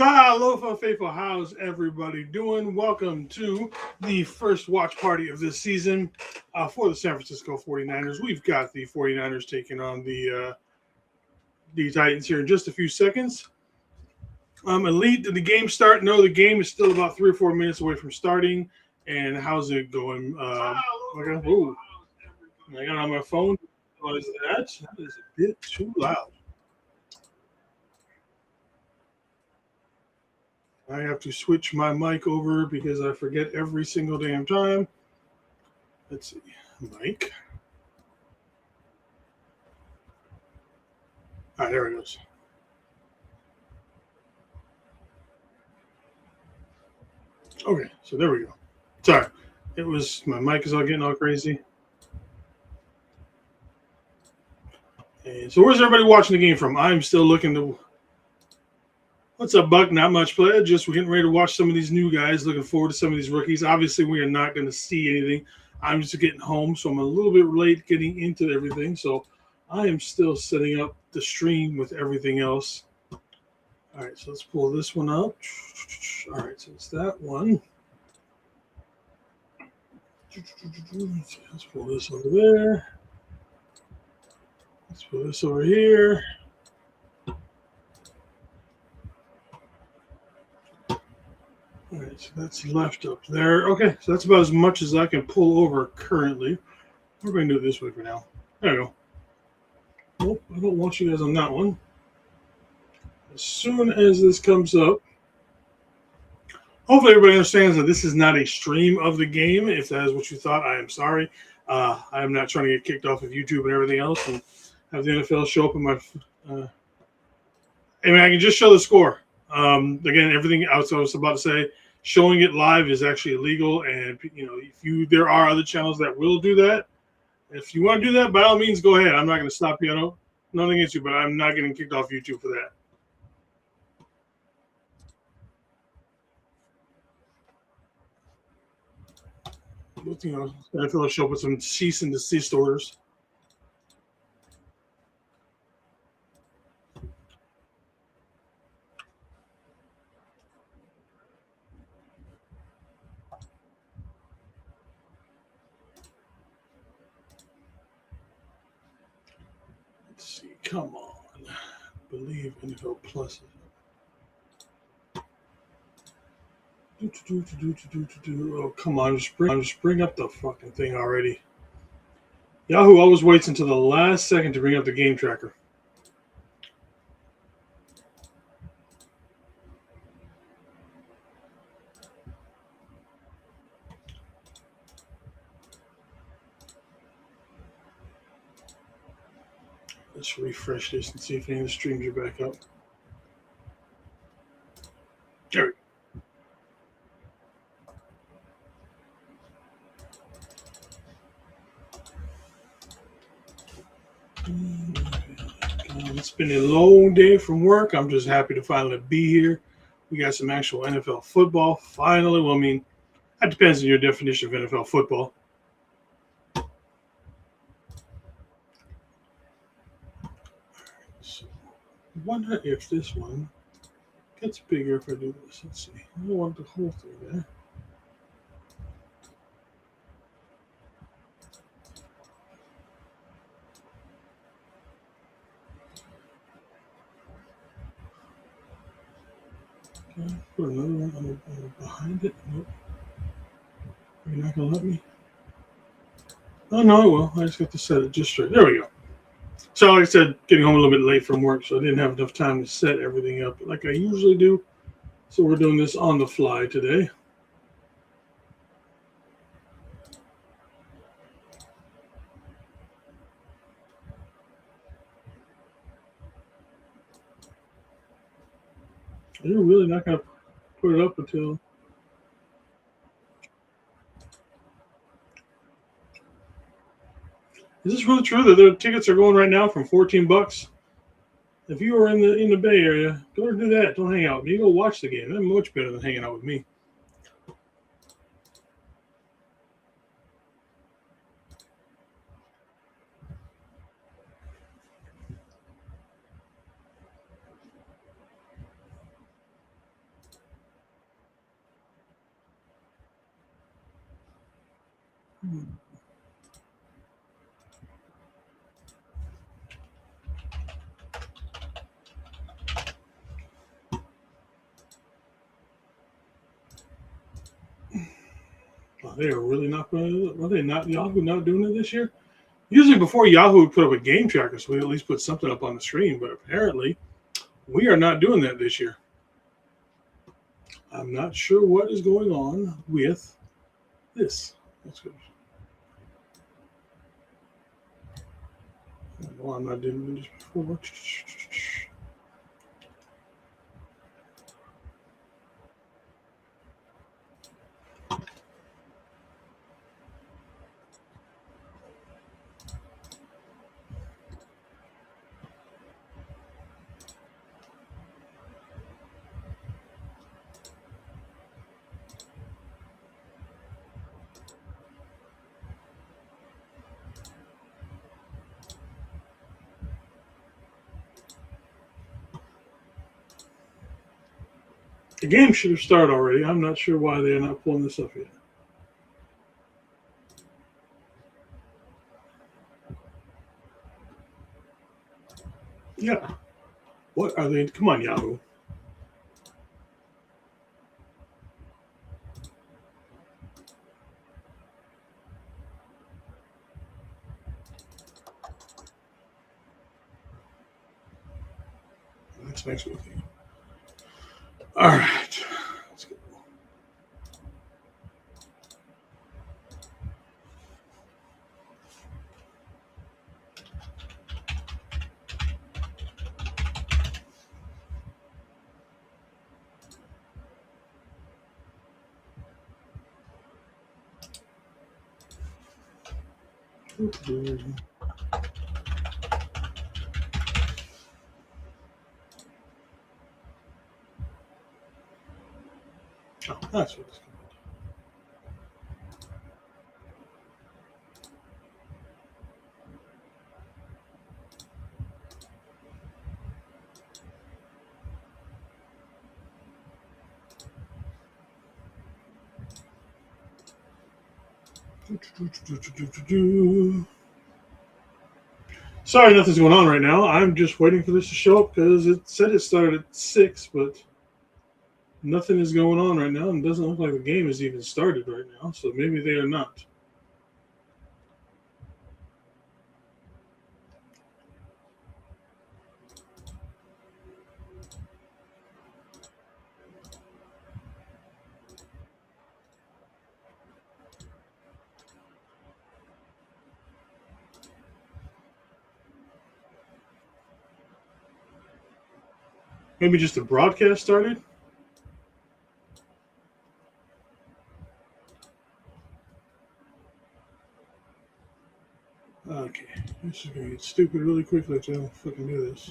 Aloha faithful, how's everybody doing? Welcome to the first watch party of this season for the San Francisco 49ers. We've got the 49ers taking on the Titans here in just a few seconds. Elite, did the game start? No, the game is still about 3 or 4 minutes away from starting. And how's it going? I got on my phone. What is that? That is a bit too loud. I have to switch my mic over because I forget every single damn time. Let's see. Mic. All right, there it goes. Okay, so there we go. Sorry. It was, my mic is all getting all crazy. And so where's everybody watching the game from? I'm still looking to... What's up, Buck? Not much play. Just we're getting ready to watch some of these new guys. Looking forward to some of these rookies. Obviously, we are not going to see anything. I'm just getting home, so I'm a little bit late getting into everything. So I am still setting up the stream with everything else. All right, so let's pull this one up. All right, so it's that one. Let's pull this over there. Let's put this over here. All right, so that's left up there. Okay, so that's about as much as I can pull over currently. We're going to do it this way for now. There we go. Nope, I don't want you guys on that one. As soon as this comes up, hopefully everybody understands that this is not a stream of the game. If that is what you thought, I am sorry. I am not trying to get kicked off of YouTube and everything else and have the NFL show up in my... I mean, I can just show the score. Again, everything else I was about to say, showing it live is actually illegal. And, there are other channels that will do that. If you want to do that, by all means, go ahead. I'm not going to stop you. I don't, nothing against you, but I'm not getting kicked off YouTube for that. I feel like show up with some cease and desist orders. Let's see. Come on. Believe NFL Plus. Oh, come on. Just bring up the fucking thing already. Yahoo always waits until the last second to bring up the game tracker. Let's refresh this and see if any of the streams are back up. There we go. It's been a long day from work. I'm just happy to finally be here. We got some actual NFL football finally. Well, I mean, that depends on your definition of NFL football. So, I wonder if this one gets bigger if I do this. Let's see. I don't want the whole thing there. Okay, put another one behind it. Nope. You're not going to let me? Oh, no, I will. I just got to set it just straight. There we go. So, like I said, getting home a little bit late from work, so I didn't have enough time to set everything up like I usually do. So we're doing this on the fly today. You're really not going to put it up until... Is this really true that the tickets are going right now from $14? If you are in the Bay Area, go and do that. Don't hang out with me. Go watch the game. That's much better than hanging out with me. They are really not going to. Are they not? Yahoo not doing it this year? Usually before Yahoo would put up a game tracker, so we at least put something up on the screen. But apparently, we are not doing that this year. I'm not sure what is going on with this. That's good. Well, I'm not doing this before. The game should have started already. I'm not sure why they're not pulling this up yet. Yeah. What are they? Come on, Yahoo. That's next week. All right. Let's go. Oh, that's what it's Sorry, nothing's going on right now. I'm just waiting for this to show up because it said it started at 6, but nothing is going on right now, and it doesn't look like the game is even started right now, so maybe they are not. Maybe just the broadcast started? Okay. This is going to get stupid really quickly if I don't fucking do this.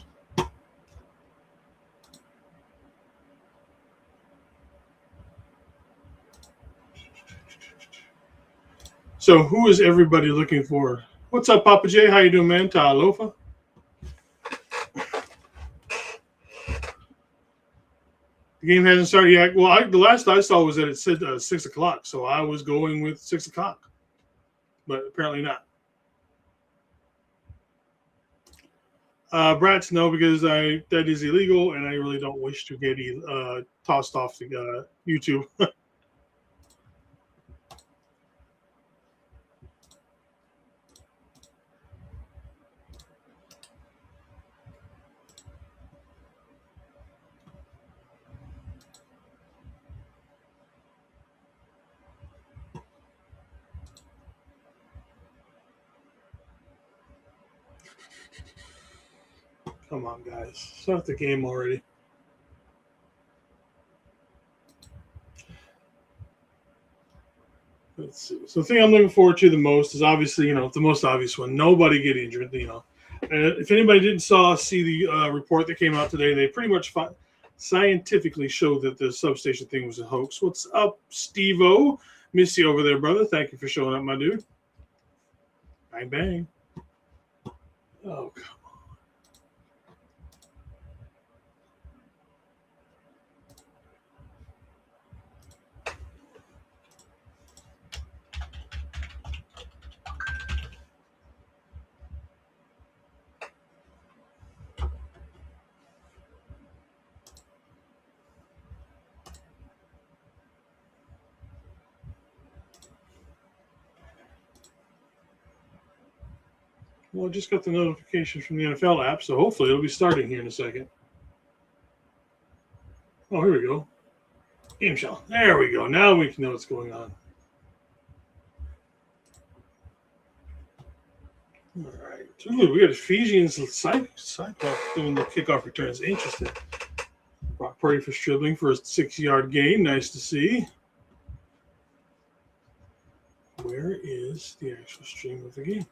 So who is everybody looking for? What's up, Papa J? How you doing, man? Ta'alofa? The game hasn't started yet. Well, the last I saw was that it said 6 o'clock, so I was going with 6 o'clock. But apparently not. Brats, no, because that is illegal, and I really don't wish to get tossed off the YouTube. Come on, guys. Start the game already. Let's see. So the thing I'm looking forward to the most is obviously, the most obvious one. Nobody get injured, If anybody didn't see the report that came out today, they pretty much scientifically showed that the substation thing was a hoax. What's up, Steve-O? Miss you over there, brother. Thank you for showing up, my dude. Bang, bang. Oh, God. Well, I just got the notification from the NFL app, so hopefully it'll be starting here in a second. Oh, here we go. Game shell. There we go. Now we can know what's going on. All right. Ooh, we got Ephesians Cyclops doing the kickoff returns. Interesting. Brock Purdy for Stribling for a 6-yard gain. Nice to see. Where is the actual stream of the game?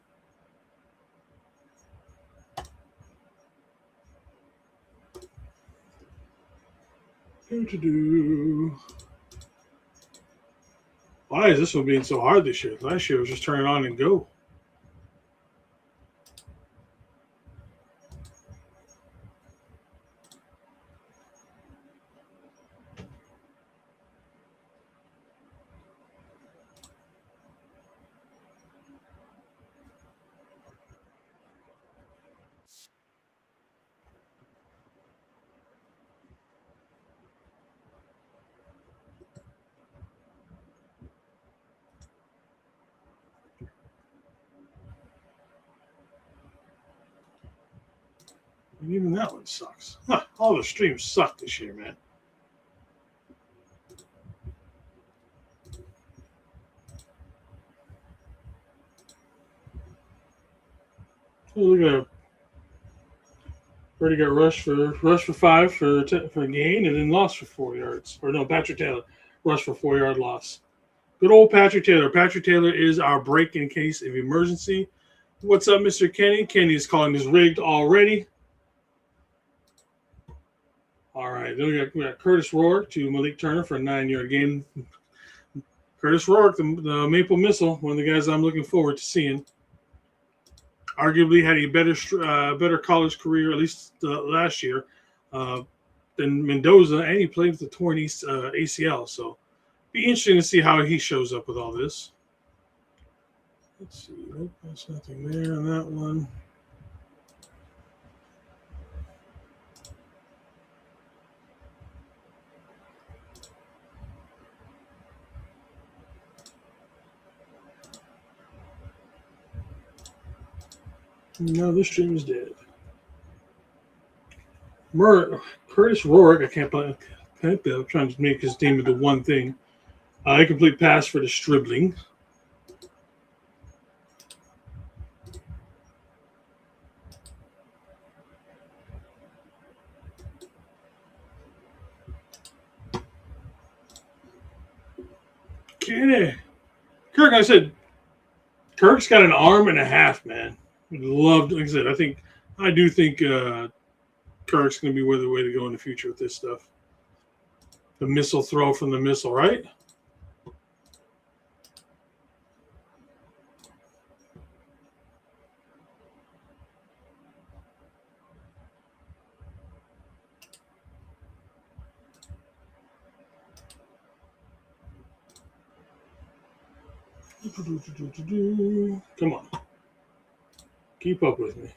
Why is this one being so hard this year? Last year it was just turn it on and go. And even that one sucks. Huh, all the streams suck this year, man. Oh, look at that. Already got rushed for 5 for a gain, and then lost for 4 yards. Or no, Patrick Taylor rushed for 4-yard loss. Good old Patrick Taylor. Patrick Taylor is our break in case of emergency. What's up, Mr. Kenny? Kenny's calling this rigged already. All right, then we got Curtis Rourke to Malik Turner for a 9-yard gain. Curtis Rourke, the Maple Missile, one of the guys I'm looking forward to seeing. Arguably had a better college career, at least last year, than Mendoza, and he played with the torn ACL. So, be interesting to see how he shows up with all this. Let's see. Nope, there's nothing there on that one. No, this stream is dead. Curtis Rourke, I can't believe I'm trying to make his name into one thing. A complete pass for the Stribling. Kenny. Kirk, I said, Kirk's got an arm and a half, man. Like I said, I do think Kirk's going to be the way to go in the future with this stuff. The missile throw from the missile, right? Come on. Keep up with me.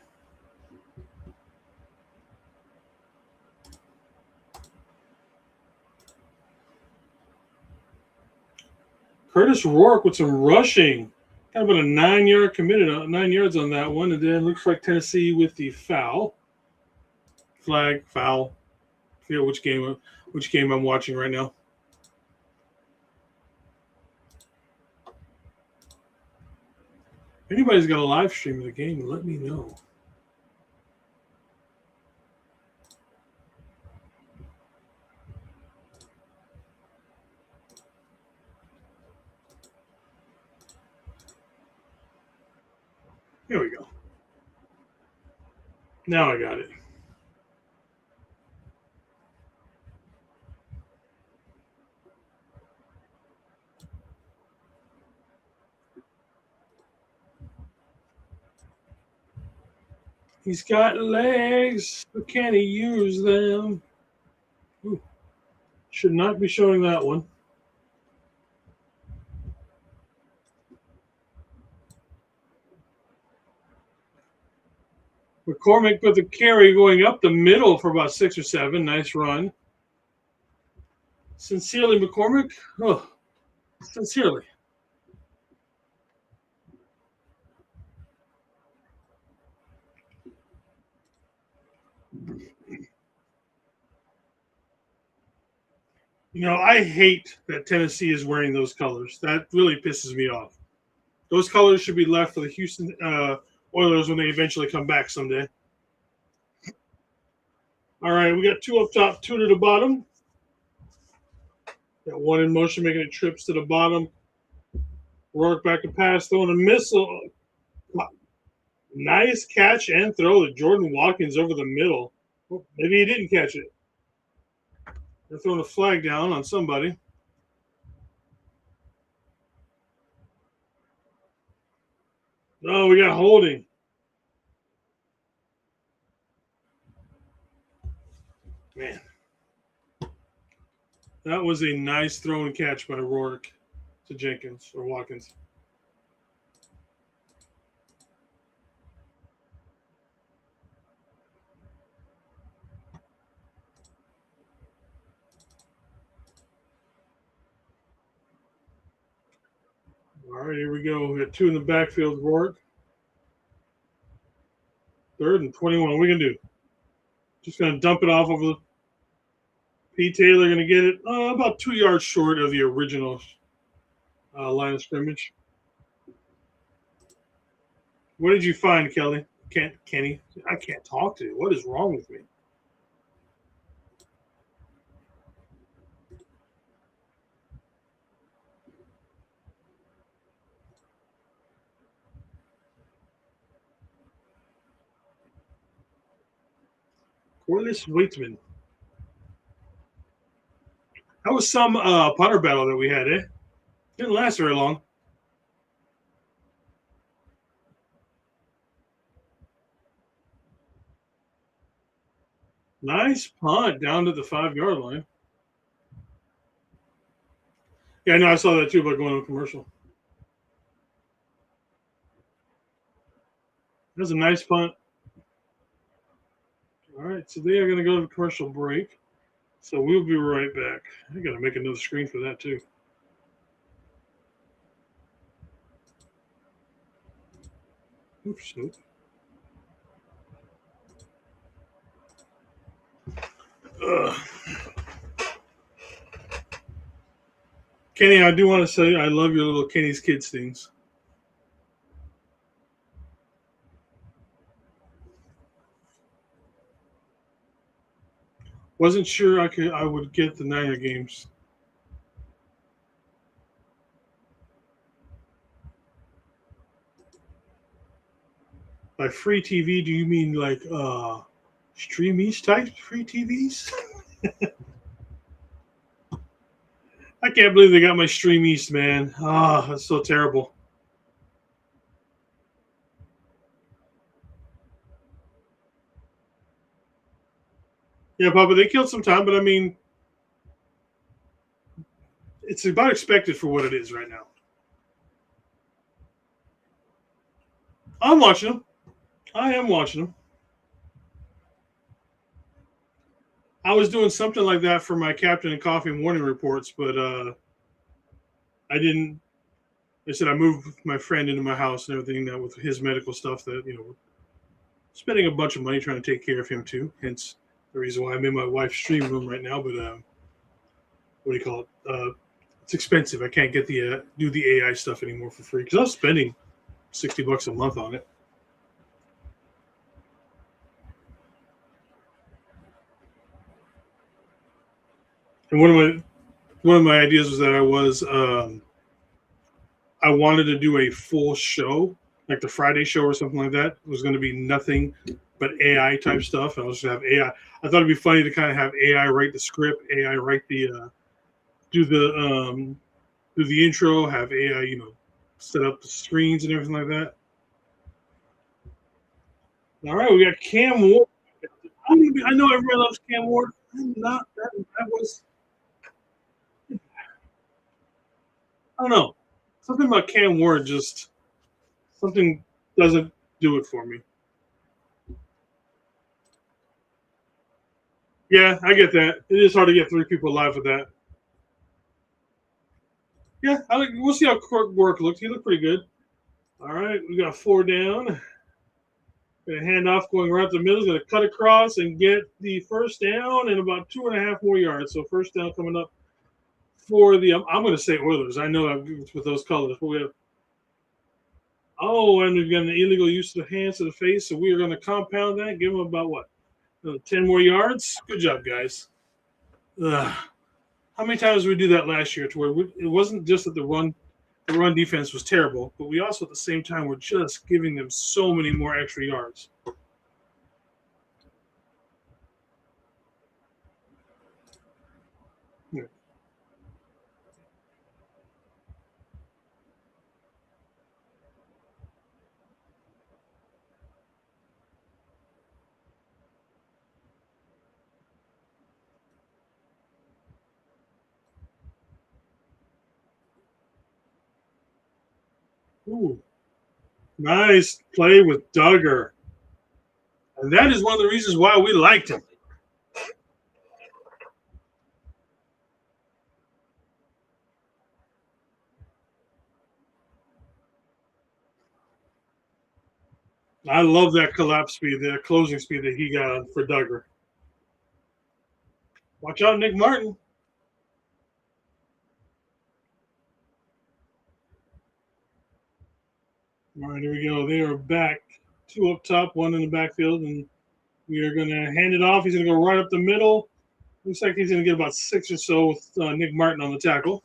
Curtis Rourke with some rushing. Got about a 9-yard committed, 9 yards on that one. And then looks like Tennessee with the foul. Flag, foul. I forget which game I'm watching right now. If anybody's got a live stream of the game, let me know. Here we go. Now I got it. He's got legs, but can he use them? Ooh. Should not be showing that one. McCormick with the carry going up the middle for about 6 or 7. Nice run. Sincerely, McCormick. Oh, sincerely. I hate that Tennessee is wearing those colors. That really pisses me off. Those colors should be left for the Houston Oilers when they eventually come back someday. All right, we got 2 up top, 2 to the bottom. Got 1 in motion, making it trips to the bottom. Rourke back to pass, throwing a missile. Nice catch and throw to Jordan Watkins over the middle. Maybe he didn't catch it. They're throwing a flag down on somebody. No, we got holding. Man. That was a nice throw and catch by Rourke to Jenkins or Watkins. All right, here we go. We got 2 in the backfield, Rourke. 3rd and 21. What are we going to do? Just going to dump it off over the P. Taylor, going to get it about 2 yards short of the original line of scrimmage. What did you find, Kelly? Kenny? I can't talk to you. What is wrong with me? Corliss Waitman. That was some punter battle that we had, eh? Didn't last very long. Nice punt down to the 5-yard line. Yeah, no, I saw that too about going to commercial. That was a nice punt. All right, so they are going to go to commercial break. So we'll be right back. I got to make another screen for that too. Oops, nope. Kenny, I do want to say I love your little Kenny's Kids things. Wasn't sure I would get the Niner games. By free TV, do you mean like Stream East type free TVs? I can't believe they got my Stream East, man. That's so terrible. Yeah, Papa, they killed some time, but I mean, it's about expected for what it is right now. I'm watching them. I am watching them. I was doing something like that for my Captain and Coffee morning reports, but I didn't. I said I moved my friend into my house and everything that with his medical stuff that, spending a bunch of money trying to take care of him too. Hence the reason why I'm in my wife's stream room right now. But what do you call it? It's expensive. I can't get the do the AI stuff anymore for free because I was spending $60 a month on it. And one of my ideas was that I wanted to do a full show, like the Friday show or something like that. It was going to be nothing but AI type stuff. And I was going to have AI. I thought it'd be funny to kind of have AI write the script, AI write the do the intro, have AI, set up the screens and everything like that. All right, we got Cam Ward. I know everybody loves Cam Ward. I'm not. That was. I don't know. Something about Cam Ward just something doesn't do it for me. Yeah, I get that. It is hard to get 3 people live with that. Yeah, we'll see how Work looks. He looked pretty good. All right, we got 4 down. Going to hand off going right up the middle. Going to cut across and get the first down and about 2.5 more yards. So first down coming up for the I'm going to say Oilers. I know it's with those colors, but we have. Oh, and we've got an illegal use of the hands to the face, so we are going to compound that. Give them about what, 10 more yards. Good job, guys. Ugh. How many times did we do that last year? To where it wasn't just that the run defense was terrible, but we also at the same time were just giving them so many more extra yards. Yeah. Ooh, nice play with Duggar. And that is one of the reasons why we liked him. I love that collapse speed, that closing speed that he got for Duggar. Watch out, Nick Martin. All right, here we go. They are back. 2 up top, 1 in the backfield, and we are going to hand it off. He's going to go right up the middle. Looks like he's going to get about 6 or so with Nick Martin on the tackle.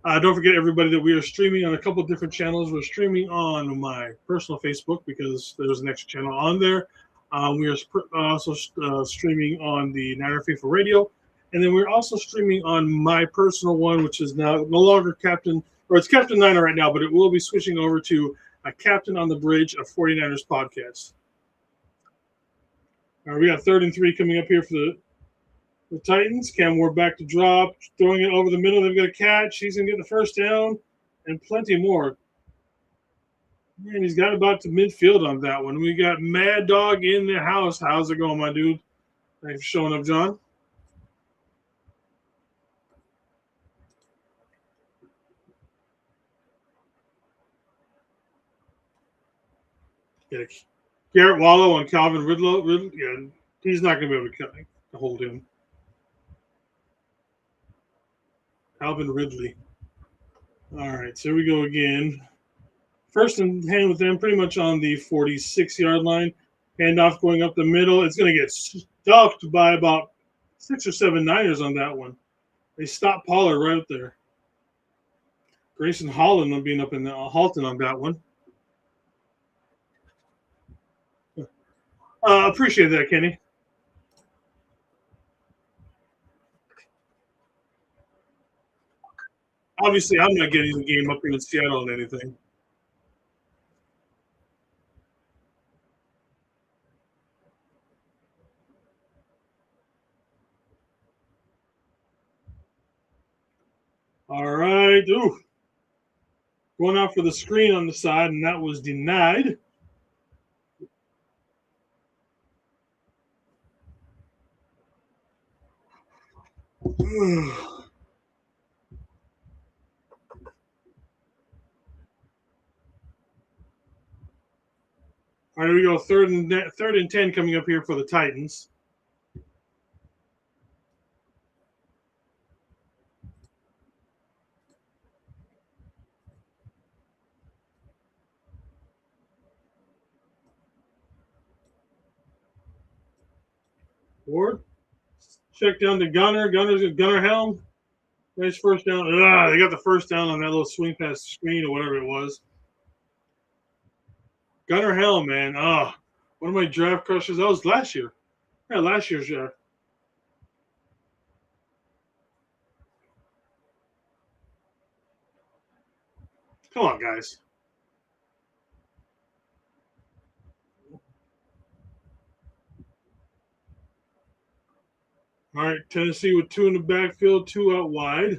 Don't forget, everybody, that we are streaming on a couple of different channels. We're streaming on my personal Facebook because there's an extra channel on there. We are also streaming on the Niner Faithful Radio. And then we're also streaming on my personal one, which is now no longer Captain, or it's Captain Niner right now, but it will be switching over to a Captain on the Bridge, a 49ers podcast. All right, we got 3rd and 3 coming up here for the Titans. Cam Ward back to drop, throwing it over the middle. They've got a catch. He's going to get the first down and plenty more. Man, he's got about to midfield on that one. We got Mad Dog in the house. How's it going, my dude? Thanks for showing up, John. Yeah, Garrett Wallow and Calvin Ridlow. Yeah, he's not going to be able to hold him. Calvin Ridley. All right, so here we go again. First and 10 with them, pretty much on the 46-yard line. Handoff going up the middle. It's going to get stuffed by about 6 or 7 Niners on that one. They stopped Pollard right up there. Grayson Holland being up in the Halton on that one. Appreciate that, Kenny. Obviously, I'm not getting the game up here in Seattle and anything. All right. Ooh. Going out for the screen on the side, and that was denied. All right, here we go. Third and 10 coming up here for the Titans. Ward. Check down to Gunner. Gunner Helm. Nice first down. They got the first down on that little swing past the screen or whatever it was. Gunner Helm, man. One of my draft crushes. That was last year. Yeah, last year's draft. Come on, guys. All right, Tennessee with 2 in the backfield, 2 out wide.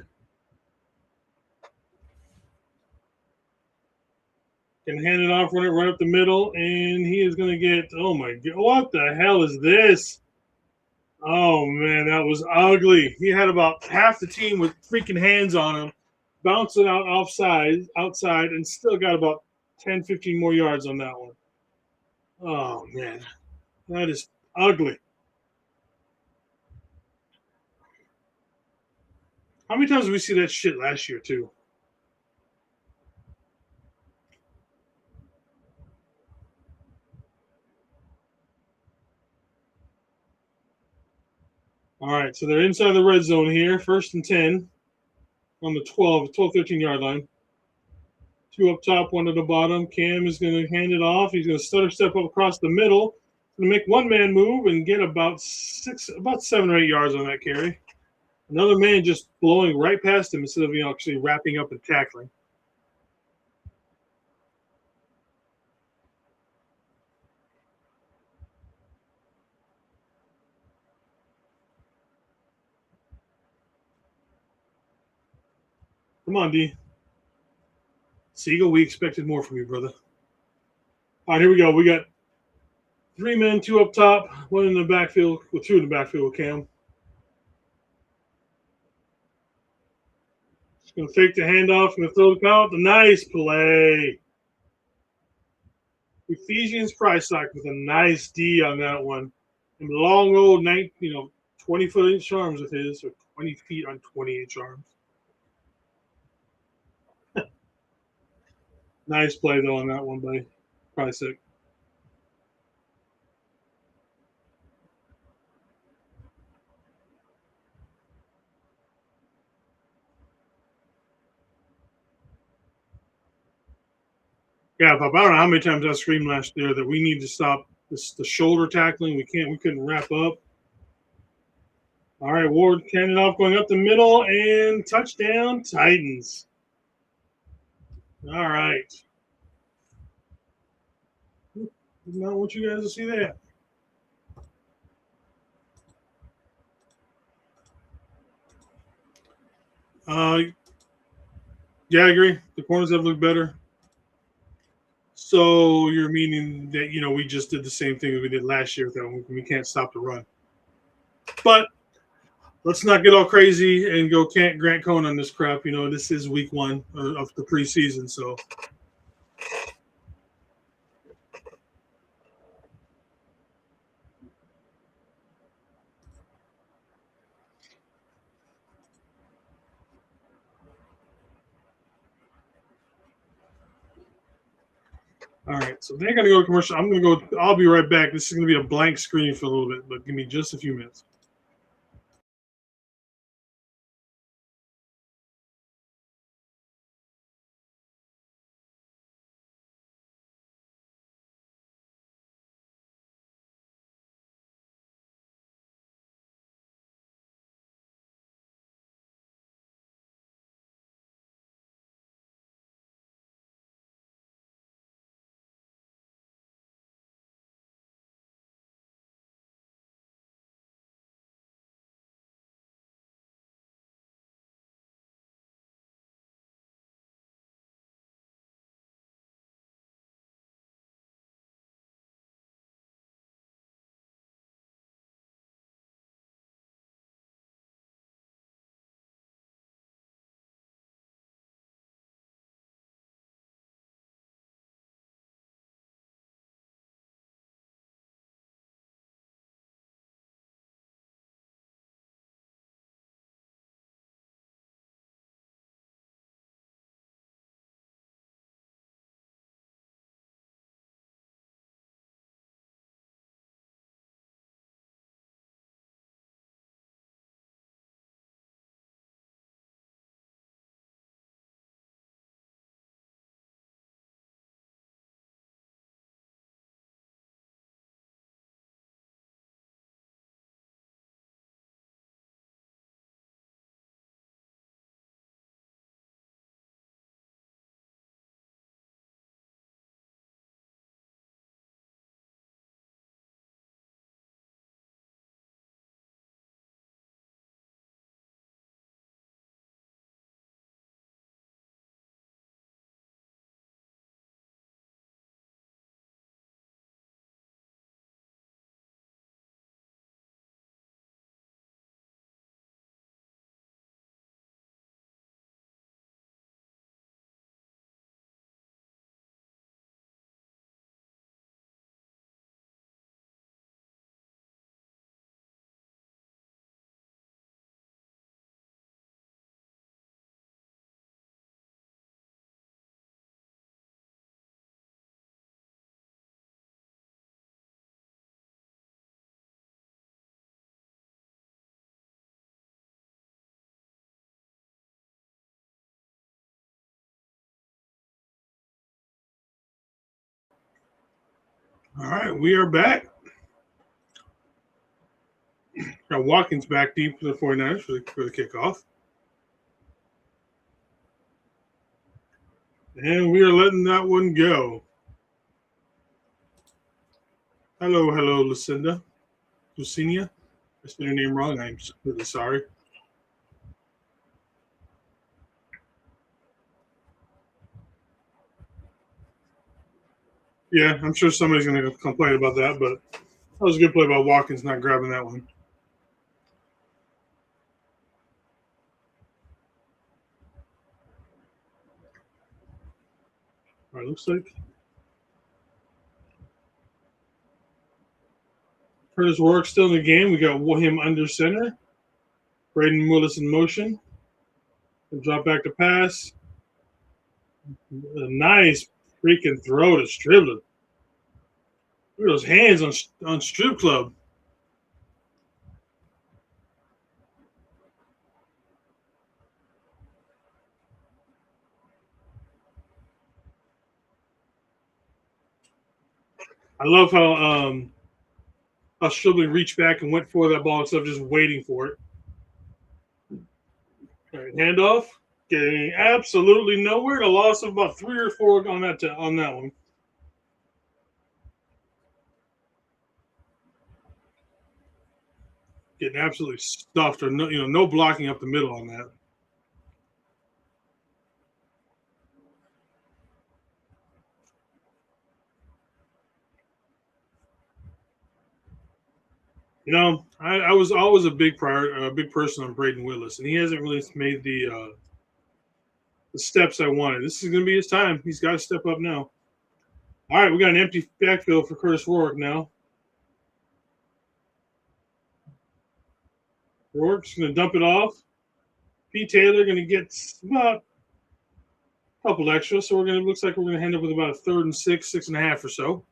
Can hand it off, run it right up the middle, and he is going to get, oh my God, what the hell is this? Oh man, that was ugly. He had about half the team with freaking hands on him, bouncing out outside, and still got about 10, 15 more yards on that one. Oh man. That is ugly. How many times did we see that shit last year too? All right, so they're inside the red zone here. 1st and 10 on the 13-yard line. 2 up top, 1 at the bottom. Cam is going to hand it off. He's going to stutter step up across the middle. Going to make one man move and get about 7 or 8 yards on that carry. Another man just blowing right past him instead of actually wrapping up and tackling. Come on, D. Siegel, we expected more from you, brother. All right, here we go. We got 3 men, 2 up top, 1 in the backfield, 2 in the backfield with Cam. Just going to fake the handoff, going to throw the count. Nice play. Ephesians Prysock with a nice D on that one. And long old 20-foot-inch arms of his, or 20 feet on 20-inch arms. Nice play, though, on that one by Prysock. Yeah, Pop, I don't know how many times I screamed last year that we need to stop the shoulder tackling. We couldn't wrap up. All right, Ward handing off, going up the middle, and touchdown, Titans. All right. Did not want you guys to see that. Yeah, I agree. The corners have looked better. So you're meaning that we just did the same thing that we did last year, though we can't stop the run. But let's not get all crazy and go can't Grant Cohn on this crap. This is week 1 of the preseason, so. All right, so they're going to go to commercial. I'm going to go. I'll be right back. This is going to be a blank screen for a little bit, but give me just a few minutes. All right, we are back. Got Watkins back deep for the 49ers for the kickoff. And we are letting that one go. Hello, Lucinda. Lucinia. I spelled your name wrong. I'm really sorry. Yeah, I'm sure somebody's going to complain about that, but that was a good play by Watkins not grabbing that one. All right, looks like Curtis Rourke still in the game. We got him under center. Braden Willis in motion. Drop back to pass. A nice freaking throw to Striblin. Look at those hands on Strip Club. I love how Striblin reached back and went for that ball instead of just waiting for it. All right, handoff. Getting absolutely nowhere. A loss of about 3 or 4 on that one. Getting absolutely stuffed, or no blocking up the middle on that. I was always a big person on Braden Willis, and he hasn't really made the steps I wanted. This is going to be his time. He's got to step up now. All right, we got an empty backfield for Curtis Rourke now. Rourke's going to dump it off. P. Taylor going to get about a couple extra, so looks like we're going to end up with about a 3rd and 6, 6.5 or so.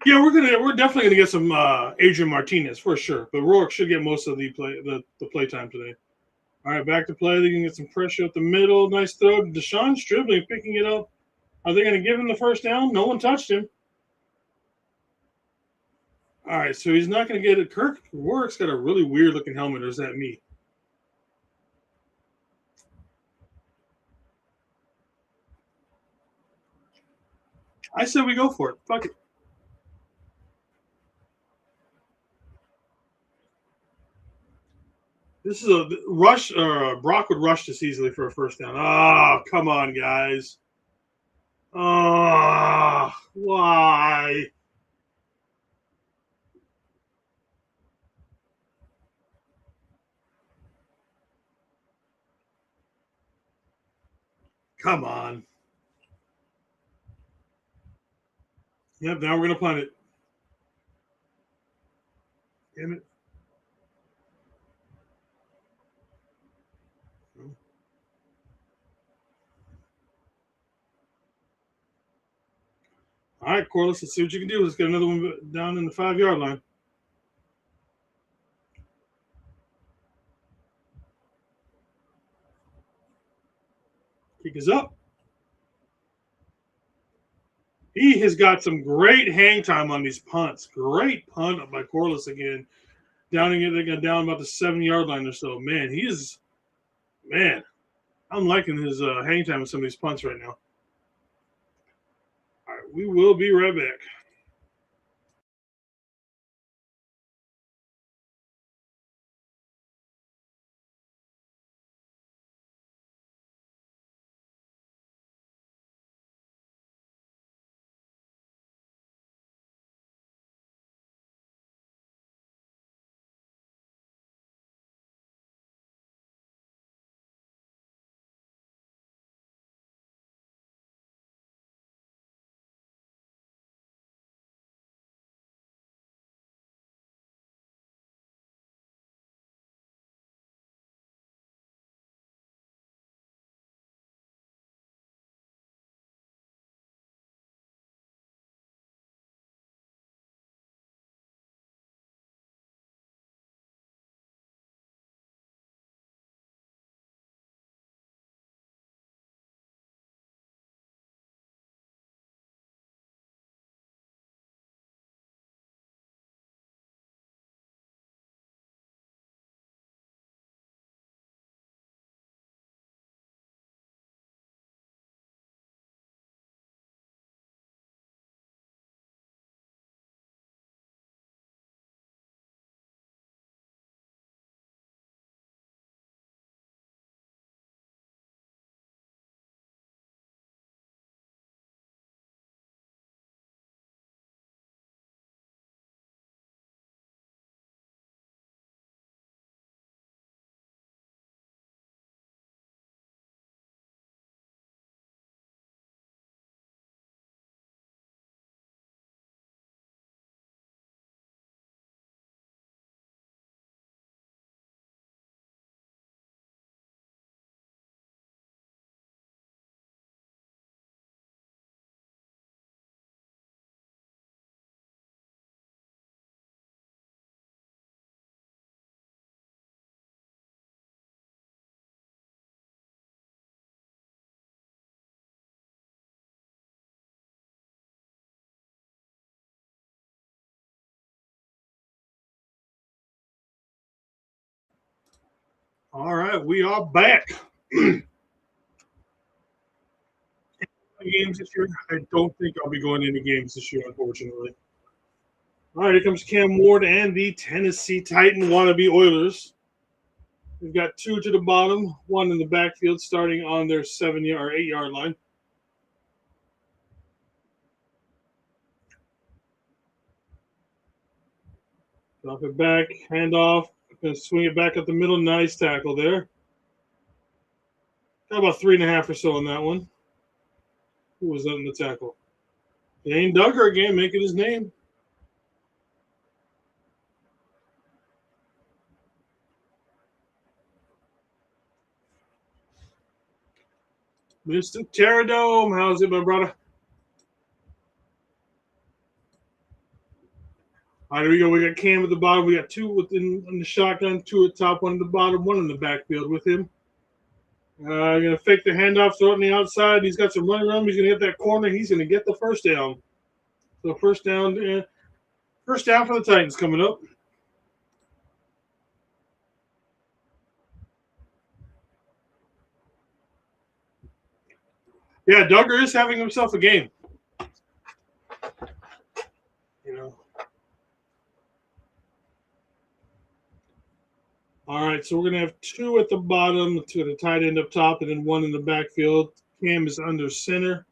Yeah, we're definitely gonna get some Adrian Martinez for sure, but Rourke should get most of the play time today. All right, back to play. They can get some pressure up the middle. Nice throw. Deshaun Stribling picking it up. Are they going to give him the first down? No one touched him. All right, so he's not going to get it. Kirk Rourke's got a really weird looking helmet, or is that me? I said we go for it. Fuck it. This is a rush, or Brock would rush this easily for a first down. Oh, come on, guys. Oh, why? Come on. Yep, now we're going to punt it. Damn it. All right, Corliss, let's see what you can do. Let's get another one down in the 5-yard line. Kick is up. He has got some great hang time on these punts. Great punt by Corliss again. Downing it, they got down about the 7-yard line or so. Man, I'm liking his hang time with some of these punts right now. All right, we will be right back. All right, we are back. Games this year? I don't think I'll be going into games this year, unfortunately. All right, here comes Cam Ward and the Tennessee Titan wannabe Oilers. We've got two to the bottom, one in the backfield, starting on their 7-yard or 8-yard line. Drop it back, hand off, gonna swing it back up the middle. Nice tackle there. Got about 3.5 or so on that one. Who was that in the tackle? Dane Duggar again, making his name. Mr. Terradome, how's it, my brother? All right, here we go. We got Cam at the bottom. We got two within the shotgun, two at the top, one at the bottom, one in the backfield with him. Going to fake the handoff, throw it on the outside. He's got some running room. He's going to hit that corner. He's going to get the first down. So first down for the Titans coming up. Yeah, Duggar is having himself a game. You know. All right, so we're going to have two at the bottom, two at the tight end up top, and then one in the backfield. Cam is under center.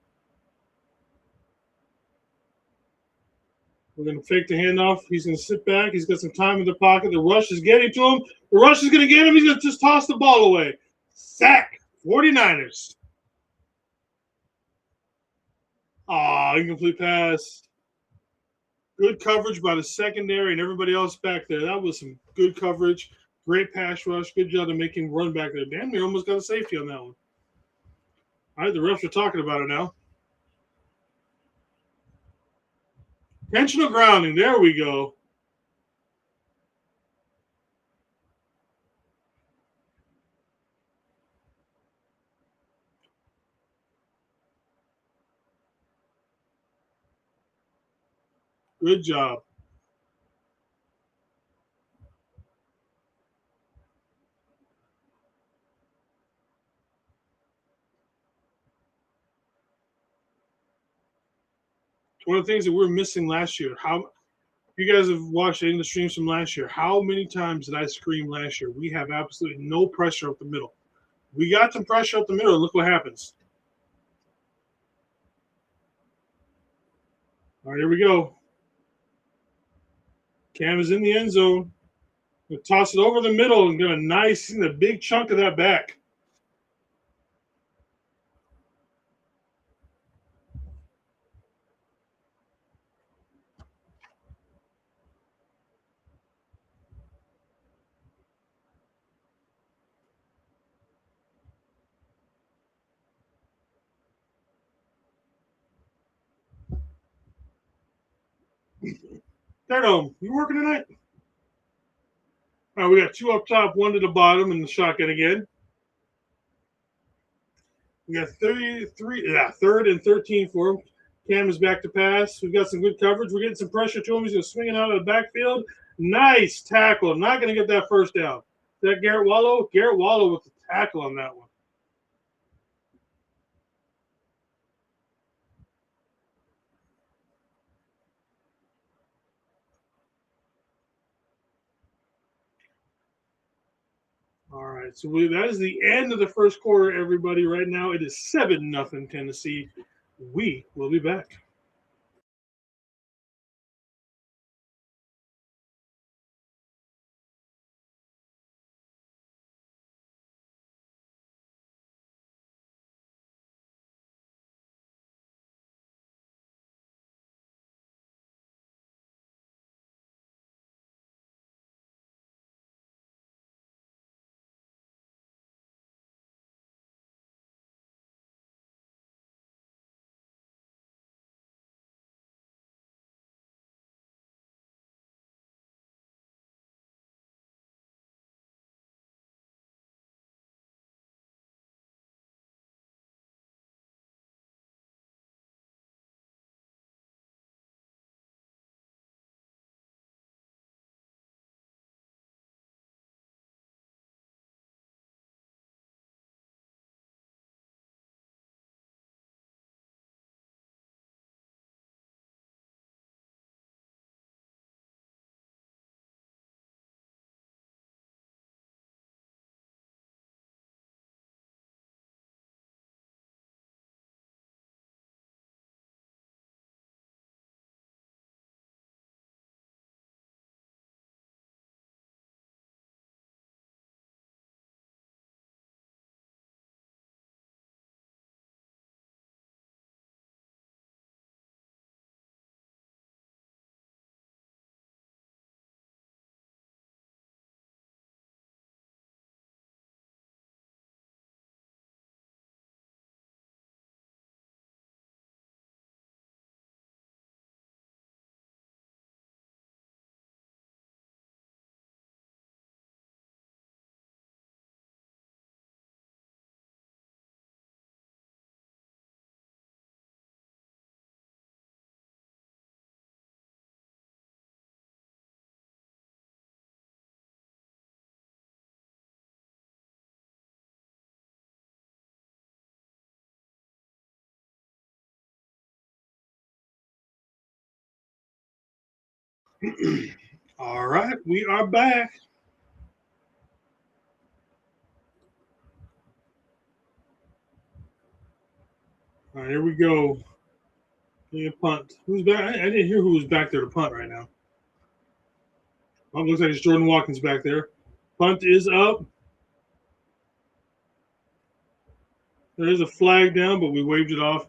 We're going to fake the handoff. He's going to sit back. He's got some time in the pocket. The rush is getting to him. The rush is going to get him. He's going to just toss the ball away. Sack. 49ers. Incomplete pass. Good coverage by the secondary and everybody else back there. That was some good coverage. Great pass rush. Good job to make him run back there. Damn near almost got a safety on that one. All right, the refs are talking about it now. Intentional grounding. There we go. Good job. One of the things that we're missing last year. How you guys have watched any of the streams from last year? How many times did I scream last year? We have absolutely no pressure up the middle. We got some pressure up the middle, and look what happens. All right, here we go. Cam is in the end zone. We'll toss it over the middle and get a nice, a big chunk of that back. There, you working tonight? All right, we got two up top, one to the bottom, and the shotgun again. We got third and 13 for him. Cam is back to pass. We've got some good coverage. We're getting some pressure to him. He's going to swing it out of the backfield. Nice tackle. Not going to get that first down. Is that Garrett Wallow? Garrett Wallow with the tackle on that one. All right, so that is the end of the first quarter, everybody. Right now, it is 7-0 Tennessee. We will be back. All right, we are back. All right, here we go. Yeah, punt. Who's back? I didn't hear who was back there to punt right now. Oh, looks like it's Jordan Watkins back there. Punt is up. There is a flag down, but we waved it off.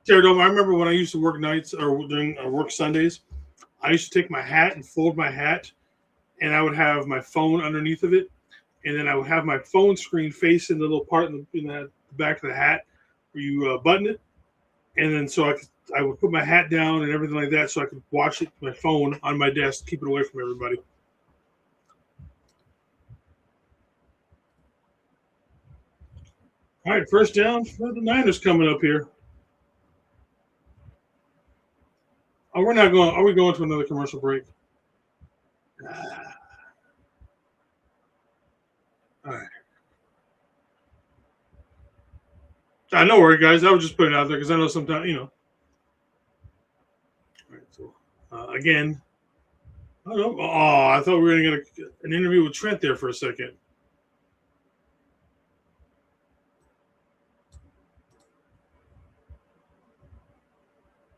Jared, I remember when I used to work nights or during work Sundays, I used to take my hat and fold my hat, and I would have my phone underneath of it, and then I would have my phone screen facing the little part in the back of the hat where you button it, and then I would put my hat down and everything like that so I could watch it my phone on my desk, keep it away from everybody. All right, first down for the Niners coming up here. Oh, we're not going. Are we going to another commercial break? All right. I know, worry, guys. I was just putting it out there because I know sometimes, All right, so again, I don't know. Oh, I thought we were going to get an interview with Trent there for a second.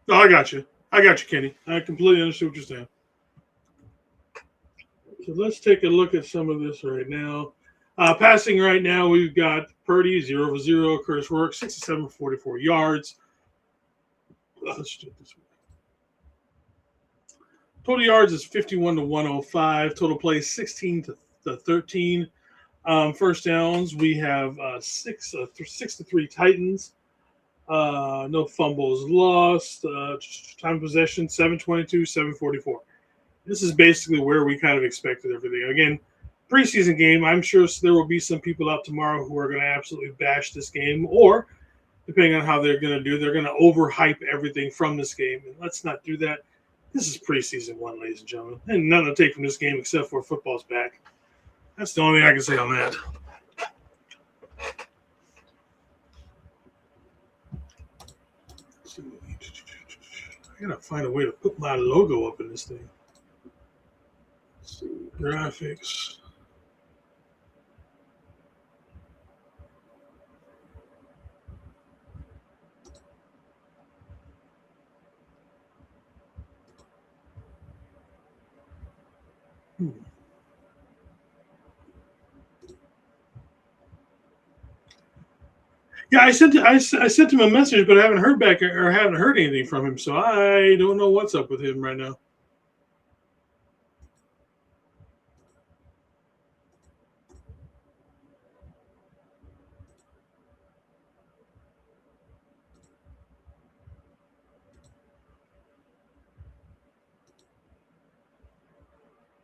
Oh, I got you. I got you, Kenny. I completely understand what you're saying. So let's take a look at some of this right now. Passing right now, we've got Purdy 0 for 0, Curtis Rourke 67 for 44 yards. Let's do it this way. Total yards is 51 to 105. Total plays 16 to 13. First downs, we have six to 3 Titans. No fumbles lost. Time possession 722, 744. This is basically where we kind of expected everything. Again, preseason game, I'm sure there will be some people out tomorrow who are going to absolutely bash this game, or depending on how they're going to do, they're going to overhype everything from this game. And let's not do that. This is preseason one, ladies and gentlemen, and nothing to take from this game except for football's back. That's the only thing I can say on that. I gotta find a way to put my logo up in this thing. Graphics. Yeah, I sent him a message, but I haven't heard back or haven't heard anything from him. So I don't know what's up with him right now.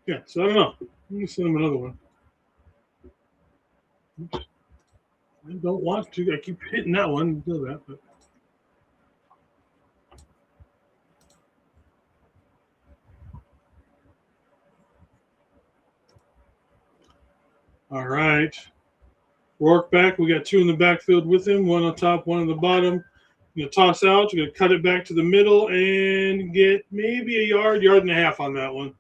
Yeah, so I don't know. Let me send him another one. I don't want to. I keep hitting that one. Do that, but all right. Rourke back. We got two in the backfield with him. One on top, one on the bottom. You're gonna toss out. You're gonna cut it back to the middle and get maybe a yard and a half on that one.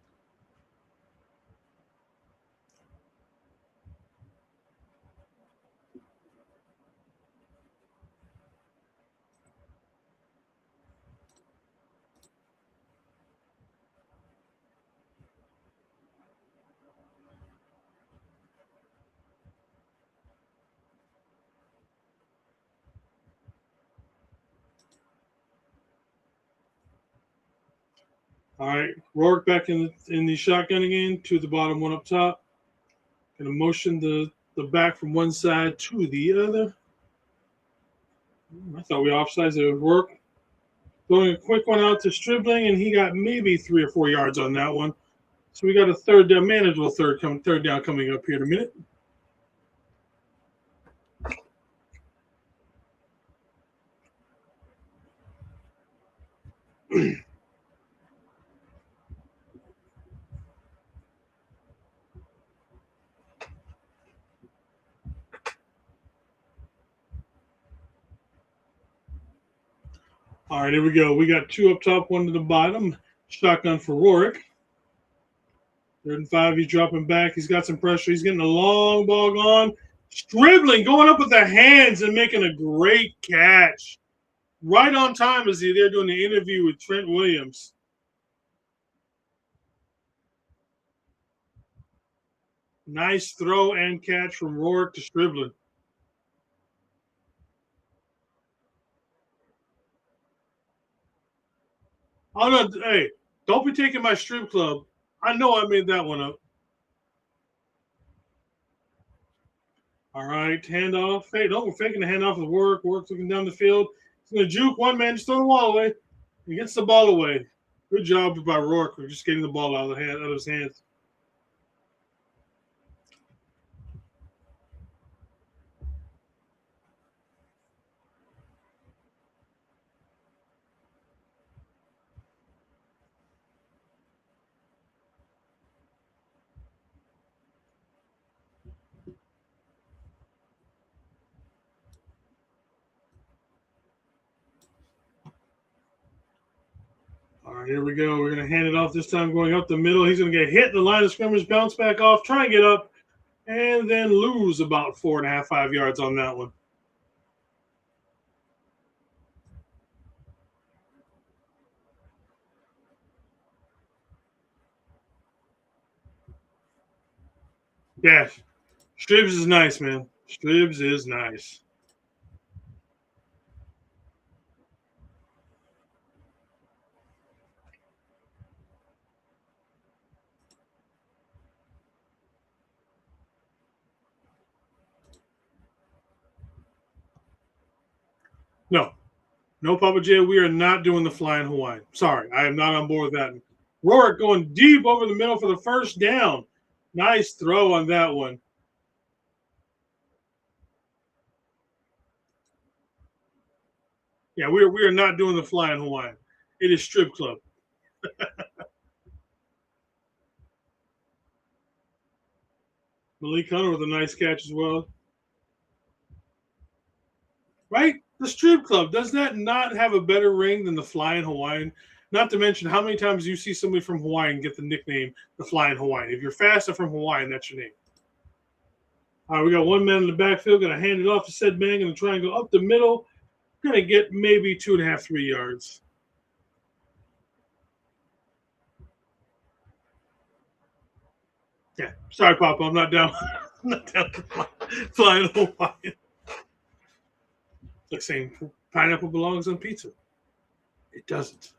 All right, Rourke back in the shotgun again. Two at the bottom, one up top. Gonna motion the back from one side to the other. I thought we offsides it would work. Throwing a quick one out to Stribling, and he got maybe 3 or 4 yards on that one. So we got a third down, manageable third down coming up here in a minute. All right, here we go. We got two up top, one to the bottom. Shotgun for Rourke. 3rd and 5. He's dropping back. He's got some pressure. He's getting a long ball gone. Dribbling, going up with the hands and making a great catch. Right on time as they're doing the interview with Trent Williams. Nice throw and catch from Rourke to Striblin. Oh, no, hey, don't be taking my strip club. I know I made that one up. All right, handoff. Hey, no, we're faking the handoff with Rourke. Rourke's looking down the field. He's going to juke one man, just throw the ball away. He gets the ball away. Good job by Rourke for just getting the ball out of his hands. All right, here we go. We're going to hand it off this time going up the middle. He's going to get hit in the line of scrimmage, bounce back off, try and get up, and then lose about 4.5, 5 yards on that one. Yeah, Stribbs is nice, man. Stribbs is nice. No, Papa J, we are not doing the flying Hawaiian. Sorry, I am not on board with that. Rourke going deep over the middle for the first down. Nice throw on that one. Yeah, we are not doing the flying Hawaiian. It is strip club. Malik Hunter with a nice catch as well. Right? The strip club, does that not have a better ring than the flying Hawaiian? Not to mention how many times you see somebody from Hawaii get the nickname the flying Hawaiian. If you're fast and from Hawaii, that's your name. All right, we got one man in the backfield, going to hand it off to said man, going to try and go up the middle. Going to get maybe 2.5, 3 yards. Yeah, sorry, Papa, I'm not down. I'm not down for flying Hawaiian. Like saying pineapple belongs on pizza. It doesn't.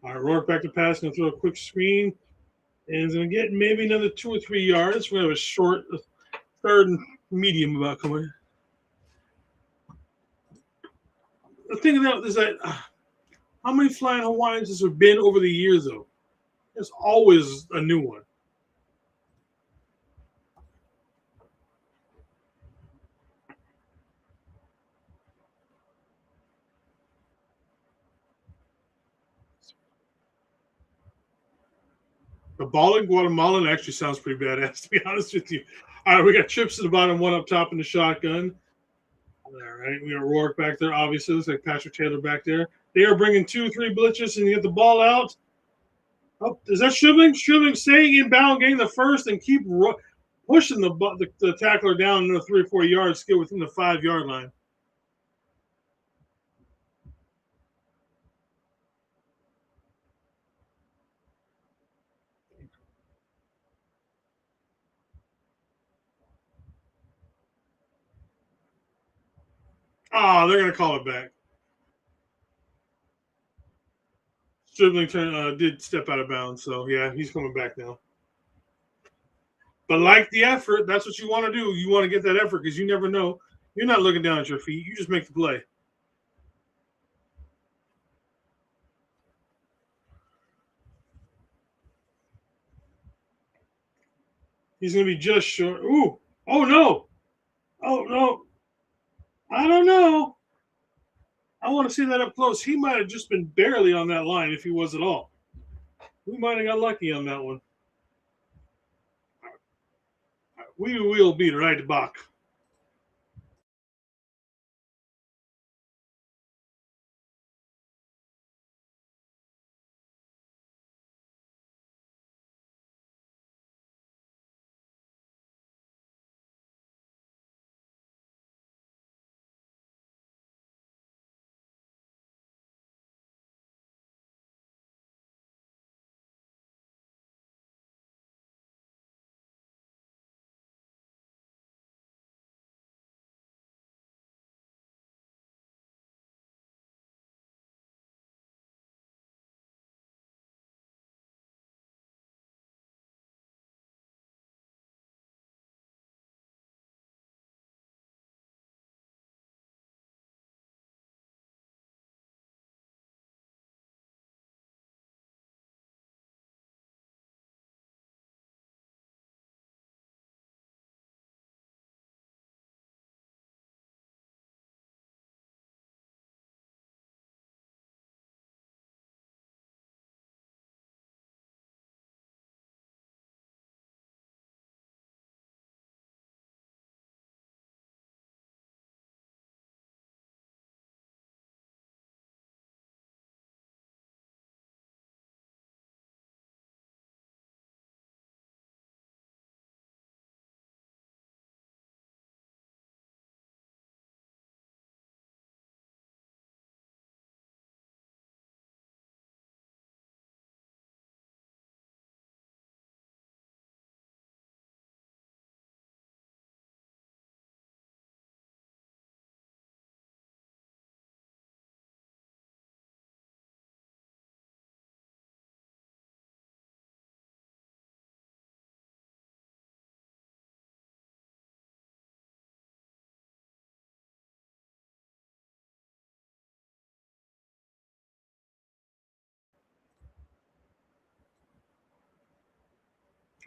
All right, Rourke back to pass, going to throw a quick screen. And he's going to get maybe another 2 or 3 yards. We're going to have a short 3rd and medium about coming. The thing of that is that how many flying Hawaiians has there been over the years, though? There's always a new one. The ball in Guatemalan actually sounds pretty badass, to be honest with you. All right, we got Chips at the bottom, one up top in the shotgun. All right, we got Rourke back there, obviously. Looks like Patrick Taylor back there. They are bringing 2 or 3 blitzes, and you get the ball out. Oh, is that Shivling? Shivling staying inbound, getting the first, and keep pushing the tackler down another 3 or 4 yards, still within the 5-yard line. Oh, they're going to call it back. Stribling did step out of bounds, so yeah, he's coming back now. But like the effort, that's what you want to do. You want to get that effort because you never know. You're not looking down at your feet. You just make the play. He's going to be just short. Ooh. Oh, no. Oh, no. I don't know. I want to see that up close. He might have just been barely on that line if he was at all. We might have got lucky on that one. We will be right back.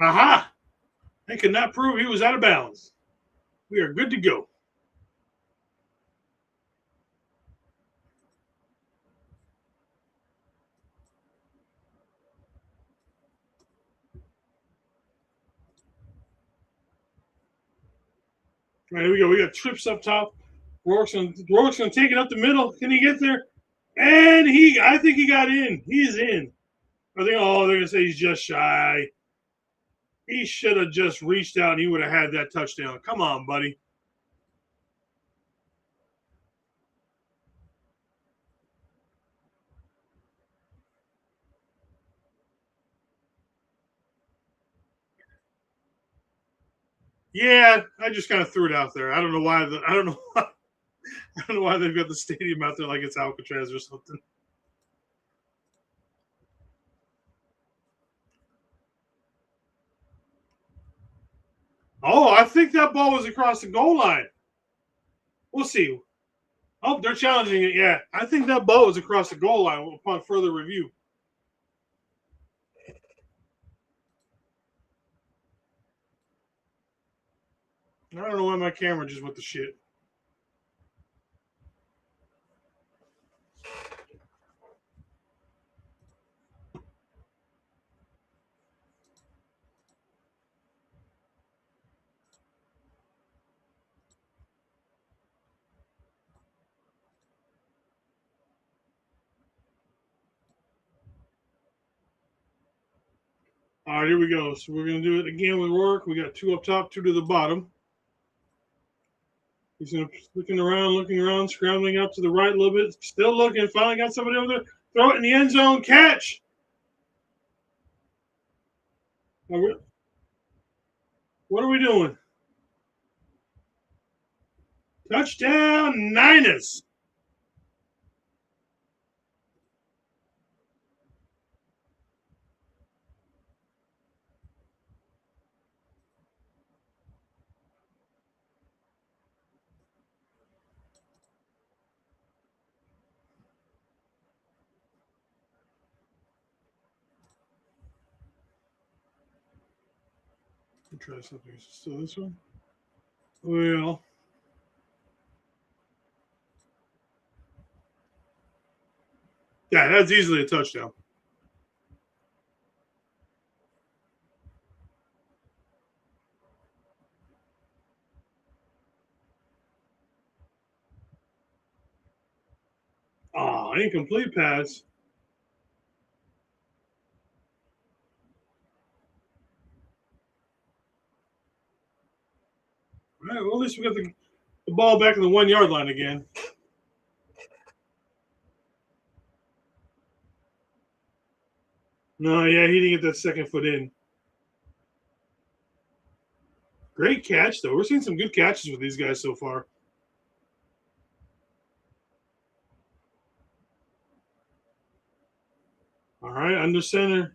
Aha! They could not prove he was out of bounds. We are good to go. All right, here we go. We got trips up top. Rourke's gonna take it up the middle. Can he get there? And I think he got in. He's in. I think, they're gonna say he's just shy. He should have just reached out and he would have had that touchdown. Come on, buddy. Yeah, I just kind of threw it out there. I don't know why. I don't know. I don't know why they've got the stadium out there like it's Alcatraz or something. Oh, I think that ball was across the goal line. We'll see. Oh, they're challenging it. Yeah, I think that ball was across the goal line upon further review. I don't know why my camera just went to shit. All right, here we go. So we're going to do it again with Rourke. We got 2 up top, 2 to the bottom. He's looking around, scrambling up to the right a little bit. Still looking. Finally got somebody over there. Throw it in the end zone. Catch. What are we doing? Touchdown, Niners. Try something. So this one? Well, yeah, that's easily a touchdown. incomplete pass. All right, well, at least we got the ball back in the 1 yard line again. No, yeah, he didn't get that second foot in. Great catch, though. We're seeing some good catches with these guys so far. All right, under center.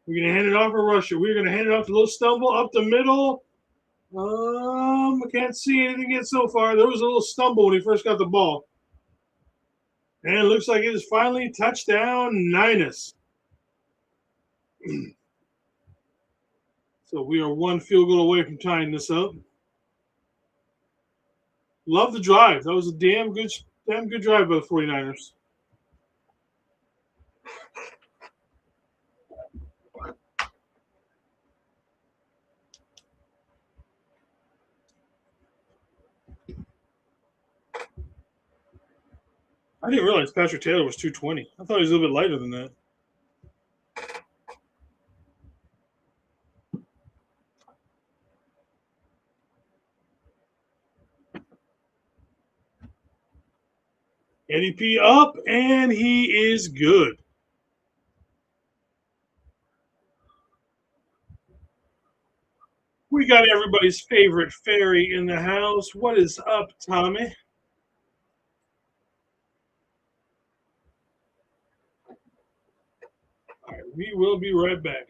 We're going to hand it off to Rusher. We're going to hand it off to Little Stumble up the middle. I can't see anything yet so far. There was a little stumble when he first got the ball. And it looks like it is finally touchdown Niners. So we are one field goal away from tying this up. Love the drive. That was a damn good drive by the 49ers. I didn't realize Patrick Taylor was 220. I thought he was a little bit lighter than that. Eddie P up, and he is good. We got everybody's favorite fairy in the house. What is up, Tommy? All right, we will be right back.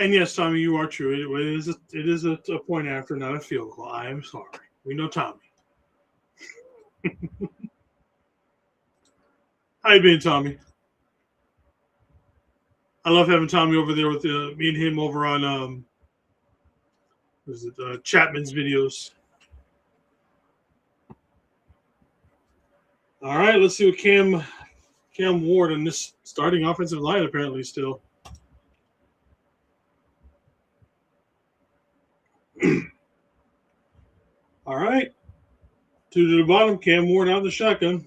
And yes, Tommy, you are true. It is a point after, not a field goal. I am sorry. We know Tommy. How you been, Tommy? I love having Tommy over there with me and him over on Chapman's videos. All right, let's see what Cam Ward and this starting offensive line apparently still. All right. Two to the bottom. Cam Ward out of the shotgun.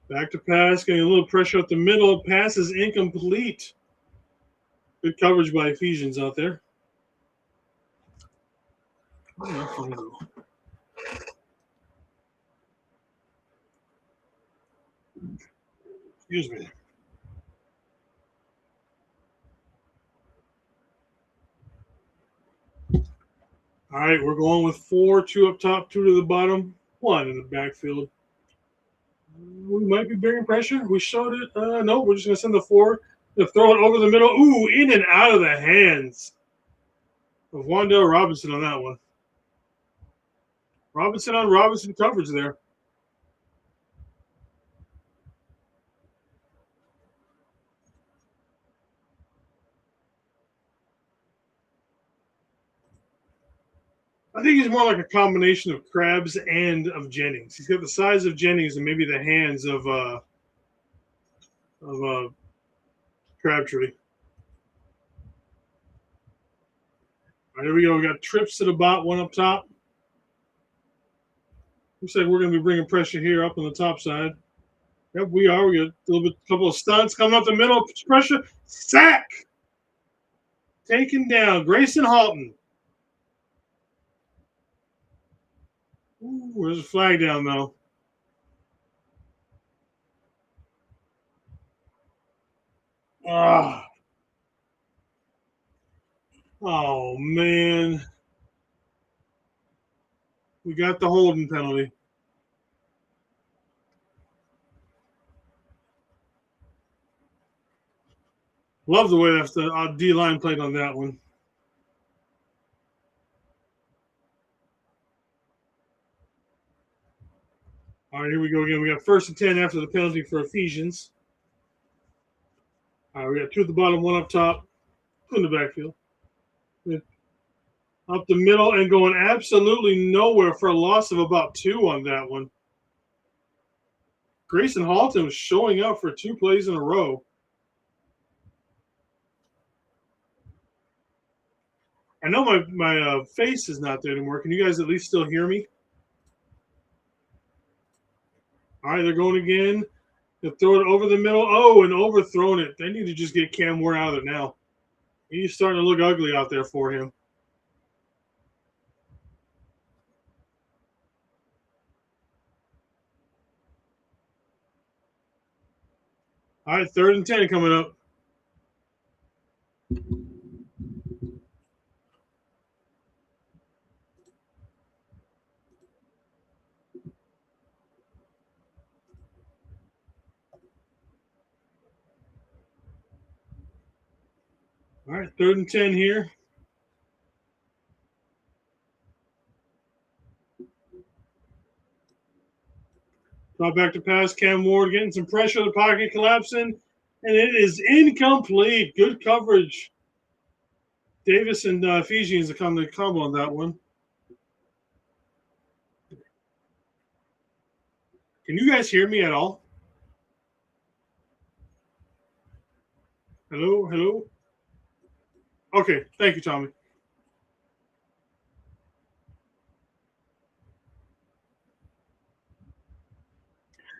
Back to pass. Getting a little pressure up the middle. Pass is incomplete. Good coverage by Ephesians out there. Excuse me. All right, we're going with 4, 2 up top, 2 to the bottom, 1 in the backfield. We might be bringing pressure. We showed it. No, we're just going to send the 4. They'll throw it over the middle. Ooh, in and out of the hands of Wandale Robinson on that one. Robinson on Robinson coverage there. I think he's more like a combination of Krabs and of Jennings. He's got the size of Jennings and maybe the hands of Crabtree. All right, here we go. We got trips to the bot, 1 up top. Looks like we're going to be bringing pressure here up on the top side. Yep, we are. We got a couple of stunts coming up the middle. Pressure. Sack. Taken down. Grayson Halton. Ooh, there's a flag down, though. Ah. Oh, man. We got the holding penalty. Love the way that's the D-line played on that one. All right, here we go again. We got 1st and 10 after the penalty for Ephesians. All right, we got 2 at the bottom, 1 up top, 2 in the backfield. Up the middle and going absolutely nowhere for a loss of about 2 on that one. Grayson Halton was showing up for 2 plays in a row. I know my face is not there anymore. Can you guys at least still hear me? All right, they're going again. They'll throw it over the middle. Oh, and overthrown it. They need to just get Cam Ward out of there now. He's starting to look ugly out there for him. All right, 3rd and 10 coming up. All right, 3rd and 10 here. Draw back to pass. Cam Ward getting some pressure. The pocket collapsing. And it is incomplete. Good coverage. Davis and Ephesians come to combo on that one. Can you guys hear me at all? Hello, hello. Okay, thank you, Tommy.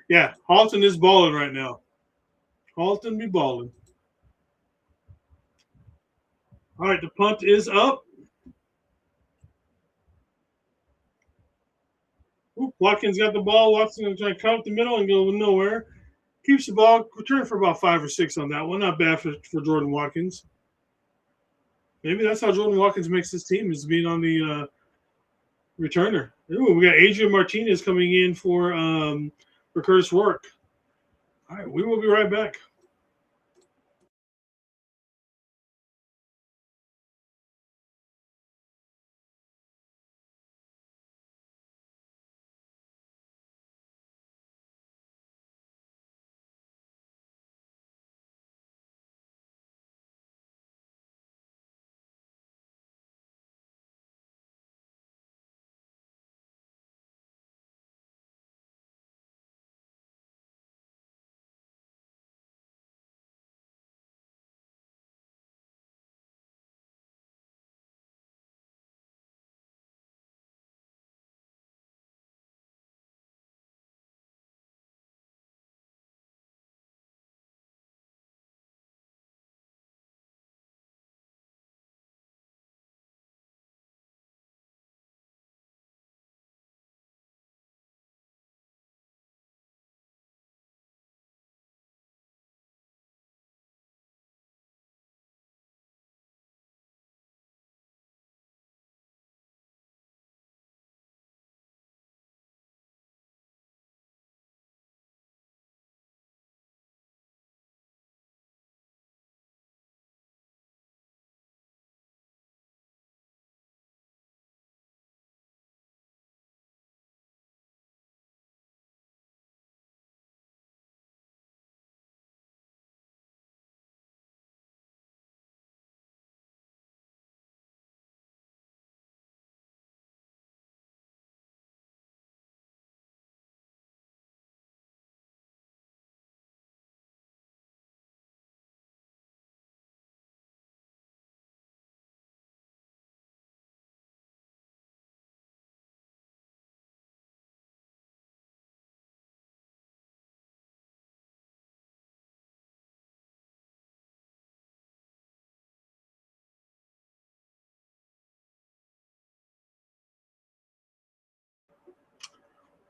Yeah, Halton is balling right now. Halton be balling. All right, the punt is up. Ooh, Watkins got the ball. Watkins going to try to cut up the middle and go nowhere. Keeps the ball. Return for about 5 or 6 on that one. Not bad for Jordan Watkins. Maybe that's how Jordan Watkins makes his team, is being on the returner. Ooh, we got Adrian Martinez coming in for Curtis Rourke. All right, we will be right back.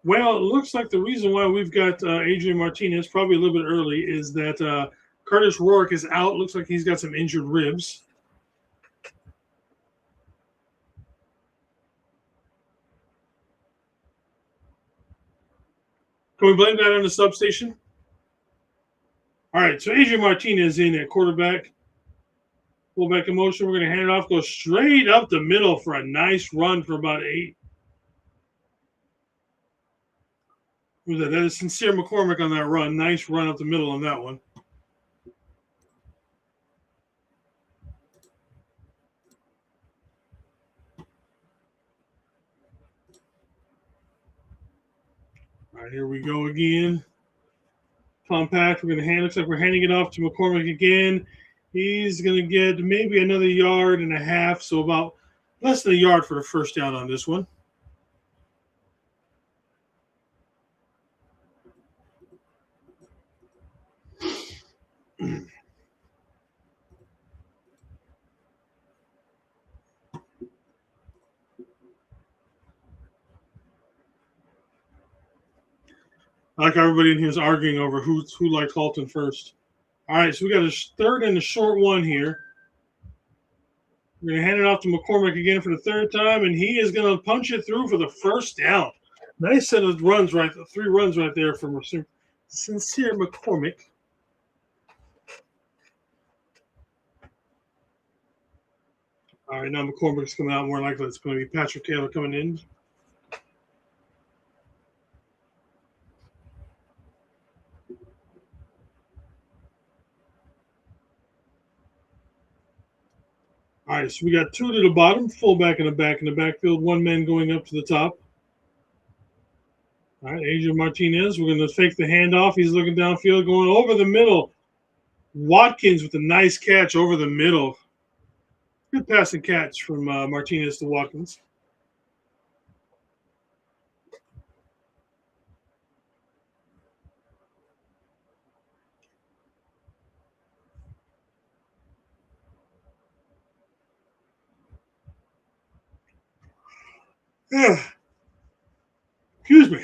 Well, it looks like the reason why we've got Adrian Martinez probably a little bit early is that Curtis Rourke is out. Looks like he's got some injured ribs. Can we blame that on the substation? All right, so Adrian Martinez in at quarterback. Fullback in motion. We're going to hand it off. Go straight up the middle for a nice run for about 8. Who's that? That is Sincere McCormick on that run. Nice run up the middle on that one. All right, here we go again. Compact. We're going to hand. Looks like we're handing it off to McCormick again. He's going to get maybe another 1.5 yards, so about less than a yard for the first down on this one. I like everybody in here is arguing over who liked Halton first. All right, so we got a third and a short one here. We're going to hand it off to McCormick again for the third time, and he is going to punch it through for the first down. Nice set of runs, 3 runs right there from Sincere McCormick. All right, now McCormick's coming out. More likely it's going to be Patrick Taylor coming in. All right, so we got 2 to the bottom, fullback in the backfield, 1 man going up to the top. All right, Adrian Martinez, we're going to fake the handoff. He's looking downfield, going over the middle. Watkins with a nice catch over the middle. Good pass and catch from Martinez to Watkins. Excuse me.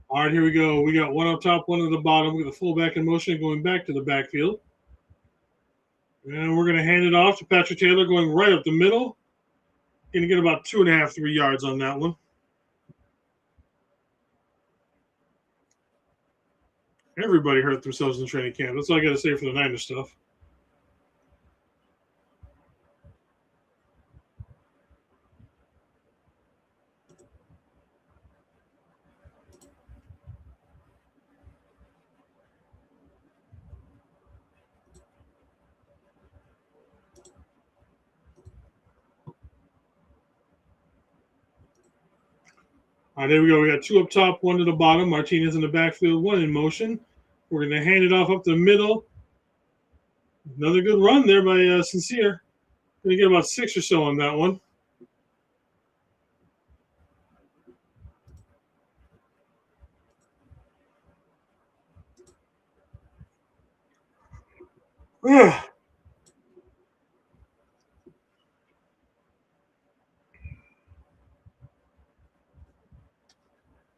All right, here we go. We got 1 up top, 1 at the bottom. We got the fullback in motion going back to the backfield. And we're going to hand it off to Patrick Taylor going right up the middle. Going to get about 2.5, 3 yards on that one. Everybody hurt themselves in training camp. That's all I got to say for the Niners stuff. All right, there we go. We got 2 up top, 1 to the bottom. Martinez in the backfield, 1 in motion. We're going to hand it off up the middle. Another good run there by Sincere. Going to get about 6 or so on that one.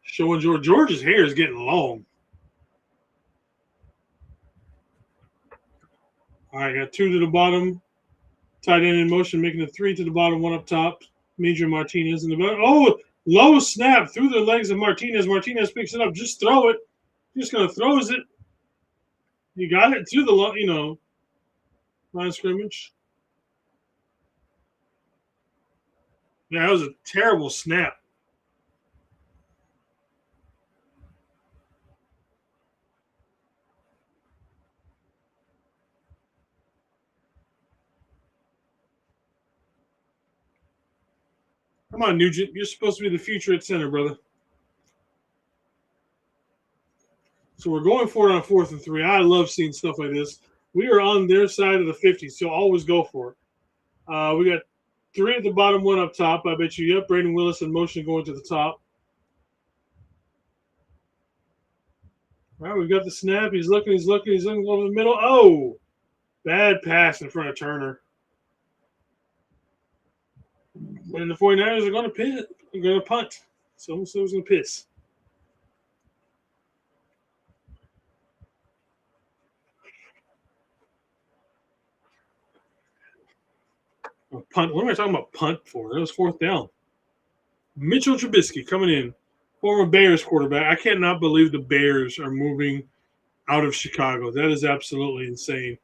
Showing George's hair is getting long. All right, got 2 to the bottom. Tight end in motion, making a 3 to the bottom, 1 up top. Major Martinez in the back. Oh, low snap through the legs of Martinez. Martinez picks it up. Just throw it. Just going to throws it. You got it through the line of scrimmage. Yeah, that was a terrible snap. Come on, Nugent. You're supposed to be the future at center, brother. So we're going for it on 4th and 3. I love seeing stuff like this. We are on their side of the 50, so always go for it. We got 3 at the bottom, 1 up top. I bet you. Yep, Braden Willis in motion going to the top. All right, we've got the snap. He's looking over the middle. Oh, bad pass in front of Turner. And the 49ers are going to punt. Someone said it was going to piss. Punt. What am I talking about punt for? That was fourth down. Mitchell Trubisky coming in, former Bears quarterback. I cannot believe the Bears are moving out of Chicago. That is absolutely insane.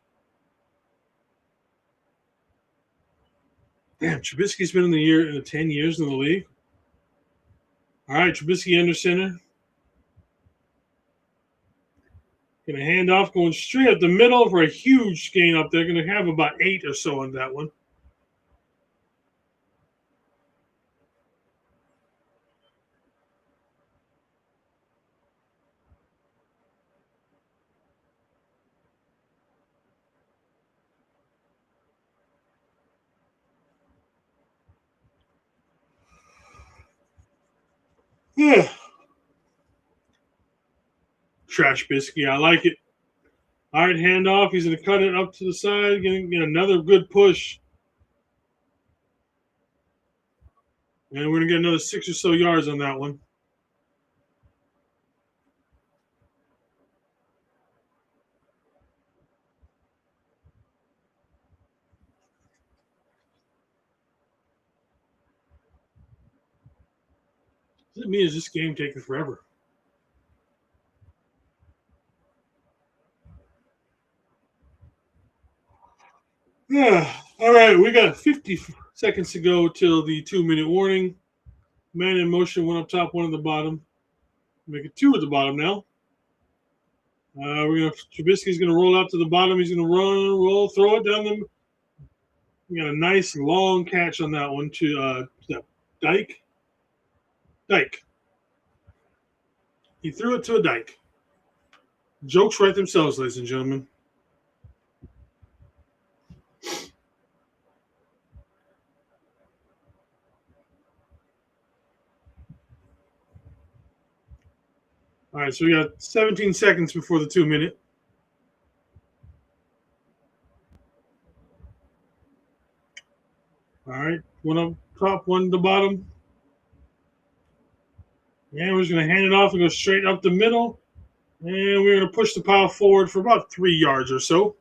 Damn, Trubisky's been in the 10 years in the league. All right, Trubisky under center. Going to hand off, going straight up the middle for a huge gain up there. Going to have about 8 or so on that one. Yeah. Trash Biscuit. I like it. All right, handoff. He's going to cut it up to the side. Getting another good push. And we're going to get another 6 or so yards on that one. Does it mean is this game taking forever? Yeah. All right, we got 50 seconds to go till the 2-minute warning. Man in motion, one up top, one at the bottom. Make it 2 at the bottom now. Trubisky's gonna roll out to the bottom. He's gonna run, roll, throw it down the. We got a nice long catch on that one to Dyke. Dyke. He threw it to a Dyke. Jokes write themselves, ladies and gentlemen. All right, so we got 17 seconds before the 2-minute. All right, one up top, one at the bottom. And we're just going to hand it off and go straight up the middle. And we're going to push the pile forward for about 3 yards or so.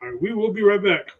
All right, we will be right back.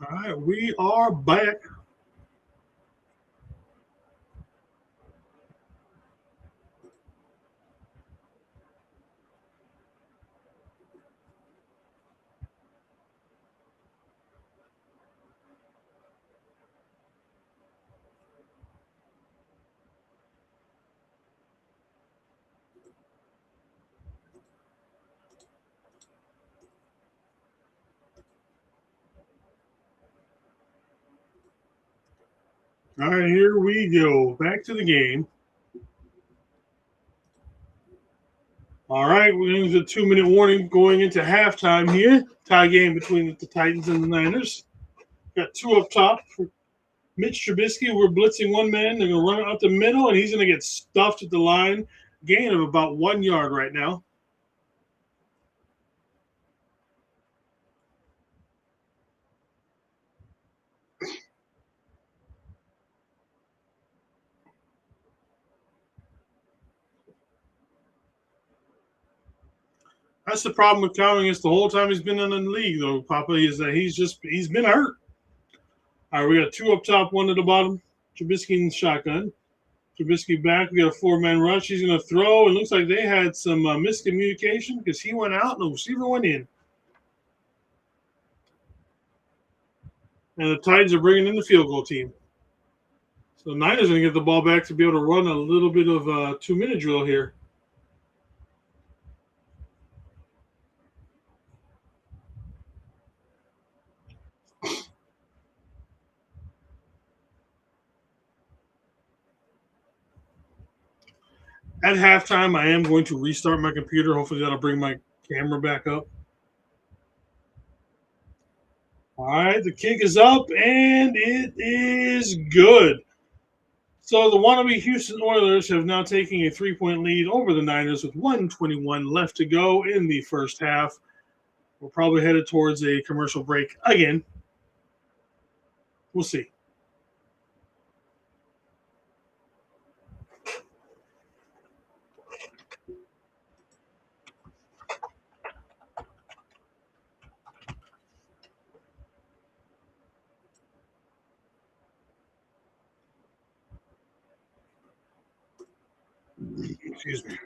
All right, we are back. All right, here we go. Back to the game. All right, we're going to a 2-minute warning going into halftime here. Tie game between the Titans and the Niners. Got two up top. Mitch Trubisky, we're blitzing one man. They're going to run it up the middle, and he's going to get stuffed at the line. Gain of about 1 yard right now. That's the problem with Cowing is the whole time he's been in the league, though, Papa, is that he's been hurt. All right, we got two up top, one at the bottom. Trubisky in shotgun. Trubisky back. We got a four-man rush. He's going to throw. It looks like they had some miscommunication because he went out and the receiver went in. And the Titans are bringing in the field goal team. So the Niners are going to get the ball back to be able to run a little bit of a 2-minute drill here. At halftime, I am going to restart my computer. Hopefully that'll bring my camera back up. All right, the kick is up, and it is good. So the wannabe Houston Oilers have now taken a 3-point lead over the Niners with 1:21 left to go in the first half. We're probably headed towards a commercial break again. We'll see. Excuse me.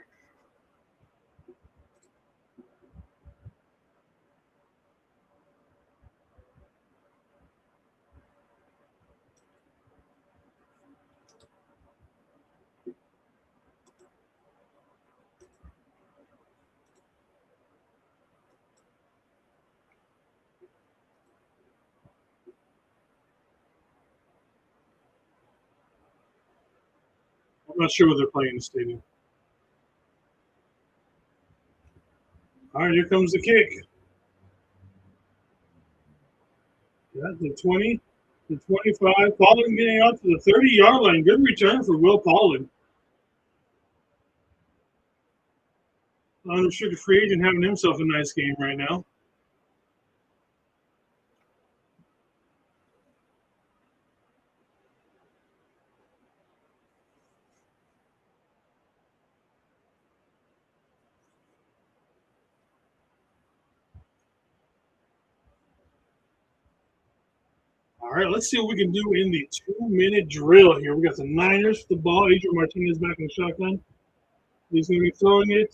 I'm not sure what they're playing in the stadium. All right, here comes the kick. Yeah, the 20, the 25. Pollard getting out to the 30-yard line. Good return for Will Pollard. Unrestricted free agent having himself a nice game right now. All right, let's see what we can do in the 2-minute drill here. We got the Niners with the ball. Adrian Martinez back in the shotgun. He's going to be throwing it.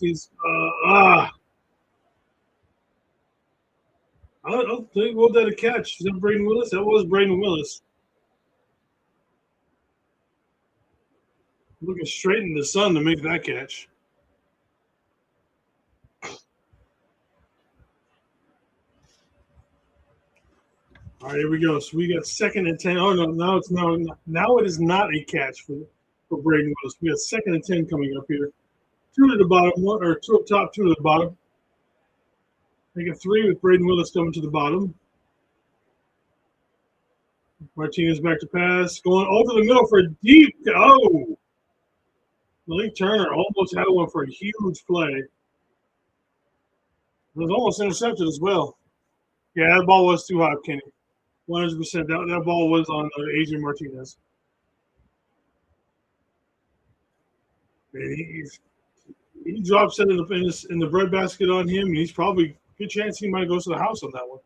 I don't think what that a catch. Is that Braden Willis? That was Braden Willis. Looking straight in the sun to make that catch. All right, here we go. So we got 2nd and 10. Oh no, now it is not a catch for Braden Willis. We got 2nd and 10 coming up here. Two to the bottom, one or two up top, two to the bottom. Make it 3 with Braden Willis coming to the bottom. Martinez back to pass, going over the middle for a deep. Oh, Malik Turner almost had one for a huge play. It was almost intercepted as well. Yeah, that ball was too high, Kenny. 100%. That ball was on Adrian Martinez. And he drops it in the breadbasket on him, and he's probably good chance he might go to the house on that one.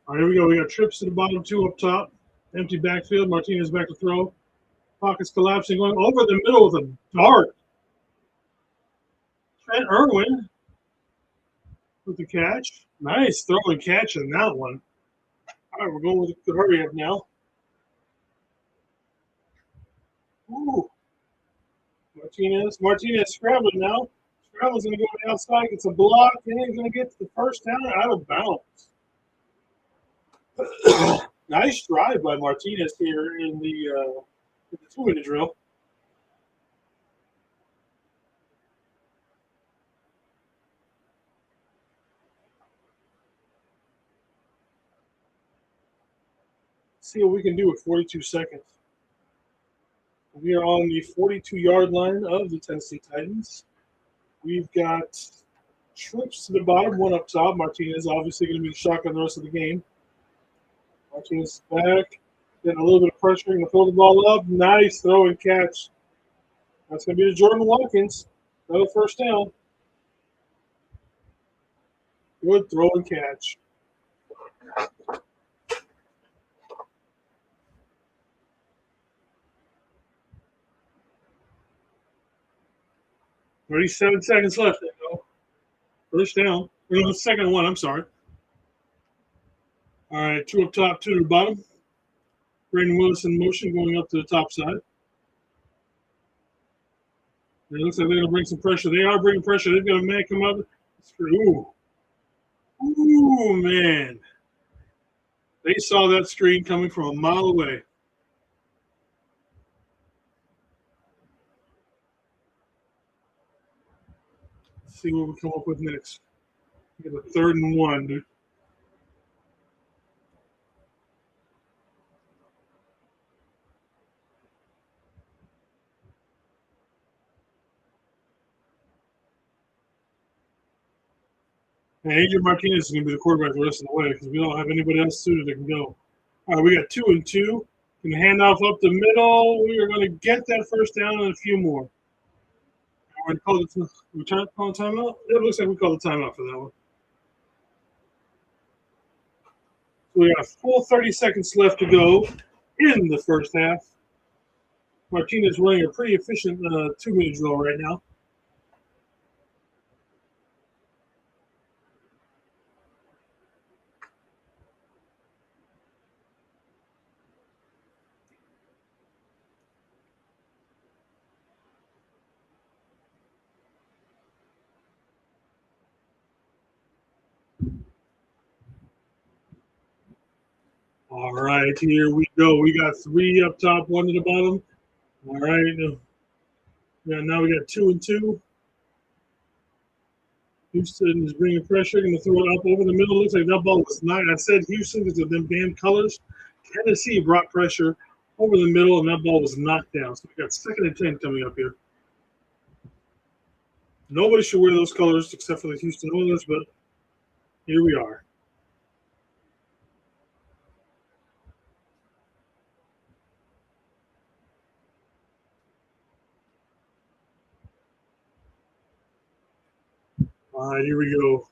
All right, here we go. We got trips to the bottom, 2 up top. Empty backfield. Martinez back to throw. Pockets collapsing, going over the middle with a dart. Trent Irwin with the catch. Nice throw and catch in that one. All right, we're going with the hurry up now. Ooh. Martinez scrambling now. Scrambling's going to go to the outside. It's a block, and he's going to get the first down out of bounds. Nice drive by Martinez here in the 2-minute drill. See what we can do with 42 seconds. We are on the 42-yard line of the Tennessee Titans. We've got trips to the bottom, 1 up top. Martinez obviously going to be the shotgun the rest of the game. Martinez back, getting a little bit of pressure, going to throw the ball up. Nice throw and catch. That's going to be to Jordan Watkins. Another first down. Good throw and catch. Already 7 seconds left. There you go. First down. No, the second one, I'm sorry. All right, 2 up top, 2 to the bottom. Brandon Willis in motion going up to the top side. It looks like they're going to bring some pressure. They are bringing pressure. They've got a man come up. Ooh. Ooh, man. They saw that screen coming from a mile away. Let's see what we come up with next. We got a 3rd and 1, dude. And Adrian Martinez is going to be the quarterback the rest of the way because we don't have anybody else suited that can go. All right, we got 2 and 2. Can hand off up the middle. We are going to get that first down and a few more. We're going to call the timeout. It looks like we called the timeout for that one. So we got a full 30 seconds left to go in the first half. Martinez running a pretty efficient 2-minute drill right now. All right, here we go. We got 3 up top, 1 to the bottom. All right. Yeah, now we got 2 and 2. Houston is bringing pressure, going to throw it up over the middle. Looks like that ball was not. I said Houston because of them damn colors. Tennessee brought pressure over the middle, and that ball was knocked down. So we got 2nd and 10 coming up here. Nobody should wear those colors except for the Houston Oilers, but here we are. All right, here we go.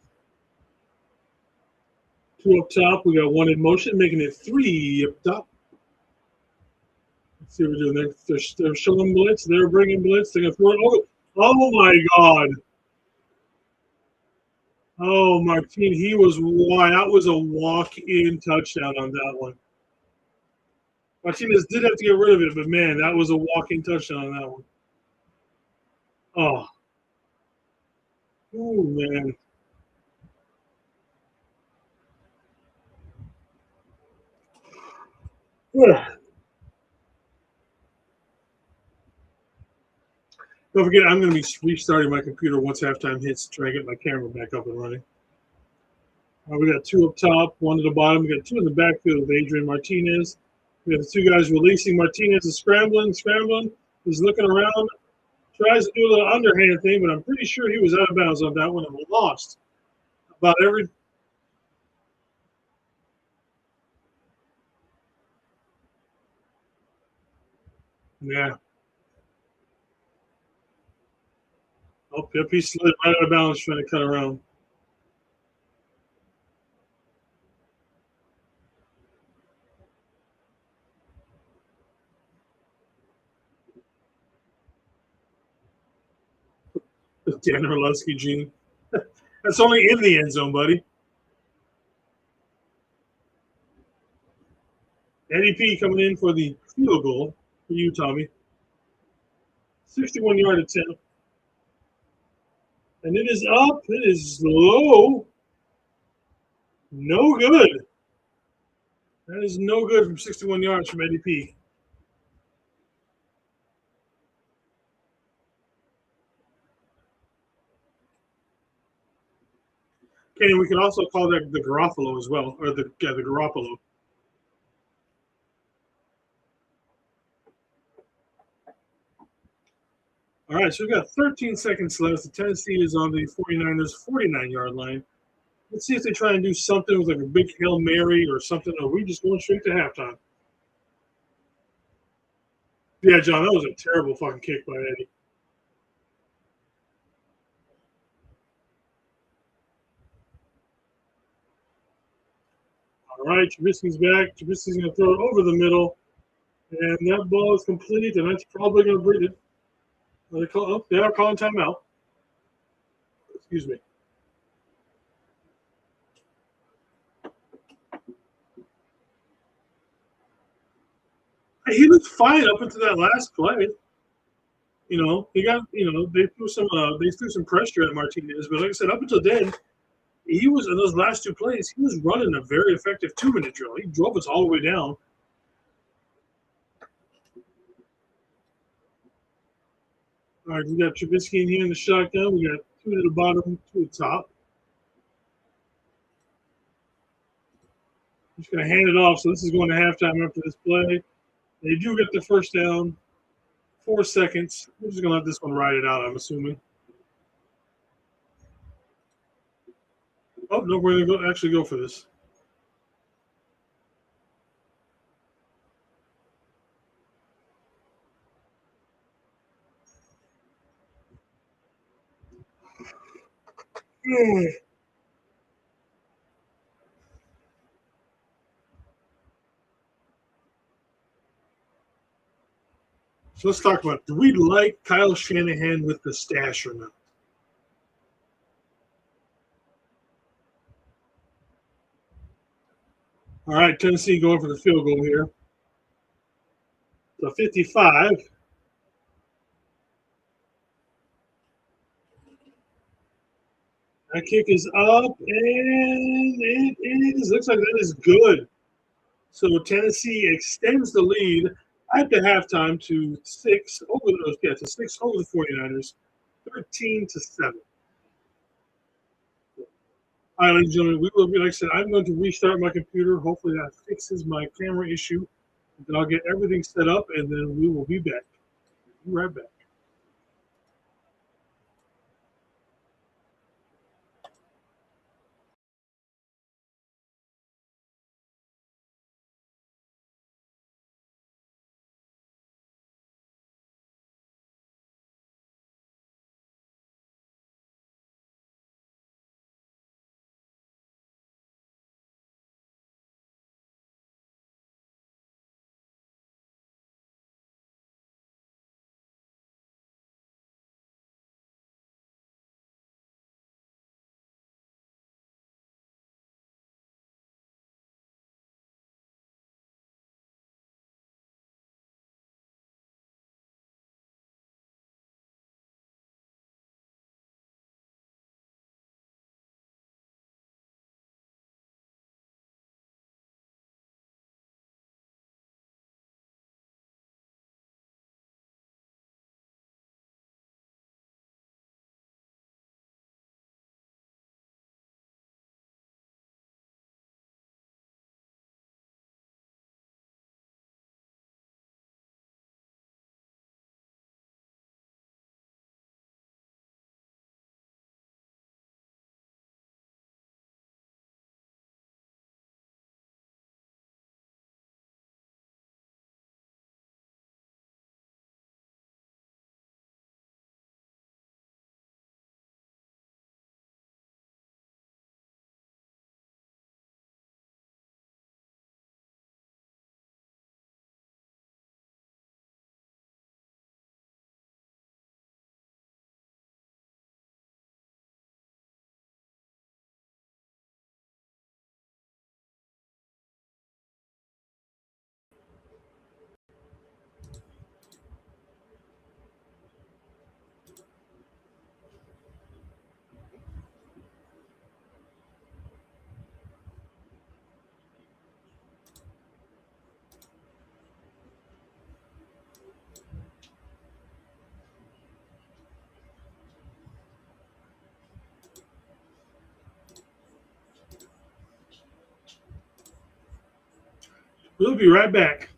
2 up top. We got 1 in motion, making it 3 up top. Let's see what we're doing. They're showing blitz. They're bringing blitz. They're going to throw it. Oh, my God. Oh, Martin, he was wide. That was a walk-in touchdown on that one. Martinez did have to get rid of it, but, man, that was a walk-in touchdown on that one. Oh. Oh, man. Don't forget, I'm going to be restarting my computer once halftime hits to try to get my camera back up and running. We got 2 up top, 1 to the bottom. We got 2 in the backfield with Adrian Martinez. We have the 2 guys releasing. Martinez is scrambling. He's looking around, tries to do a little underhand thing, but I'm pretty sure he was out of bounds on that one and lost about every. Yeah. Oh, yep, he slid right out of bounds trying to cut around. Dan Orlovsky, Gene. That's only in the end zone, buddy. Eddie P coming in for the field goal for you, Tommy. 61-yard attempt. And it is up. It is low. No good. That is no good from 61 yards from Eddie P. Okay, we can also call that the Garofalo as well, or the Garoppolo. All right, so we've got 13 seconds left. The Tennessee is on the 49ers 49-yard line. Let's see if they try and do something with like a big Hail Mary or something, or we just going straight to halftime. Yeah, John, that was a terrible fucking kick by Eddie. All right, Trubisky's back. Trubisky's going to throw it over the middle. And that ball is complete, and that's probably going to breed it. They are calling timeout. Excuse me. He looked fine up until that last play. He got, they threw some pressure at Martinez, but like I said, up until then, he was in those last two plays, he was running a very effective 2-minute drill. He drove us all the way down. All right, we got Trubisky in here in the shotgun. We got two to the bottom, two to the top. Just going to hand it off. So this is going to halftime after this play. They do get the first down. 4 seconds. We're just going to let this one ride it out, I'm assuming. Oh, no, we're going to actually go for this. So let's talk about it. Do we like Kyle Shanahan with the stash or not? All right, Tennessee going for the field goal here. So 55. That kick is up, and looks like that is good. So Tennessee extends the lead at the halftime to 6 over the 49ers, 13-7. All right, ladies and gentlemen, we will be, like I said, I'm going to restart my computer. Hopefully that fixes my camera issue. Then I'll get everything set up, and then we will be back. Be right back. We'll be right back.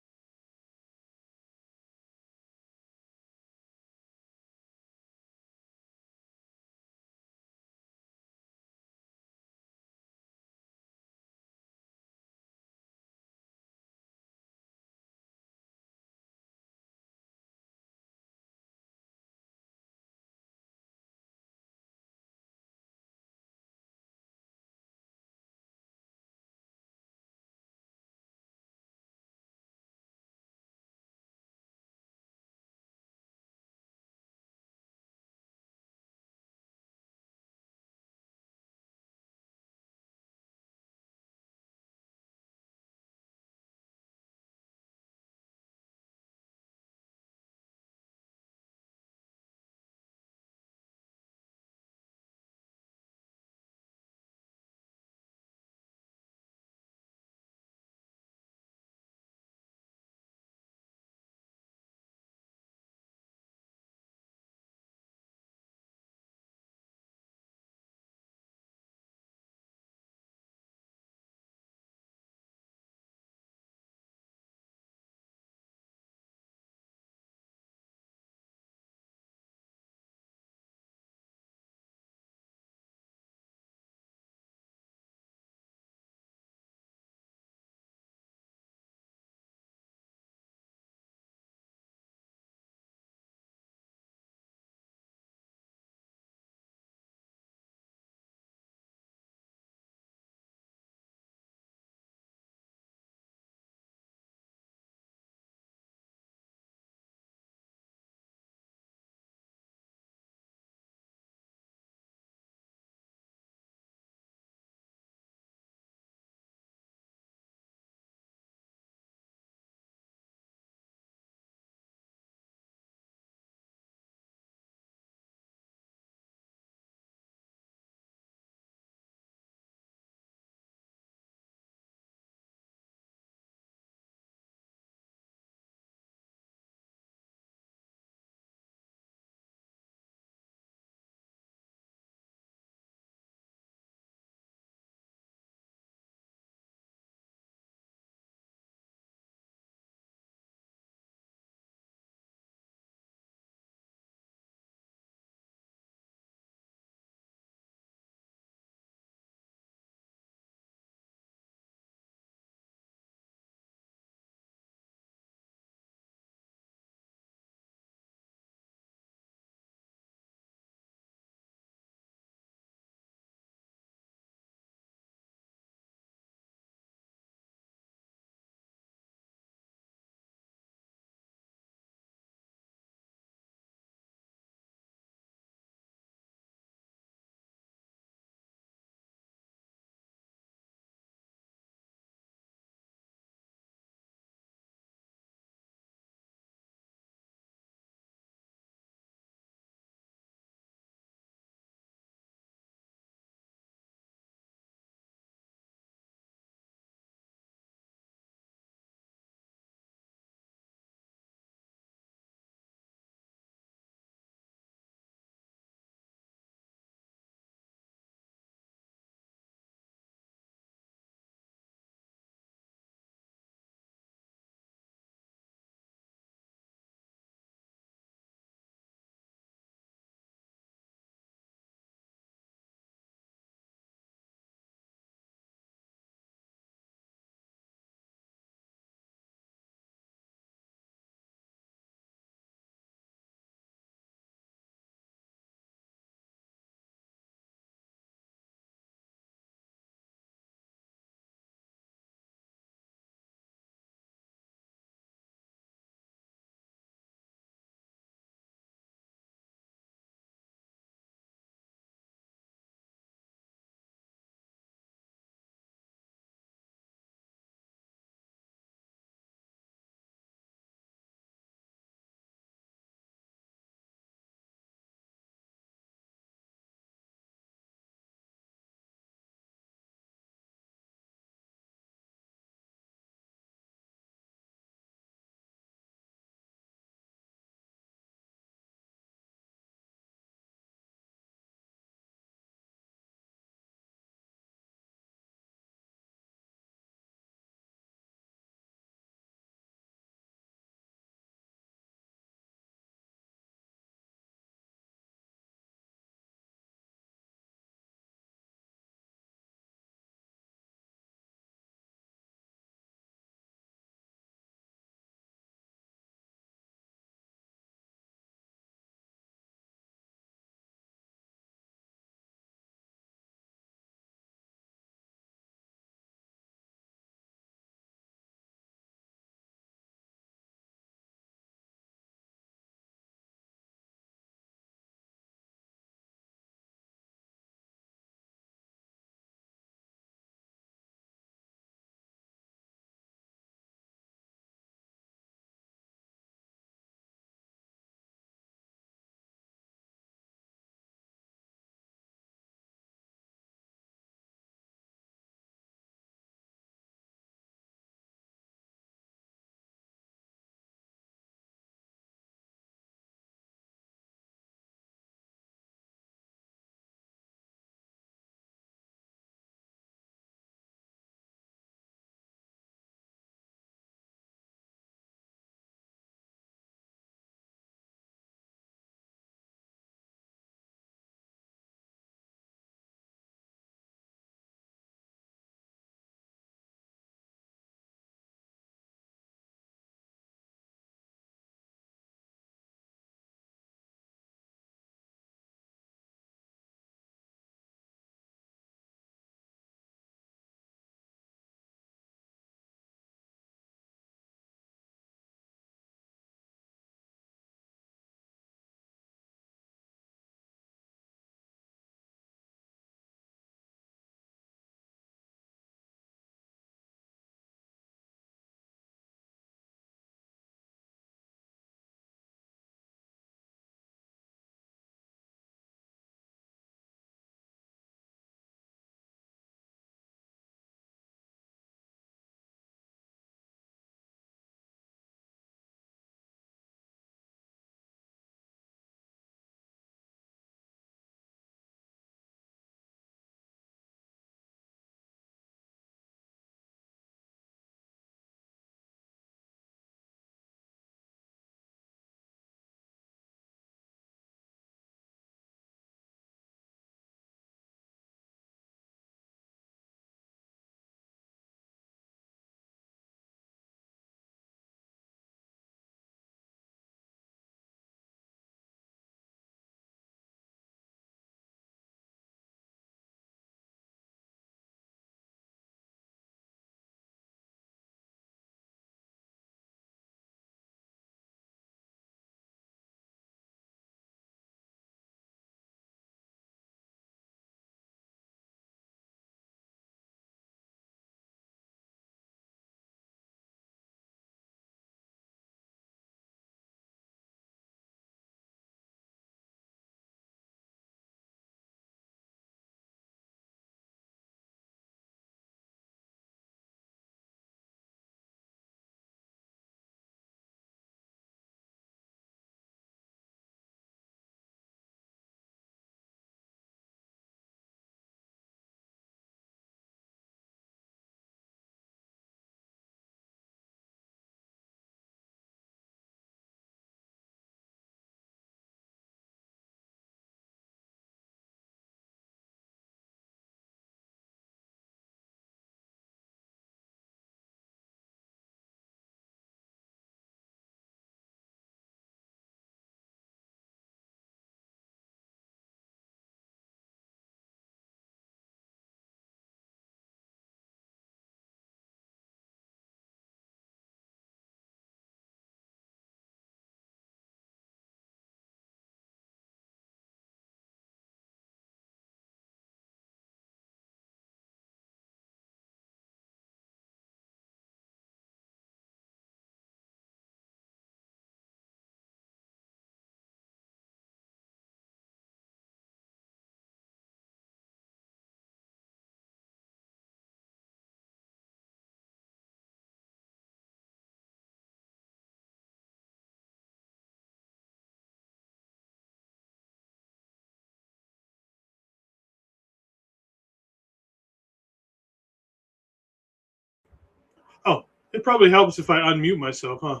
It probably helps if I unmute myself, huh?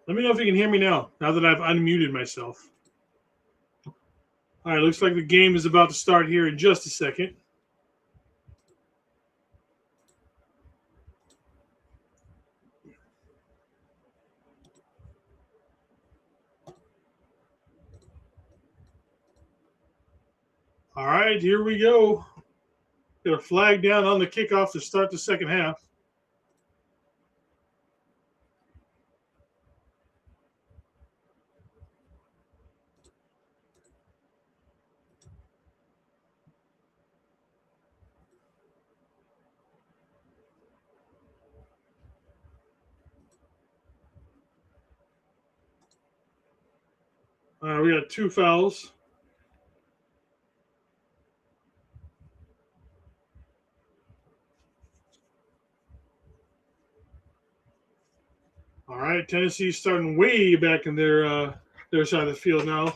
Let me know if you can hear me now that I've unmuted myself. All right, looks like the game is about to start here in just a second. All right, here we go. Got a flag down on the kickoff to start the second half. We got 2 fouls. All right, Tennessee's starting way back in their side of the field now.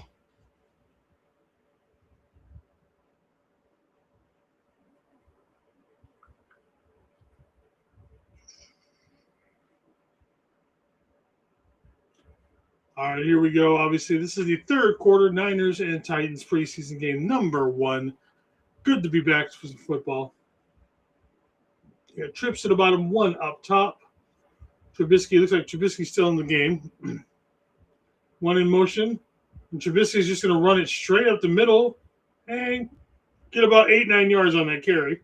All right, here we go. Obviously, this is the third quarter, Niners and Titans preseason game number 1. Good to be back for some football. Got trips to the bottom, 1 up top. Trubisky, looks like Trubisky's still in the game. 1 in motion. And Trubisky's just going to run it straight up the middle and get about 8-9 yards on that carry.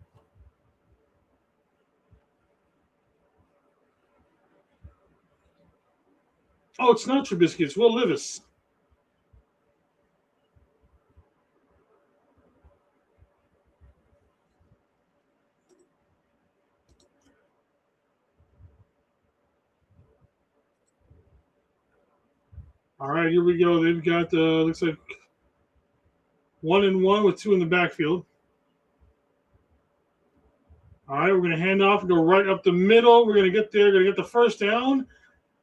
Oh, it's not Trubisky. It's Will Levis. All right, here we go. They've got, looks like 1 and 1 with 2 in the backfield. All right, we're going to hand off and go right up the middle. We're going to get there, going to get the first down.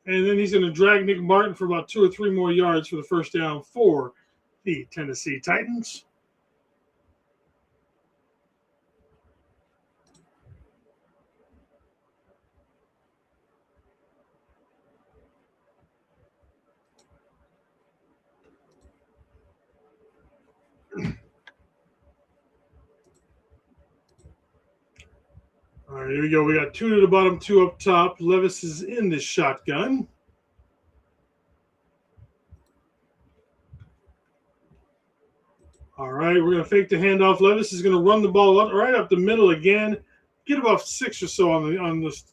And then he's going to drag Nick Martin for about 2 or 3 more yards for the first down for the Tennessee Titans. All right, here we go. We got 2 to the bottom, 2 up top. Levis is in the shotgun. All right, we're going to fake the handoff. Levis is going to run the ball right up the middle again. Get about 6 or so on this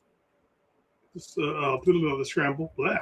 little bit of the scramble. Blah.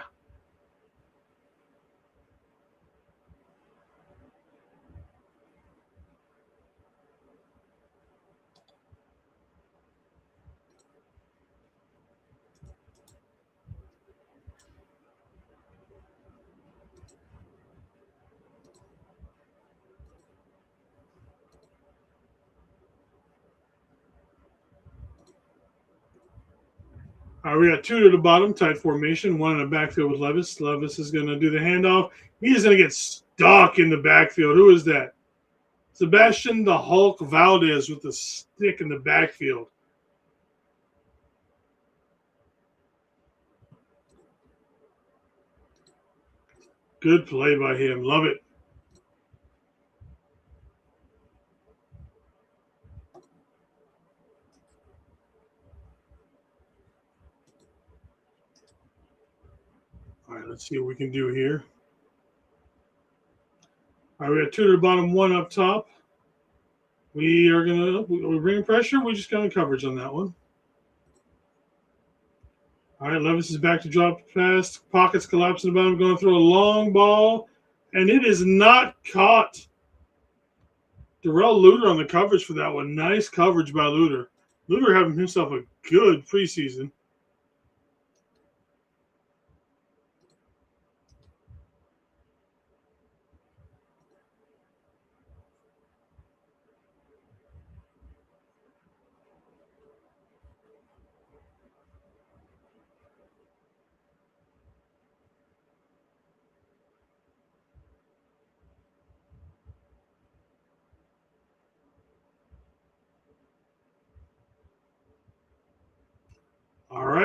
All right, we got 2 to the bottom, tight formation, 1 in the backfield with Levis. Levis is going to do the handoff. He's going to get stuck in the backfield. Who is that? Sebastian the Hulk Valdez with the stick in the backfield. Good play by him. Love it. All right, let's see what we can do here. All right, we got 2 to the bottom, 1 up top. We're bringing pressure. We're just going coverage on that one. All right, Levis is back to drop pass. Pockets collapsing about him, going through a long ball, and it is not caught. Darrell Luter on the coverage for that one. Nice coverage by Luter. Luter having himself a good preseason.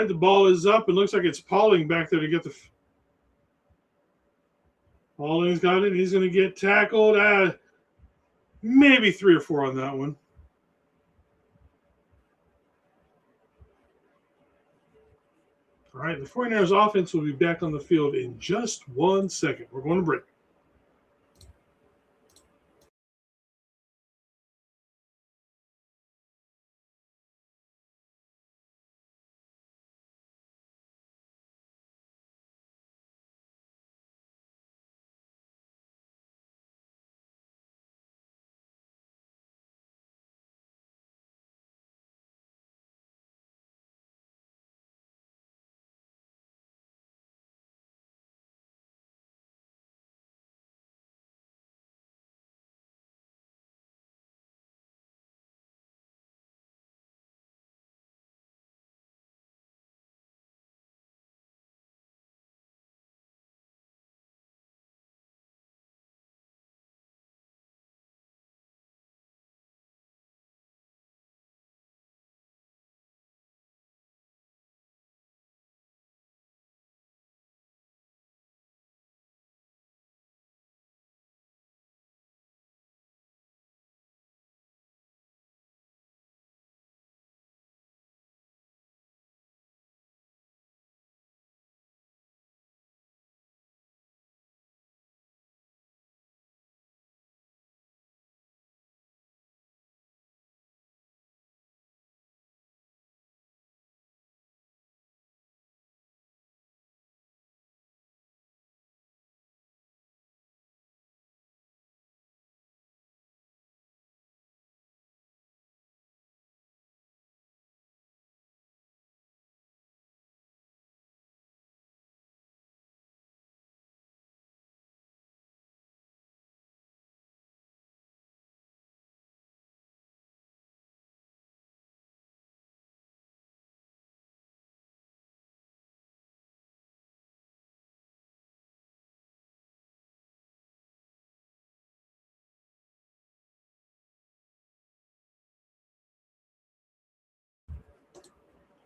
right, the ball is up. It looks like it's Pauling back there to get the. Pauling's got it. He's going to get tackled. Maybe 3 or 4 on that one. All right, the 49ers offense will be back on the field in just 1 second. We're going to break.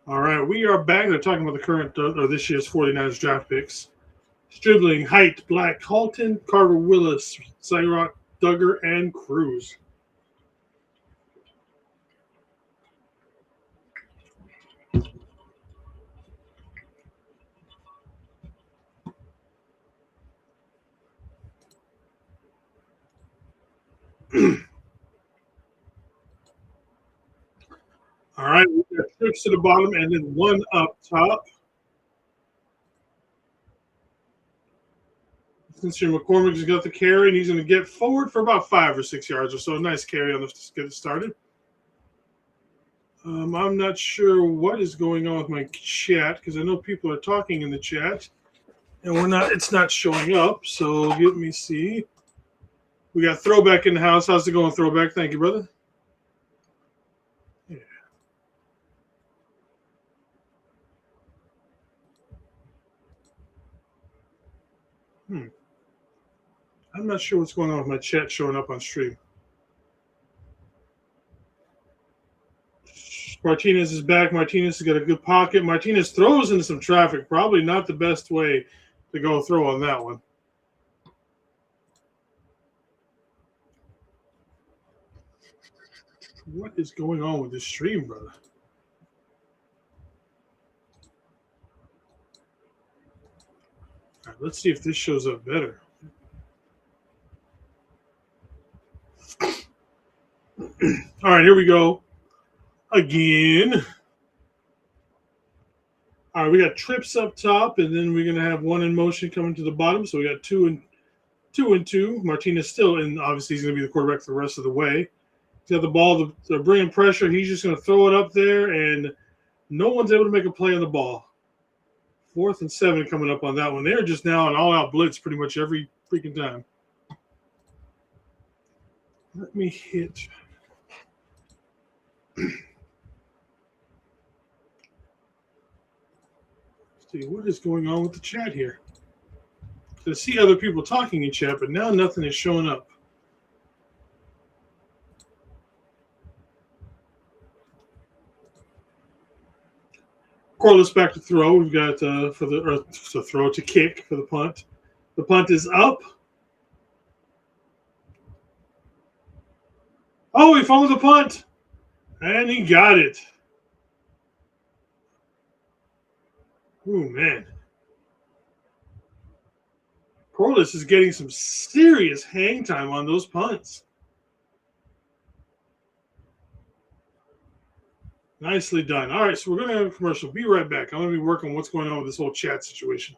All right, we are back. They're talking about the current or this year's 49ers draft picks. Stribling, Height, Black, Halton, Carter Willis, Cyrock, Duggar, and Cruz. All right, we got trips to the bottom and then 1 up top. Since McCormick has got the carry, and he's going to get forward for about 5 or 6 yards or so. Nice carry on this to get it started. I'm not sure what is going on with my chat because I know people are talking in the chat, and it's not showing up. So let me see. We got Throwback in the house. How's it going, Throwback? Thank you, brother. Yeah. I'm not sure what's going on with my chat showing up on stream. Martinez is back. Martinez has got a good pocket. Martinez throws into some traffic. Probably not the best way to go throw on that one. What is going on with this stream, brother? All right, let's see if this shows up better. All right, here we go. Again. All right, we got trips up top, and then we're going to have 1 in motion coming to the bottom. So we got 2 and 2. Martinez still in. Obviously, he's going to be the quarterback for the rest of the way. He's got the ball. They're bringing pressure. He's just going to throw it up there, and no one's able to make a play on the ball. 4th and 7 coming up on that one. They're just now an all-out blitz pretty much every freaking time. Let me hit. See what is going on with the chat here. I see other people talking in chat, but now nothing is showing up. Corliss back to throw. We've got to kick for the punt. The punt is up. Oh, he fumbled the punt. And he got it. Oh, man. Corliss is getting some serious hang time on those punts. Nicely done. All right, so we're going to have a commercial. Be right back. I'm going to be working on what's going on with this whole chat situation.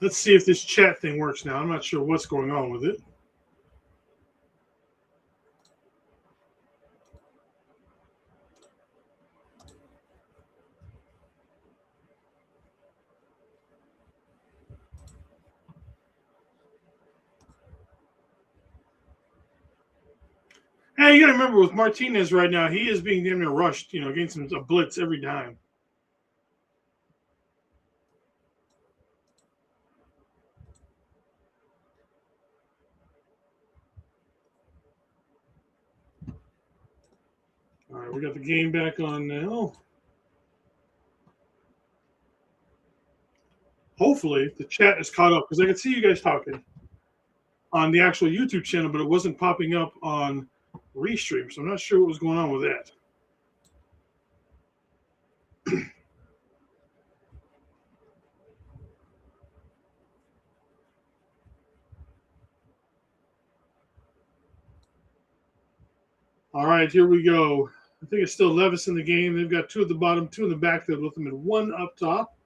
Let's see if this chat thing works now. I'm not sure what's going on with it. Hey, you got to remember with Martinez right now, he is being damn near rushed, against a blitz every time. All right, we got the game back on now. Hopefully, the chat is caught up because I could see you guys talking on the actual YouTube channel, but it wasn't popping up on Restream, so I'm not sure what was going on with that. All right, here we go. I think it's still Levis in the game. They've got two at the bottom, two in the backfield with them, and one up top.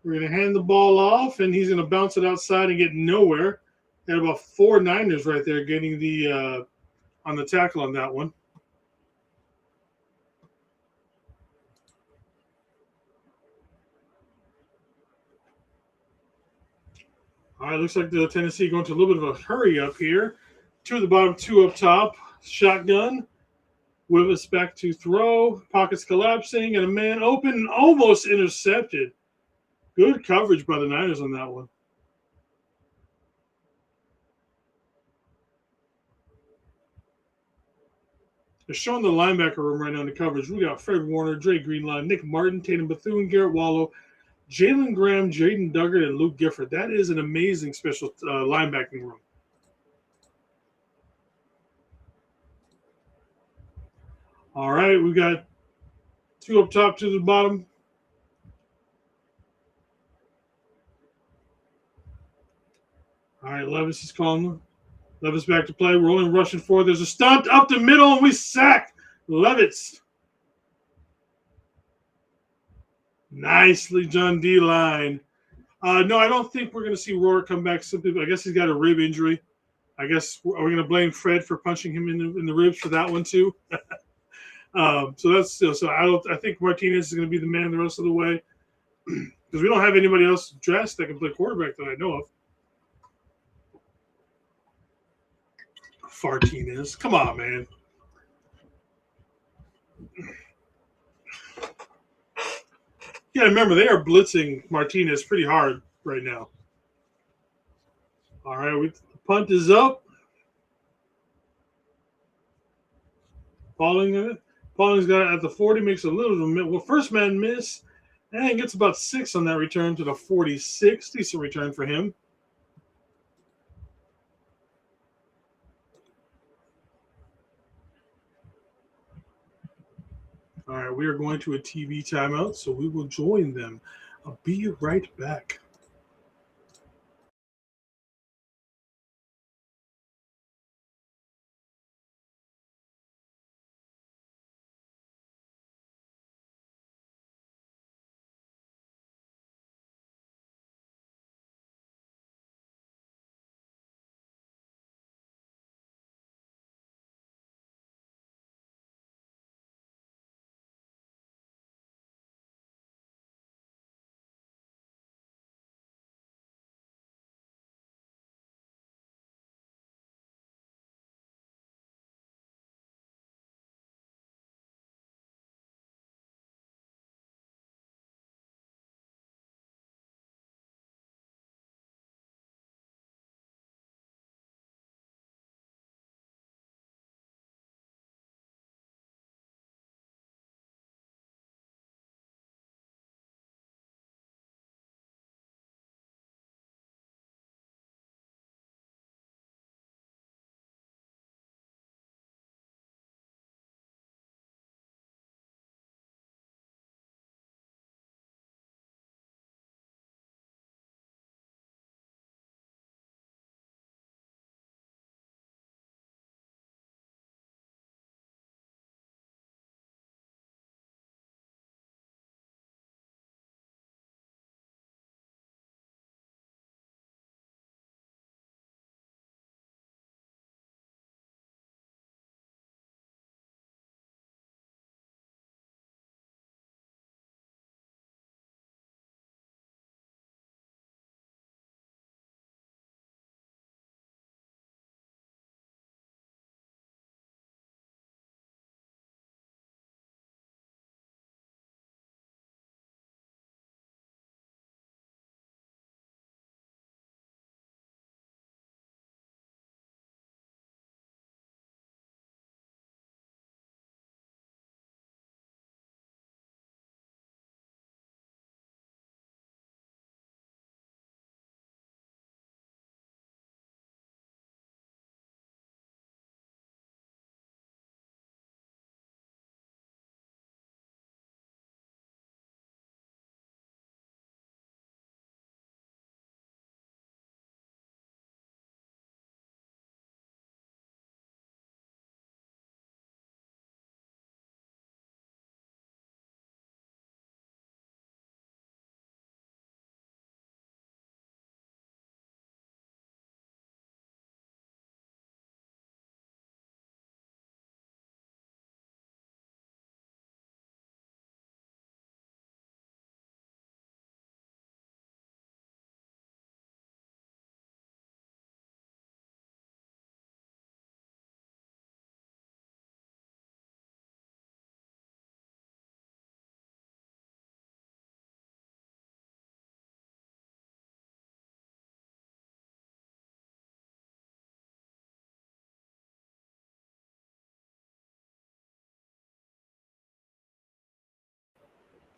We're going to hand the ball off, and he's going to bounce it outside and get nowhere. Had about 4 Niners right there getting the on the tackle on that one. All right, looks like the Tennessee going to a little bit of a hurry up here. Two at the bottom, two up top. Shotgun. Willis back to throw. Pockets collapsing, and a man open, almost intercepted. Good coverage by the Niners on that one. They're showing the linebacker room right now in the coverage. We got Fred Warner, Dre Greenlaw, Nick Martin, Tatum Bethune, Garrett Wallow, Jalen Graham, Jaden Duggar, and Luke Gifford. That is an amazing special linebacking room. All right, we got two up top, two to the bottom. All right, Levis is calling them. Levis back to play. Rolling, rushing forward. There's a stunt up the middle, and we sack Levis. Nicely done, D-line. No, I don't think we're going to see Roar come back. Simply, I guess he's got a rib injury. I guess are we going to blame Fred for punching him in the ribs for that one too? So that's so I think Martinez is going to be the man the rest of the way because we don't have anybody else dressed that can play quarterback that I know of. Martinez, come on, man. Yeah, remember they are blitzing Martinez pretty hard right now. All right, the punt is up. Pauling's got it at the 40, makes a little bit of a first man miss, and gets about 6 on that return to the 46. Decent return for him. All right, we are going to a TV timeout, so we will join them. I'll be right back.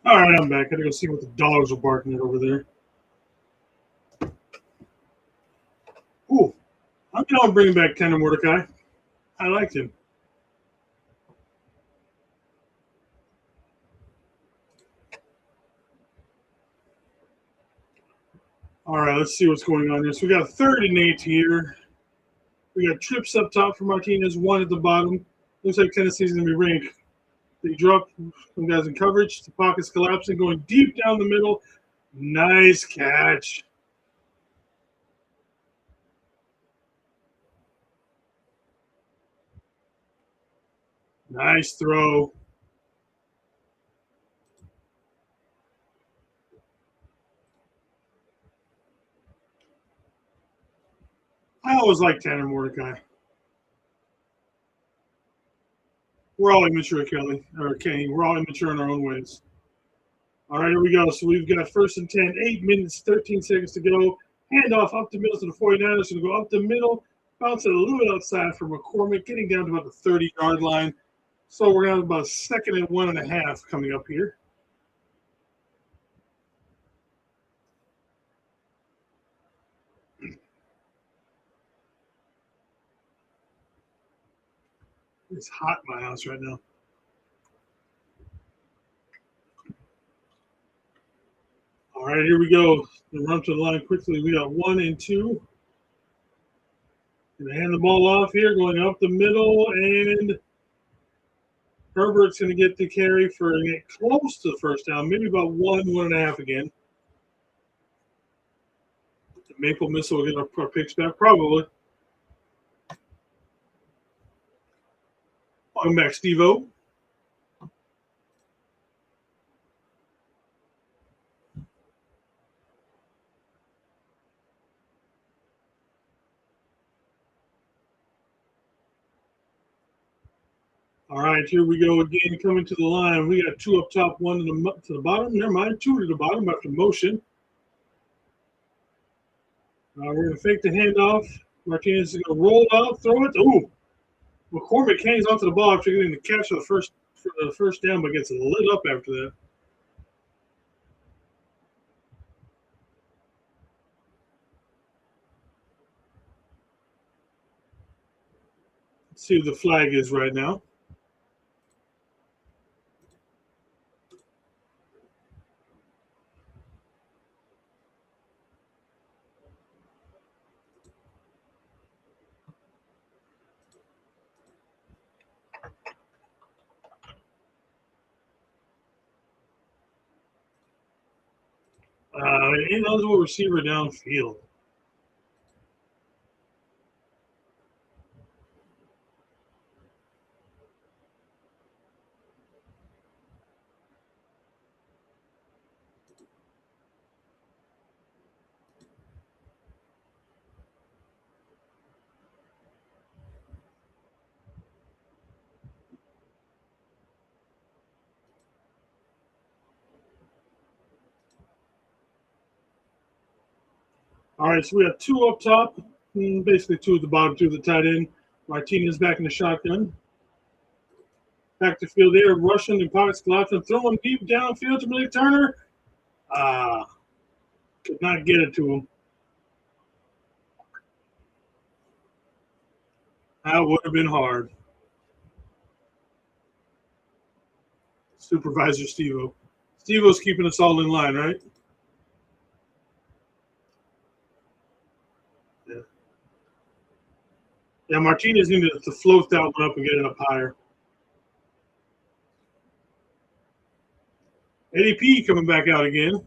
All right, I'm back. I gotta go see what the dogs are barking at over there. Ooh, I'm bringing back Tanner Mordecai. I liked him. All right, let's see what's going on here. So we got 3rd and 8 here. We got trips up top for Martinez, 1 at the bottom. Looks like Tennessee's going to be running. They drop some guys in coverage. The pocket's collapsing, going deep down the middle. Nice catch. Nice throw. I always like Tanner Mordecai. We're all immature, Kelly, or Kenny. We're all immature in our own ways. All right, here we go. So we've got 1st and 10, 8 minutes, 13 seconds to go. Handoff up the middle to the 49ers. Going to go up the middle, bounce it a little bit outside for McCormick, getting down to about the 30-yard line. So we're going to have about 2nd and 1.5 coming up here. It's hot in my house right now. All right, here we go. The run to the line quickly. We got 1 and 2. Going to hand the ball off here, going up the middle, and Herbert's going to get the carry for close to the first down, maybe about 1.5 again. The Maple Missile will get our picks back, probably. Welcome back, Steve-O. All right, here we go again, coming to the line. We got 2 up top, 1 to the bottom. Never mind, 2 to the bottom after motion. We're going to fake the handoff. Martinez is going to roll out, throw it. Ooh, McCormick hangs onto the ball after getting the catch for the first down, but gets lit up after that. Let's see what the flag is right now. Ineligible receiver downfield. All right, so we have 2 up top, basically 2 at the bottom, 2 at the tight end. Martinez back in the shotgun. Back to field there, rushing and pockets collapsing, throwing deep downfield to Malik Turner. Could not get it to him. That would have been hard. Supervisor Steve-O. Steve-O's keeping us all in line, right? Yeah, Martinez needed to float that one up and get it up higher. ADP coming back out again.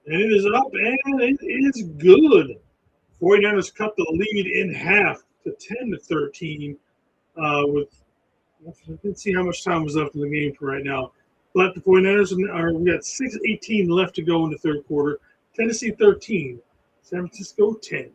And it is up, and it is good. 49ers cut the lead in half to 10-13 with let's see how much time was left in the game for right now. But the 49ers we got 6:18 left to go in the third quarter. Tennessee 13, San Francisco 10.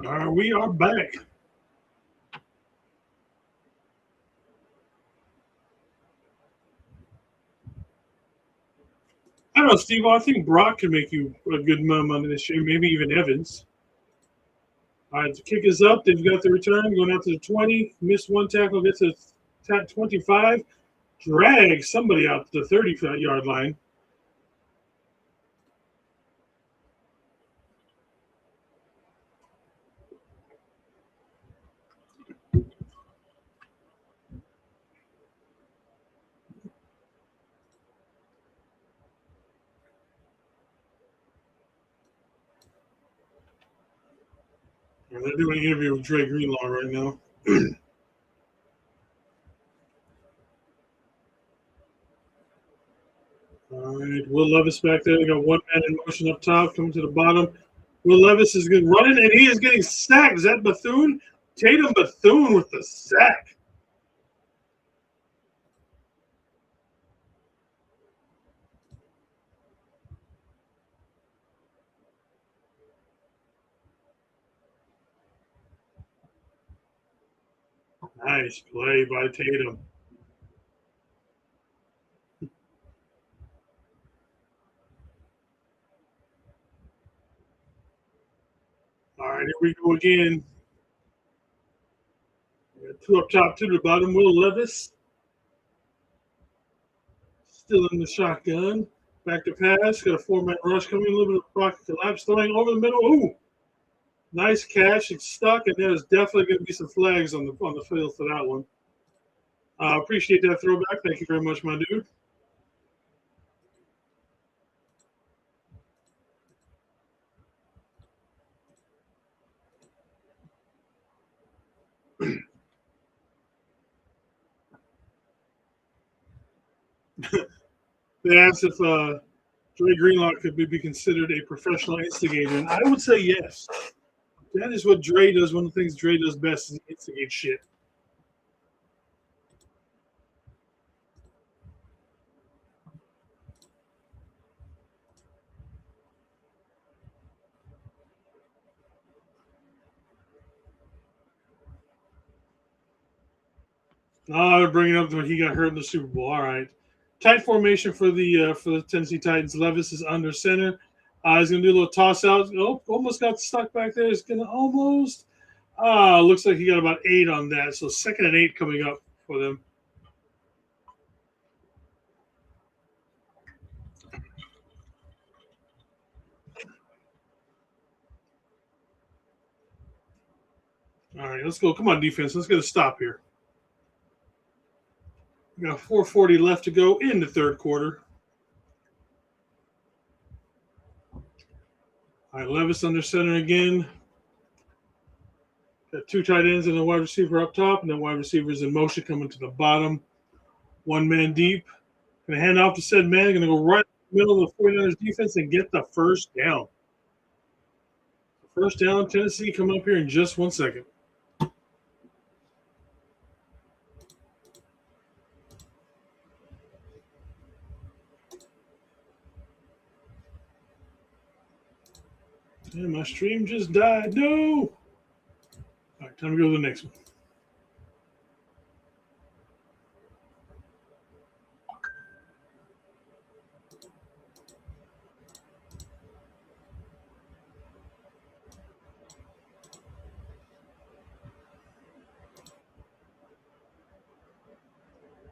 We are back. I don't know, Steve. I think Brock can make you a good amount of money this year, maybe even Evans. All right, the kick is up. They've got the return going out to the 20. Missed one tackle, gets to 25. Drag somebody out to the 30-yard line. And they're doing an interview with Dre Greenlaw right now. All right, Will Levis back there. They got one man in motion up top, coming to the bottom. Will Levis is good running, and he is getting sacked. Is that Bethune? Tatum Bethune with the sack. Nice play by Tatum. All right, here we go again. Two up top, two to the bottom. Will Levis still in the shotgun. Back to pass. Got a four-man rush coming. A little bit of pocket collapse. Throwing over the middle. Ooh, nice catch. It's stuck, and there's definitely going to be some flags on the field for that one. Appreciate that throwback. Thank you very much, my dude. They asked if Dre Greenlaw could be considered a professional instigator, and I would say yes. That is what Dre does. One of the things Dre does best is instigate shit. Oh, they're bringing up when he got hurt in the Super Bowl. All right, tight formation for the Tennessee Titans. Levis is under center. He's going to do a little toss out. Oh, almost got stuck back there. He's going to almost. Looks like he got about 8 on that. So 2nd and 8 coming up for them. All right, let's go. Come on, defense. Let's get a stop here. We got 4:40 left to go in the third quarter. All right, Levis under center again. Got 2 tight ends and a wide receiver up top, and then wide receivers in motion coming to the bottom. 1 man deep. Going to hand off to said man. Going to go right in the middle of the 49ers defense and get the first down. First down, Tennessee coming up here in just 1 second. And my stream just died. No. All right, time to go to the next one.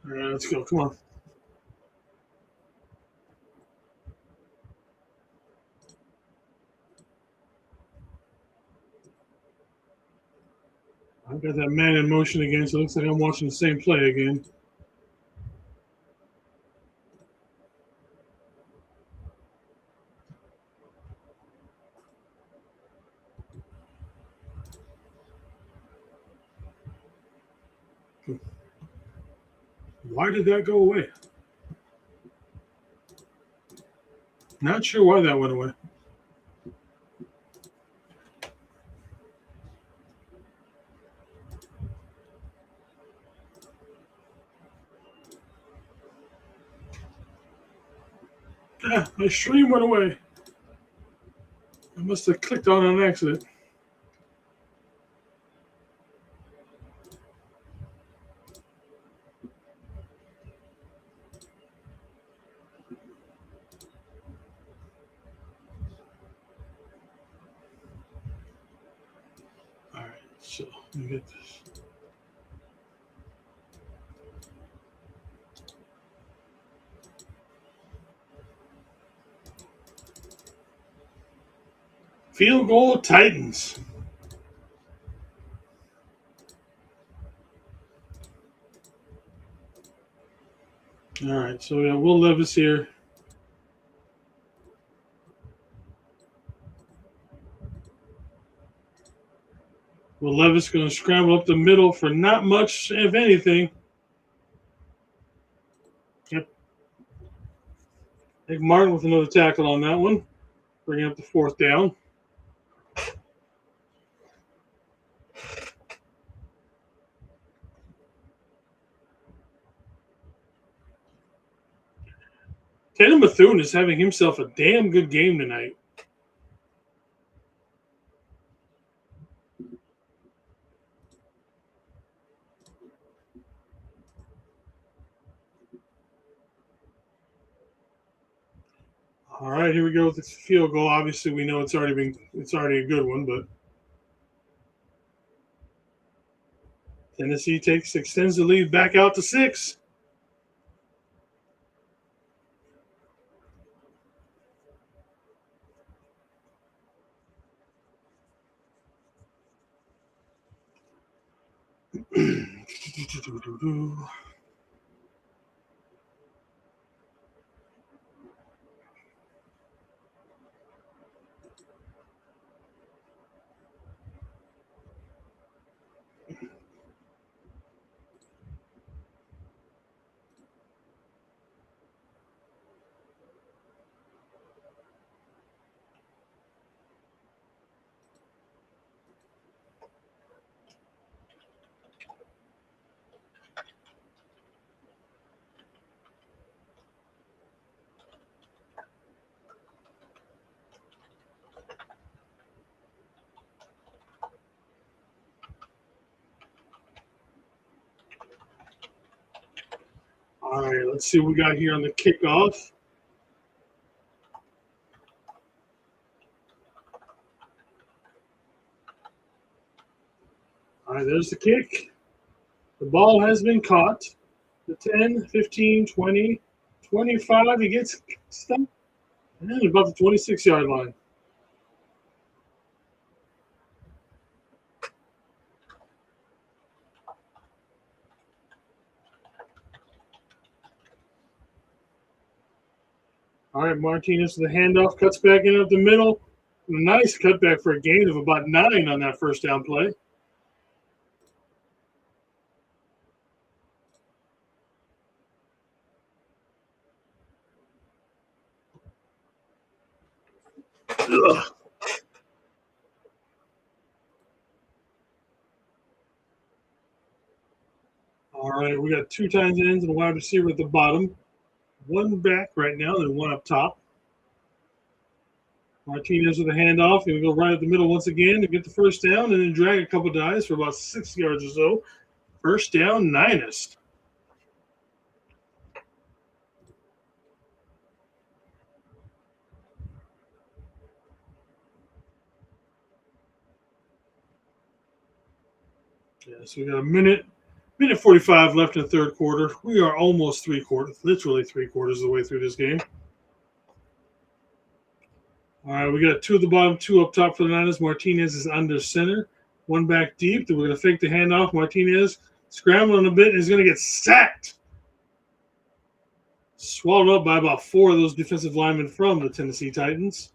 All right, let's go. Come on. I've got that man in motion again, so it looks like I'm watching the same play again. Why did that go away? Not sure why that went away. My stream went away. I must have clicked on an accident. So let me get this. Field goal Titans. All right, so we got Will Levis here. Will Levis going to scramble up the middle for not much, if anything. Yep. Nick Martin with another tackle on that one, bringing up the 4th down. Tatum Bethune is having himself a damn good game tonight. All right, here we go with the field goal. Obviously, we know it's already a good one, but Tennessee extends the lead back out to 6. All right, let's see what we got here on the kickoff. All right, there's the kick. The ball has been caught. The 10, 15, 20, 25. He gets stuck. And about the 26-yard line. All right, Martinez with the handoff, cuts back in up the middle. Nice cutback for a gain of about 9 on that first down play. Ugh. All right, we got 2 tight ends and a wide receiver at the bottom. 1 back right now and 1 up top. Martinez with a handoff. He'll go right at the middle once again to get the first down and then drag a couple dives for about 6 yards or so. First down, Niners. Yeah, so we got a minute 45 left in the third quarter. We are almost 3 quarters, literally 3 quarters of the way through this game. All right, we got 2 at the bottom, 2 up top for the Niners. Martinez is under center. 1 back deep. We're going to fake the handoff. Martinez scrambling a bit and is going to get sacked. Swallowed up by about 4 of those defensive linemen from the Tennessee Titans.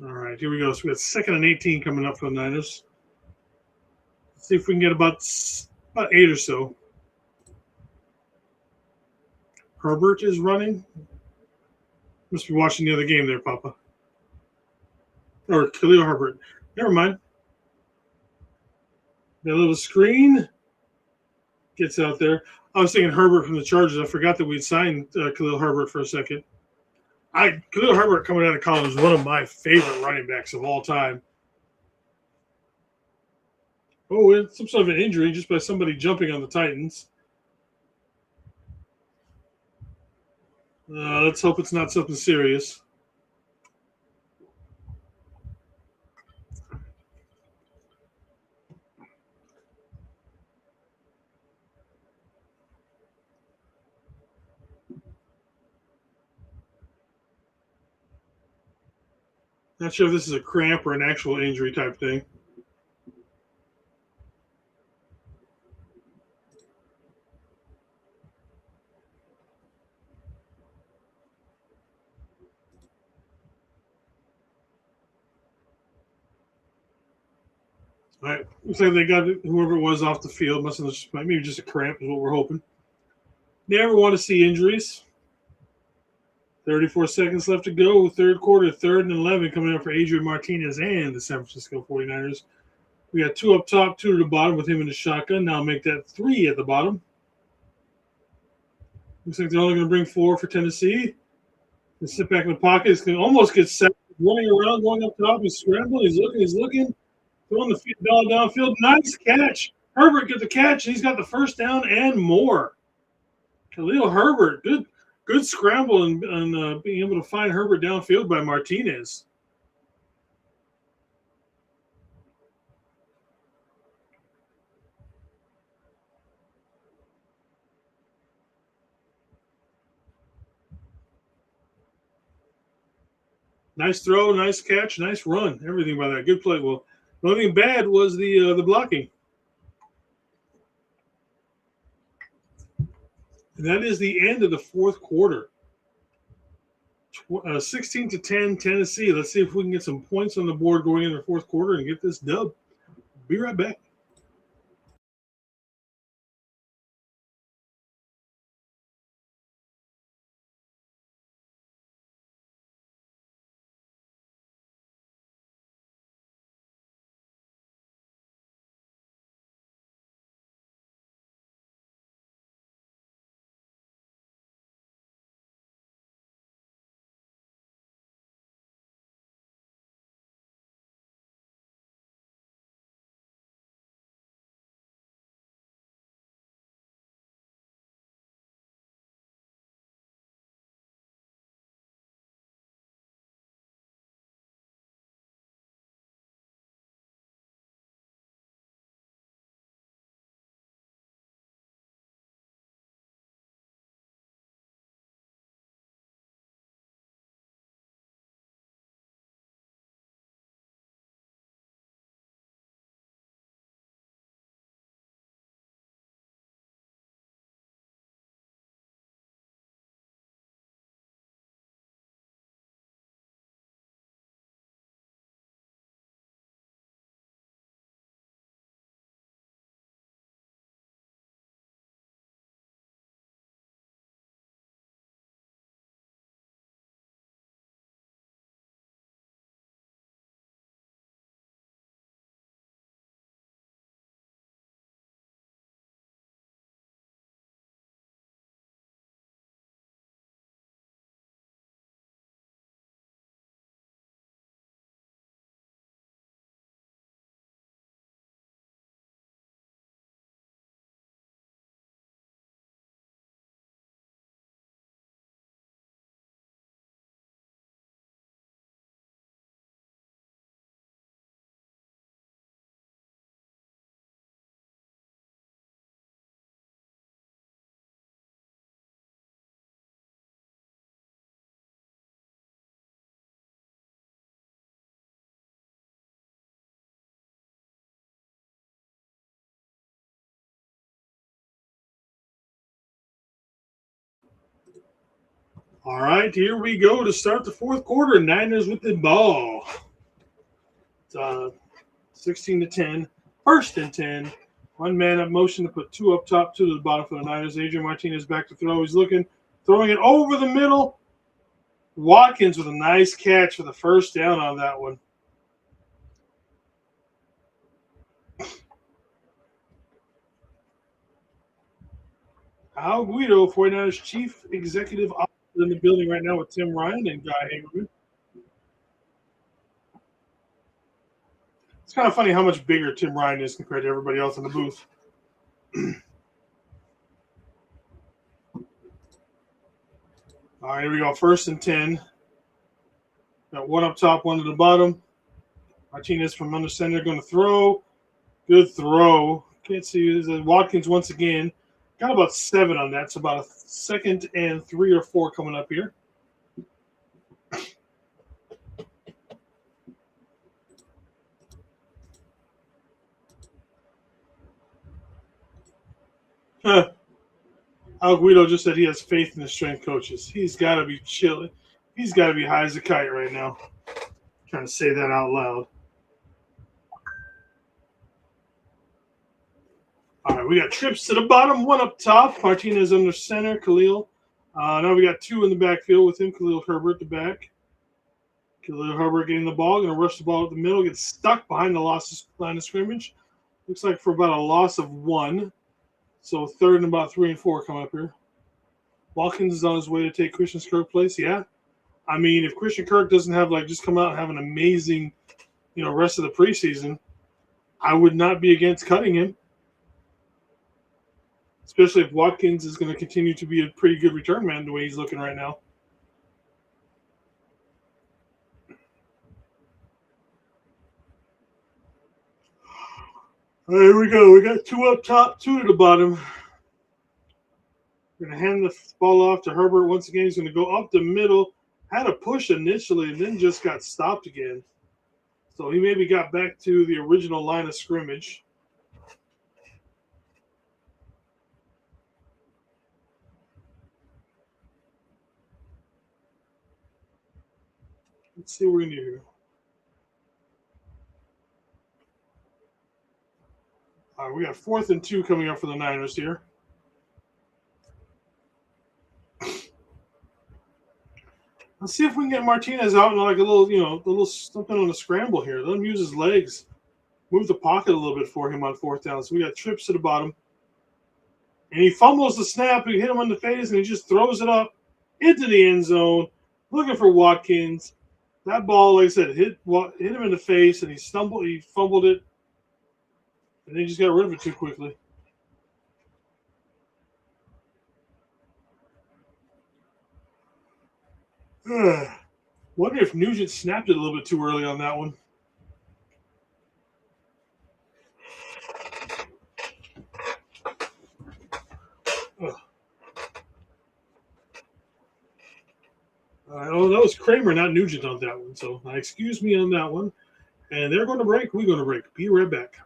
All right, here we go. So we got 2nd and 18 coming up for the Niners. Let's see if we can get about 8 or so. Herbert is running. Must be watching the other game there, Papa. Or Khalil Herbert. Never mind. That little screen gets out there. I was thinking Herbert from the Chargers. I forgot that we'd signed Khalil Herbert for a second. Khalil Herbert coming out of college is one of my favorite running backs of all time. Oh, it's some sort of an injury just by somebody jumping on the Titans. Let's hope it's not something serious. Not sure if this is a cramp or an actual injury type thing. All right, looks like they got whoever it was off the field. Must have just, maybe just a cramp is what we're hoping. Never want to see injuries. 34 seconds left to go. Third quarter, 3rd and 11 coming up for Adrian Martinez and the San Francisco 49ers. We got 2 up top, 2 to the bottom with him in the shotgun. Now make that 3 at the bottom. Looks like they're only going to bring 4 for Tennessee. They sit back in the pocket. He's going to almost get set. Running around, going up top. He's scrambling. He's looking. Throwing the ball downfield. Nice catch. Herbert gets the catch, and he's got the first down and more. Khalil Herbert, good scramble and being able to find Herbert downfield by Martinez. Nice throw, nice catch, nice run. Everything by that. Good play. Well, the only thing bad was the blocking. And that is the end of the 4th quarter. 16-10 Tennessee. Let's see if we can get some points on the board going into the 4th quarter and get this dub. Be right back. All right, here we go to start the 4th quarter. Niners with the ball. It's 16-10. 1st and 10. 1 man up motion to put 2 up top, 2 to the bottom for the Niners. Adrian Martinez back to throw. He's looking, throwing it over the middle. Watkins with a nice catch for the first down on that one. Al Guido, 49ers chief executive officer, in the building right now with Tim Ryan and Guy Hagerman. It's kind of funny how much bigger Tim Ryan is compared to everybody else in the booth. All right, here we go. 1st and 10. Got one up top, one at the bottom. Martinez from under center going to throw. Good throw. Can't see. Watkins once again. Got about 7 on that. So about a 2nd and 3 or 4 coming up here. Al Guido just said he has faith in his strength coaches. He's got to be chilling. He's got to be high as a kite right now. Trying to say that out loud. All right, we got trips to the bottom, 1 up top. Martinez under center, Khalil. Now we got 2 in the backfield with him, Khalil Herbert the back. Khalil Herbert getting the ball, going to rush the ball up the middle, gets stuck behind the line of scrimmage. Looks like for about a loss of 1. So 3rd and about 3 and 4 coming up here. Watkins is on his way to take Christian Kirk's place. Yeah. I mean, if Christian Kirk doesn't have just come out and have an amazing, rest of the preseason, I would not be against cutting him. Especially if Watkins is going to continue to be a pretty good return man the way he's looking right now. All right, here we go. We got 2 up top, 2 to the bottom. We're going to hand the ball off to Herbert. Once again, he's going to go up the middle. Had a push initially and then just got stopped again. So he maybe got back to the original line of scrimmage. Let's see what we're going to do here. All right, we got 4th and 2 coming up for the Niners here. Let's see if we can get Martinez out in a little something on the scramble here. Let him use his legs. Move the pocket a little bit for him on 4th down. So we got trips to the bottom. And he fumbles the snap. We hit him on the face, and he just throws it up into the end zone, looking for Watkins. That ball, like I said, hit him in the face, and he fumbled it, and they just got rid of it too quickly. Wonder if Nugent snapped it a little bit too early on that one. Oh, that was Kramer, not Nugent on that one. So excuse me on that one. And they're going to break. We're going to break. Be right back.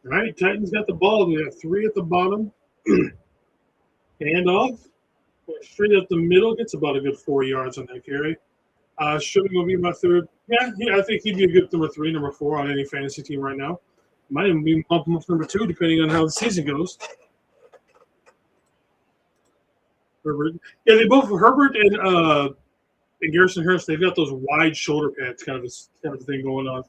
All right, Titans got the ball. We got 3 at the bottom. Hand off. Straight up the middle. Gets about a good 4 yards on that carry. Shouldn't going to be my third. Yeah, I think he'd be a good number 3, number 4 on any fantasy team right now. Might even be bump him up to number 2, depending on how the season goes. Herbert. Yeah, they both Herbert and Garrison Hurst. They've got those wide shoulder pads, kind of a thing going on.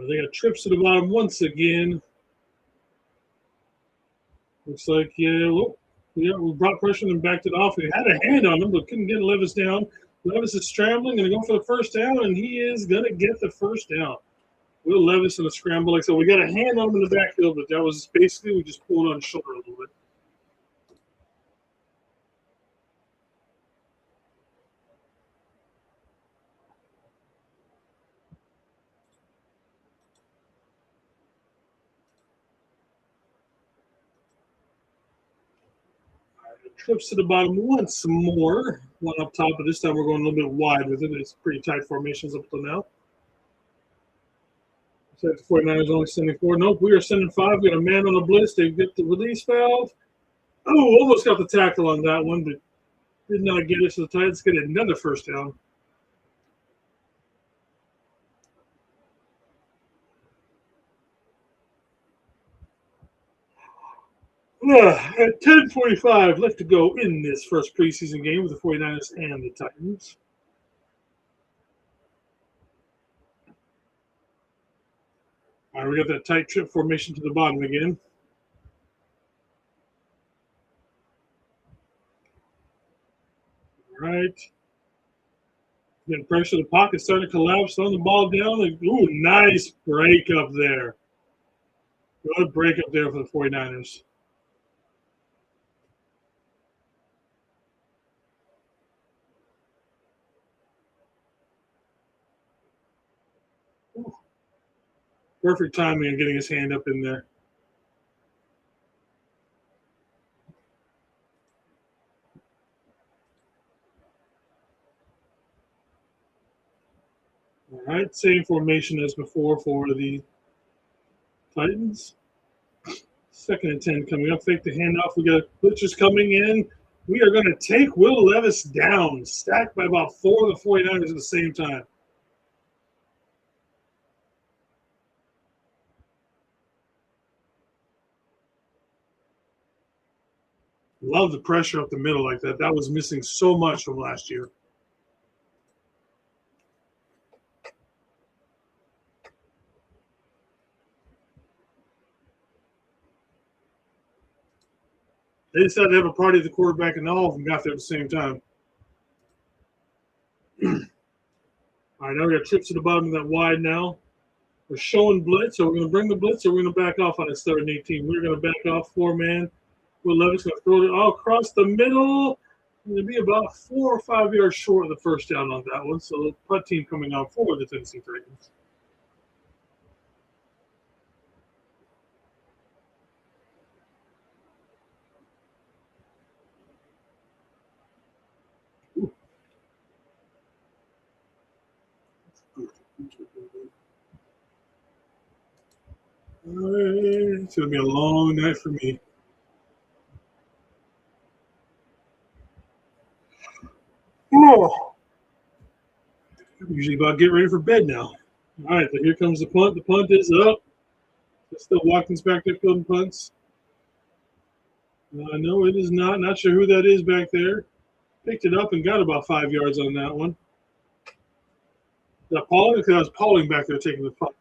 They got trips to the bottom once again. Looks like we brought pressure and backed it off. We had a hand on him, but couldn't get Levis down. Levis is scrambling and going to go for the first down, and he is going to get the first down. Will Levis in a scramble. Like so, we got a hand on him in the backfield, but that was basically we just pulled on his shoulder a little bit. Trips to the bottom once more. One up top, but this time we're going a little bit wide with it. It's pretty tight formations up till now. So the 49ers only sending 4. Nope, we are sending 5. We got a man on the blitz. They get the release valve. Oh, almost got the tackle on that one, but did not get it. So the Titans get another first down. At 10:45 left to go in this first preseason game with the 49ers and the Titans. All right, we got that tight trip formation to the bottom again. All right. Getting pressure. The pocket starting to collapse. Throwing the ball down. Ooh, nice break up there. Good break up there for the 49ers. Ooh. Perfect timing and getting his hand up in there. All right, same formation as before for the Titans. 2nd and 10 coming up. Fake the handoff. We got blitzers coming in. We are going to take Will Levis down, stacked by about 4 of the 49ers at the same time. Love the pressure up the middle like that. That was missing so much from last year. They decided to have a party at the quarterback, and all of them got there at the same time. All right, now we got trips to the bottom of that wide now. We're showing blitz, so we're going to bring the blitz, or we're going to back off on this 3rd and 18. We're going to back off 4-man. Will Levis going to throw it all across the middle. Going to be about 4 or 5 yards short of the first down on that one. So the punt team coming out for the Tennessee Titans. It's going to be a long night for me. Oh, I'm usually about to get ready for bed now. All right, so here comes the punt. The punt is up. Still Watkins back there fielding punts. No, it is not. Not sure who that is back there. Picked it up and got about 5 yards on that one. Is that Pauling? Because I was Pauling back there taking the punt.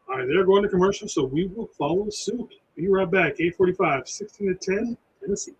All right, they're going to commercial, so we will follow suit. Be right back. 8:45, 16-10, Tennessee.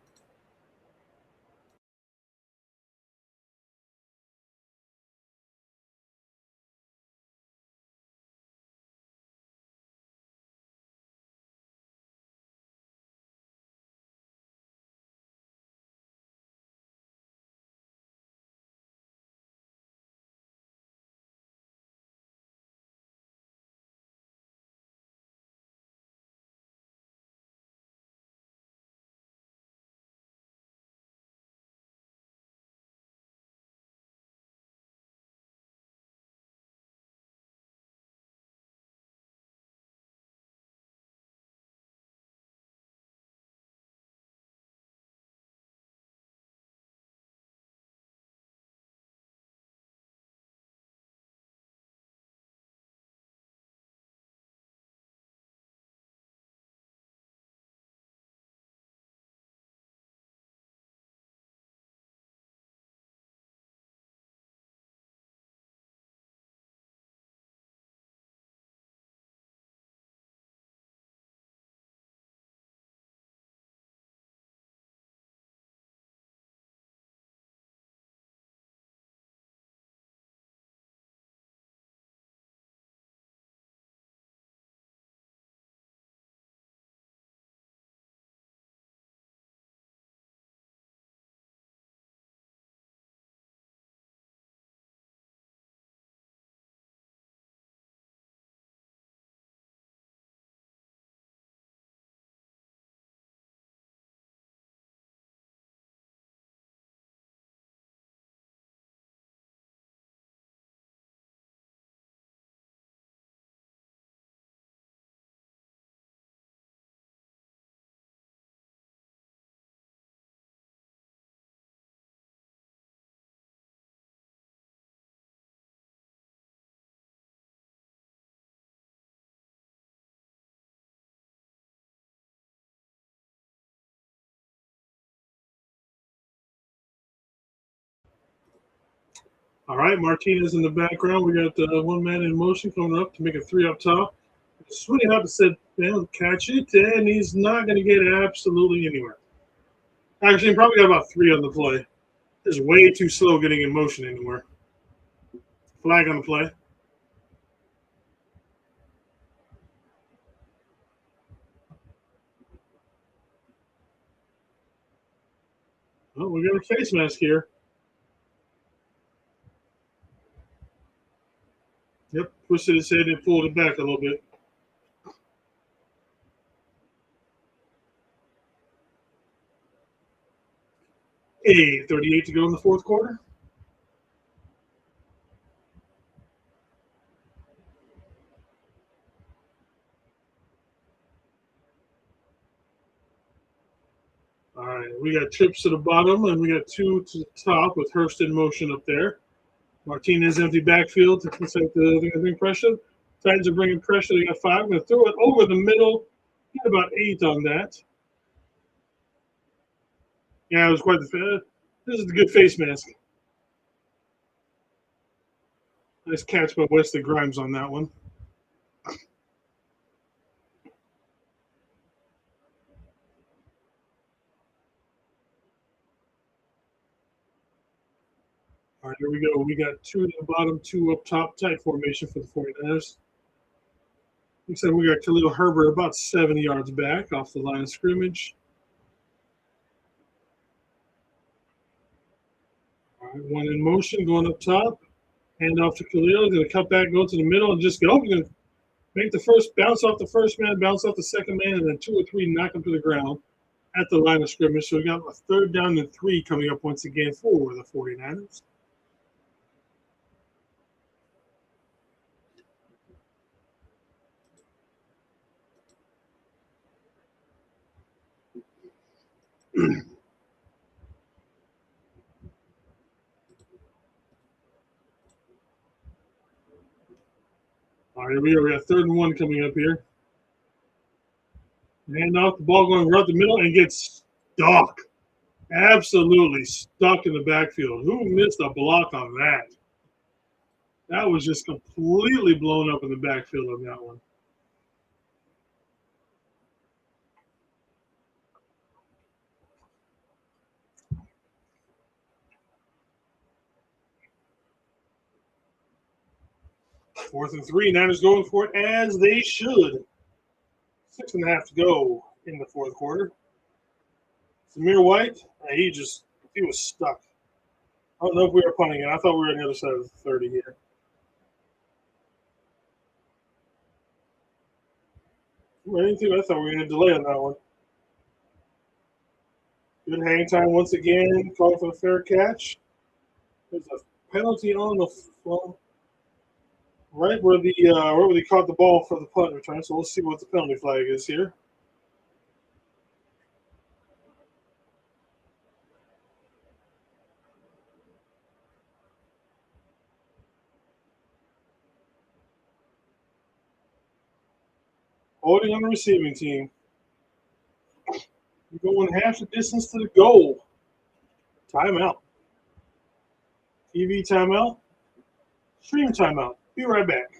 All right, Martinez in the background. We got one man in motion coming up to make a three up top. Swinging up and said, "They'll catch it," and he's not going to get absolutely anywhere. Actually, he probably got about three on the play. It's way too slow getting in motion anymore. Flag on the play. Oh, we got a face mask here. Yep, twisted his head and pulled it back a little bit. A 38 to go in the fourth quarter. All right, we got trips to the bottom, and we got two to the top with Hurst in motion up there. Martinez empty backfield. Looks like they're going to bring pressure. Titans are bringing pressure. They got five. Going to throw it over the middle. Get about 8 on that. Yeah, it was quite the. This is a good face mask. Nice catch by Wesley Grimes on that one. All right, here we go. We got two at the bottom, two up top, tight formation for the 49ers. Looks like we got Khalil Herbert about 7 yards back off the line of scrimmage. All right, one in motion, going up top. Hand off to Khalil. Going to cut back, go to the middle, and just go. We're going to make the first bounce off the first man, bounce off the second man, and then 2 or 3 knock him to the ground at the line of scrimmage. So we got a third down and 3 coming up once again for the 49ers. All right, here we go. We got 3rd and 1 coming up here. Hand off, the ball going right the middle and gets stuck. Absolutely stuck in the backfield. Who missed a block on that? That was just completely blown up in the backfield on that one. Fourth and 3. Niners going for it as they should. 6.5 to go in the fourth quarter. Samir White, he was stuck. I don't know if we were punting it. I thought we were on the other side of the 30 here. I thought we were going to delay on that one. Good hang time once again. Calling for the fair catch. There's a penalty on the right where they caught the ball for the punt return. So we'll see what the penalty flag is here. Holding on the receiving team. You're going half the distance to the goal. Timeout. TV timeout. Stream timeout. Be right back.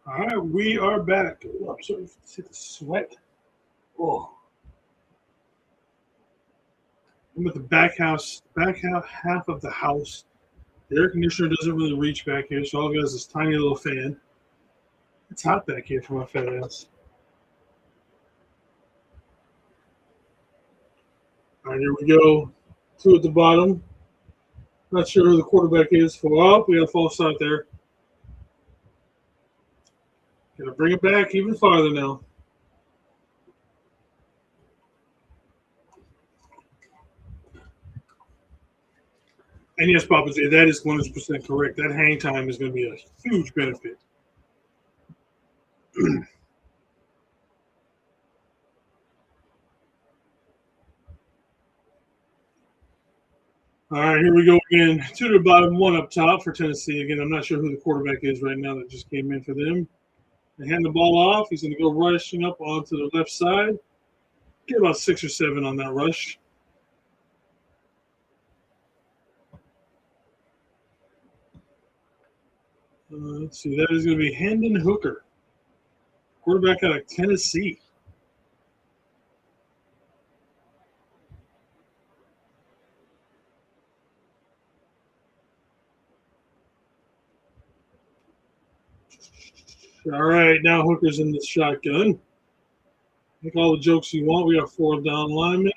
All right, we are back. Oh, I'm sorry to see the sweat. Oh, I'm at the half of the house. The air conditioner doesn't really reach back here, so all it has is this tiny little fan. It's hot back here for my fat ass. All right, here we go. Two at the bottom. Not sure who the quarterback is for. Oh, we got a false start there. Gonna bring it back even farther now. And yes, Papa, that is 100% correct. That hang time is going to be a huge benefit. All right, here we go again. Two to the bottom, one up top for Tennessee. Again, I'm not sure who the quarterback is right now that just came in for them. They hand the ball off. He's going to go rushing up onto the left side. Get about 6 or 7 on that rush. Let's see. That is going to be Hendon Hooker, quarterback out of Tennessee. All right, now Hooker's in the shotgun. Make all the jokes you want. We got 4 down linemen.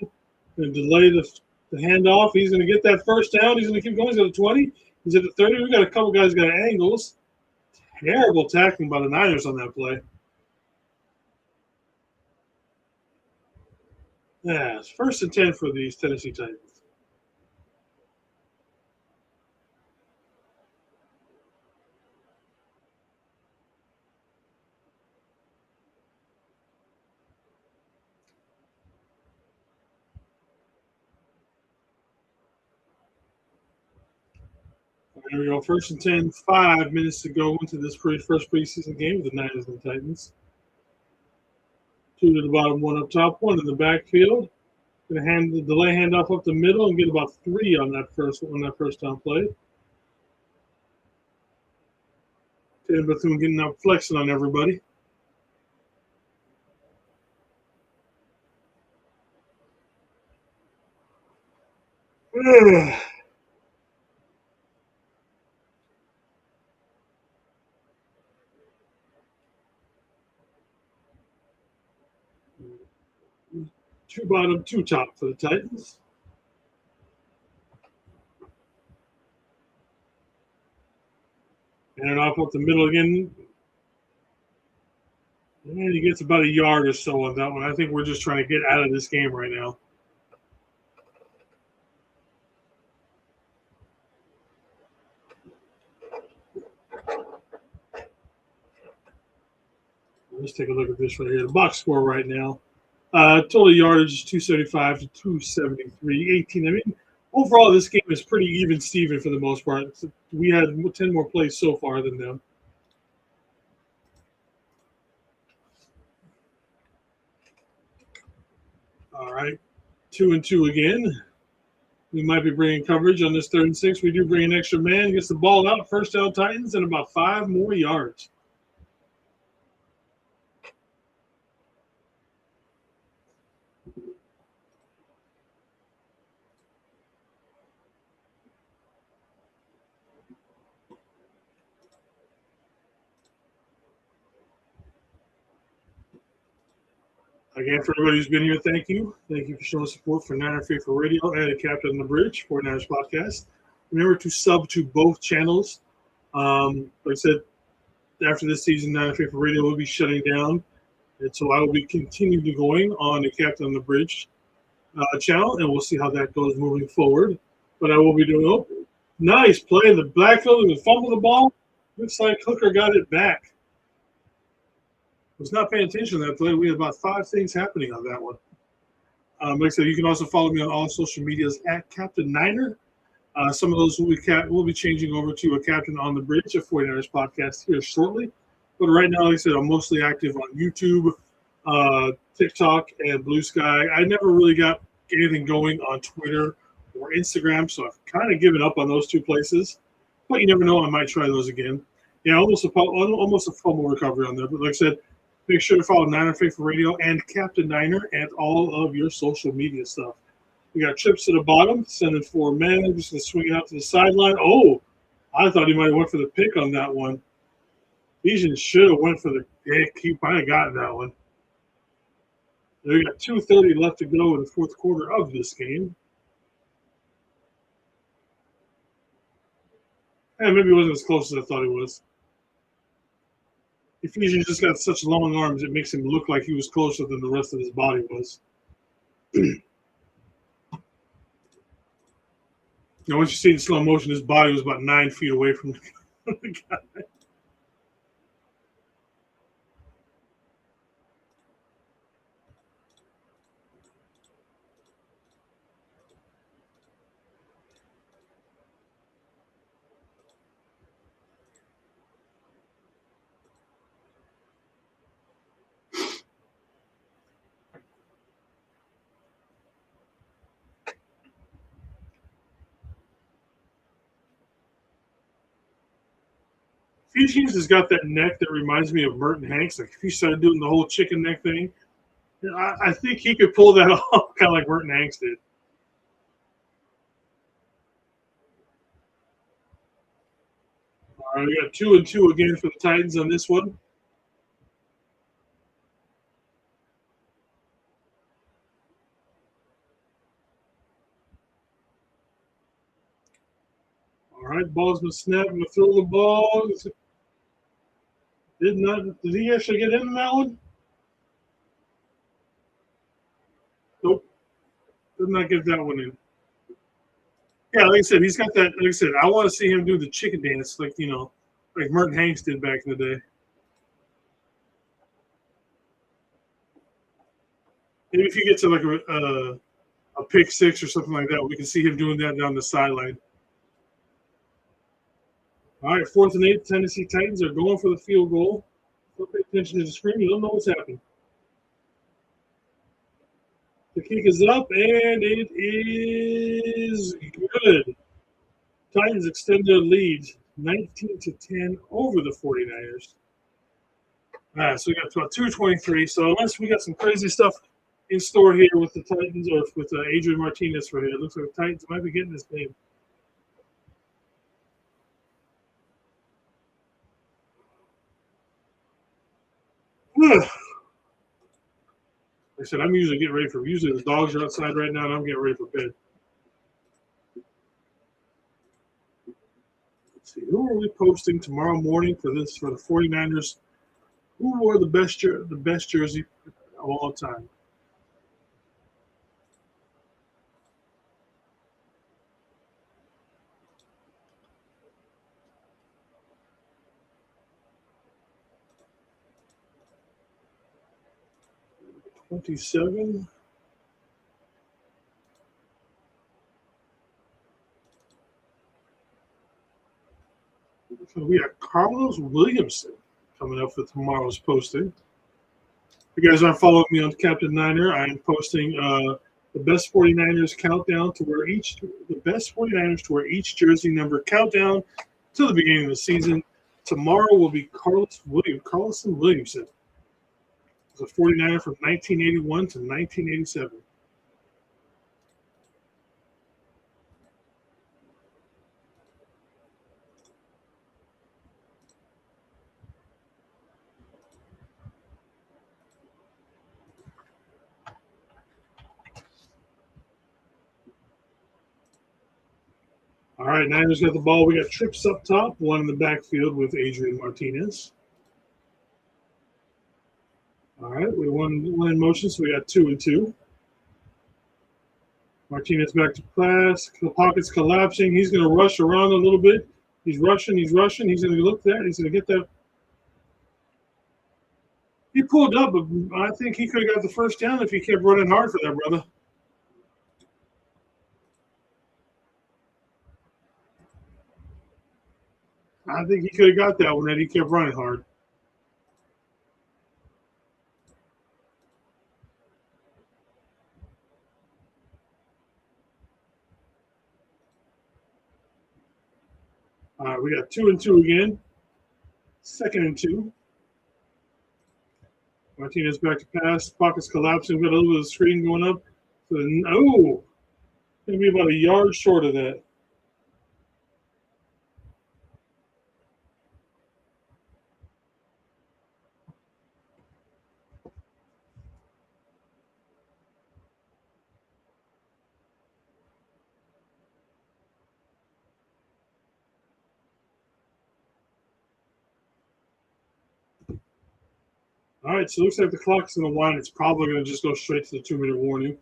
Going to delay the handoff. He's going to get that first down. He's going to keep going. He's at the 20. He's at the 30. We got a couple guys got angles. Terrible tackling by the Niners on that play. Yeah, it's 1st and 10 for these Tennessee Titans. There we go. 1st and 10, 5 minutes to go into this first preseason game with the Niners and the Titans. 2 to the bottom, 1 up top, 1 in the backfield. Going to hand the delay handoff up the middle and get about 3 on that first down play. Taylor Bethune getting out flexing on everybody. Two bottom, 2 top for the Titans. And off up the middle again. And he gets about a yard or so on that one. I think we're just trying to get out of this game right now. Let's take a look at this right here. The box score right now. Total yardage is 275 to 273, 18. I mean, overall, this game is pretty even Steven for the most part. We had 10 more plays so far than them. All right, 2 and 2 again. We might be bringing coverage on this 3rd and 6. We do bring an extra man. Gets the ball out. First down Titans and about 5 more yards. Again, for everybody who's been here, thank you. Thank you for showing support for Niner Faithful Radio and Captain on the Bridge, 49ers Podcast. Remember to sub to both channels. Like I said, after this season, Niner Faithful Radio will be shutting down. And so I will be continuing going on the Captain on the Bridge channel, and we'll see how that goes moving forward. But I will be doing nice play in the backfield and fumble the ball. Looks like Hooker got it back. Was not paying attention to that play. We had about 5 things happening on that one. Like I said, you can also follow me on all social medias at Captain Niner. Some of those will be changing over to a Captain on the Bridge, a 49ers podcast here shortly. But right now, like I said, I'm mostly active on YouTube, TikTok, and Blue Sky. I never really got anything going on Twitter or Instagram, so I've kind of given up on those 2 places. But you never know, I might try those again. Yeah, almost a fumble recovery on there. But like I said, make sure to follow Niner Faithful Radio and Captain Niner and all of your social media stuff. We got trips to the bottom, sending 4 men. Just going to swing it out to the sideline. Oh, I thought he might have went for the pick on that one. He should have went for the pick. He might have gotten that one. We got 2:30 left to go in the fourth quarter of this game. And maybe it wasn't as close as I thought it was. Ephesians just got such long arms, it makes him look like he was closer than the rest of his body was. Now, once you see it in slow motion, his body was about 9 feet away from the guy. Ephesians has got that neck that reminds me of Merton Hanks. Like if he started doing the whole chicken neck thing, I think he could pull that off, kind of like Merton Hanks did. All right, we got 2-2 again for the Titans on this one. All right, ball's been snapped. I'm going to throw the ball. Did he actually get in that one? Nope. Did not get that one in. Yeah, like I said, he's got that. Like I said, I want to see him do the chicken dance, like like Merton Hanks did back in the day. Maybe if you get to like a pick six or something like that, we can see him doing that down the sideline. All right, 4th and 8. Tennessee Titans are going for the field goal. Don't pay attention to the screen. You don't know what's happening. The kick is up, and it is good. Titans extend their lead 19-10 over the 49ers. All right, so we got about 2:23. So unless we got some crazy stuff in store here with the Titans or with Adrian Martinez right here, it looks like the Titans might be getting this game. Like I said, I'm usually getting ready for. Usually the dogs are outside right now, and I'm getting ready for bed. Let's see, who are we posting tomorrow morning for the 49ers? Who wore the best jersey of all time? '27. So we got Carlos Williamson coming up for tomorrow's posting. If you guys aren't following me on Captain Niner, I am posting the best 49ers countdown to where the best 49ers to wear each jersey number countdown to the beginning of the season. Tomorrow will be Carlson Williamson. He's a 49er from 1981 to 1987. All right, Niners got the ball. We got trips up top, one in the backfield with Adrian Martinez. All right, we one in motion, so we got 2-2. Martinez back to pass. The pocket's collapsing. He's going to rush around a little bit. He's rushing. He's going to look there. He's going to get that. He pulled up, but I think he could have got the first down if he kept running hard for that, brother. I think he could have got that one that he kept running hard. All right, we got 2-2 again. 2nd and 2. Martinez back to pass. Pockets collapsing. We've got a little bit of screen going up. So, going to be about a yard short of that. All right, so it looks like the clock's going to wind. It's probably going to just go straight to the 2-minute warning.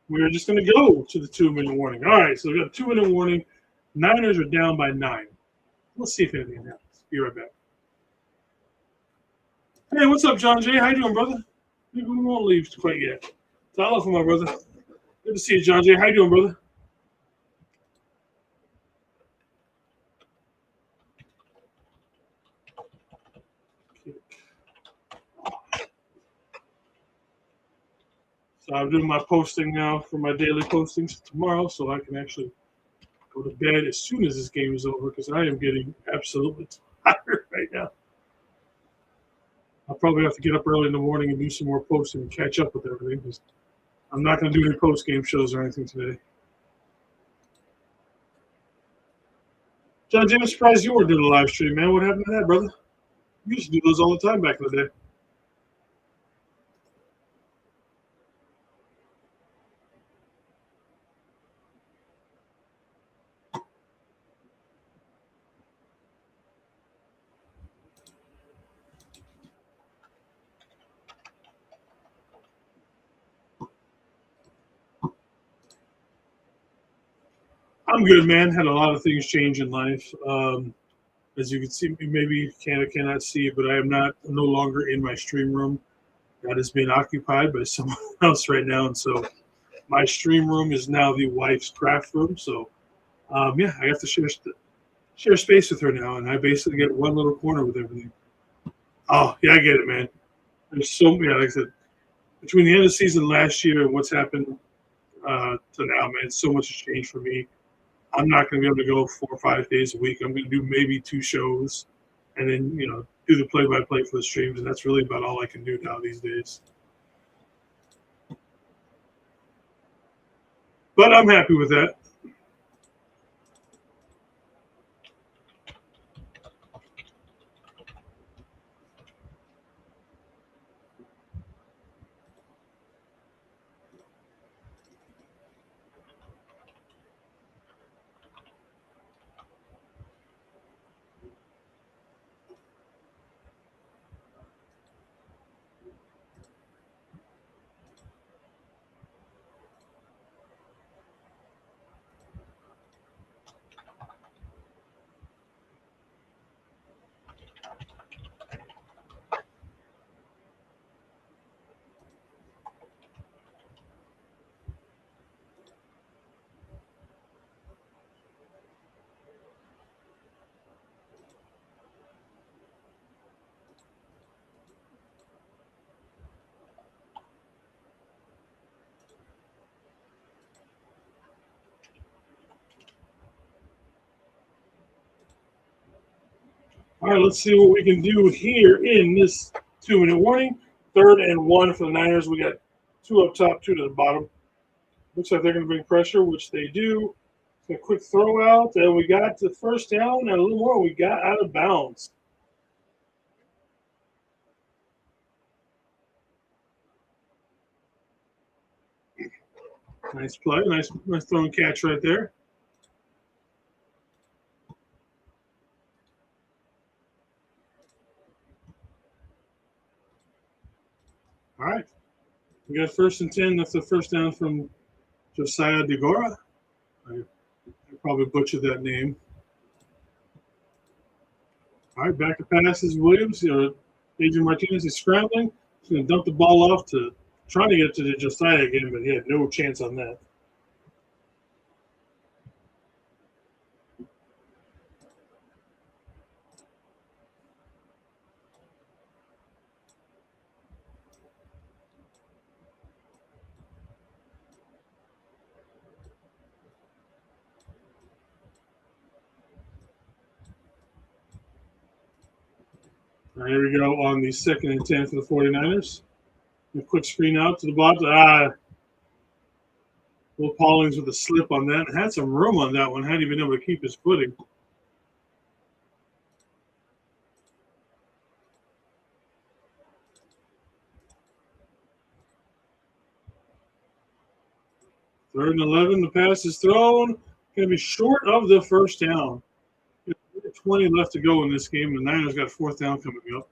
We're just going to go to the 2-minute warning. All right, so we got a 2-minute warning. Niners are down by 9. Let's see if anything happens. Be right back. Hey, what's up, John Jay? How you doing, brother? We won't leave quite yet. Hello for my brother. Good to see you, John Jay. How you doing, brother? So I'm doing my posting now for my daily postings tomorrow, so I can actually go to bed as soon as this game is over because I am getting absolutely tired right now. I'll probably have to get up early in the morning and do some more posting and catch up with everything because I'm not going to do any post-game shows or anything today. John Jay, I'm surprised you weren't doing a live stream, man. What happened to that, brother? You used to do those all the time back in the day. I'm good, man. Had a lot of things change in life. As you can see, maybe you can or cannot see, but I am no longer in my stream room. That is being occupied by someone else right now, and so my stream room is now the wife's craft room. So, yeah, I have to share space with her now, and I basically get one little corner with everything. Oh, yeah, I get it, man. There's like I said, between the end of the season last year and what's happened to now, man, so much has changed for me. I'm not going to be able to go 4 or 5 days a week. I'm going to do maybe 2 shows and then, do the play-by-play for the streams. And that's really about all I can do now these days. But I'm happy with that. All right, let's see what we can do here in this 2-minute warning. 3rd and 1 for the Niners. We got 2 up top, 2 to the bottom. Looks like they're going to bring pressure, which they do. A quick throw out, and we got the first down, and a little more. We got out of bounds. Nice play, nice throw and catch right there. All right. We got 1st and 10. That's the first down from Josiah DeGora. I probably butchered that name. All right, back to passes. Williams, Adrian Martinez is scrambling. He's going to dump the ball off to trying to get to the Josiah again, but he had no chance on that. All right, here we go on the 2nd and 10 for the 49ers. A quick screen out to the bottom. Will Paulings with a slip on that. Had some room on that one. Hadn't even been able to keep his footing. Third and 11. The pass is thrown. Going to be short of the first down. 20 left to go in this game. The Niners got 4th down coming up.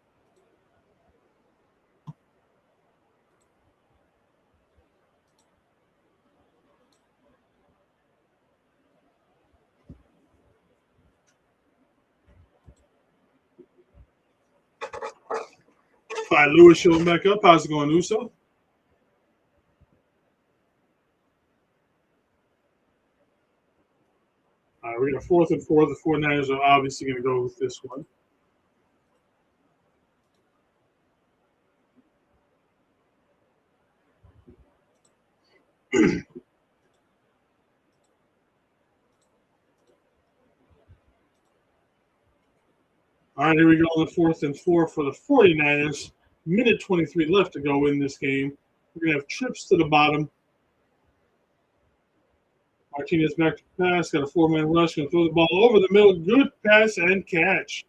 Lewis showing back up. How's it going, Uso? All right, we got 4th and 4. The 49ers are obviously going to go with this one. All right, here we go on the 4th and 4 for the 49ers. Minute 23 left to go in this game. We're going to have trips to the bottom. Martinez back to pass. Got a 4-man rush. Going to throw the ball over the middle. Good pass and catch.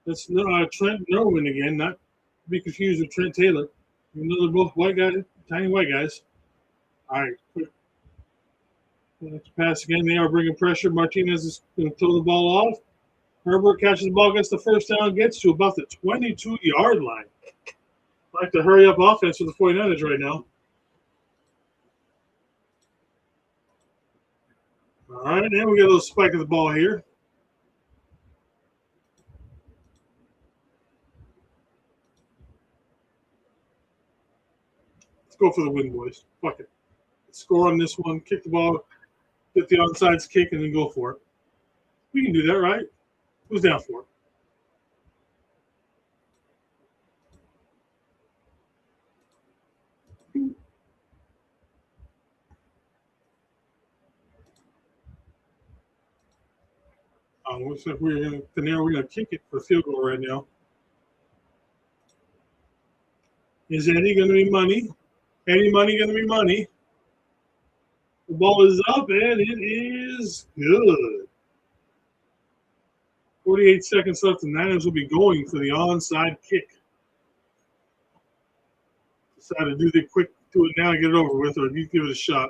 That's Trent Norman again. Not to be confused with Trent Taylor. Even though they're both white guys, tiny white guys. All right. Pass again. They are bringing pressure. Martinez is going to throw the ball off. Herbert catches the ball, gets the first down, gets to about the 22-yard line. I like to hurry up offense for the 49ers right now. All right, and we got a little spike of the ball here. Let's go for the win, boys. Fuck it. Score on this one, kick the ball, get the onside kick, and then go for it. We can do that, right? Who's down for it? Looks like we're going to kick it for field goal right now. Is Eddie going to be money? Eddie money going to be money? The ball is up, and it is good. 48 seconds left. The Niners will be going for the onside kick. Decide to do it now and get it over with, or you give it a shot.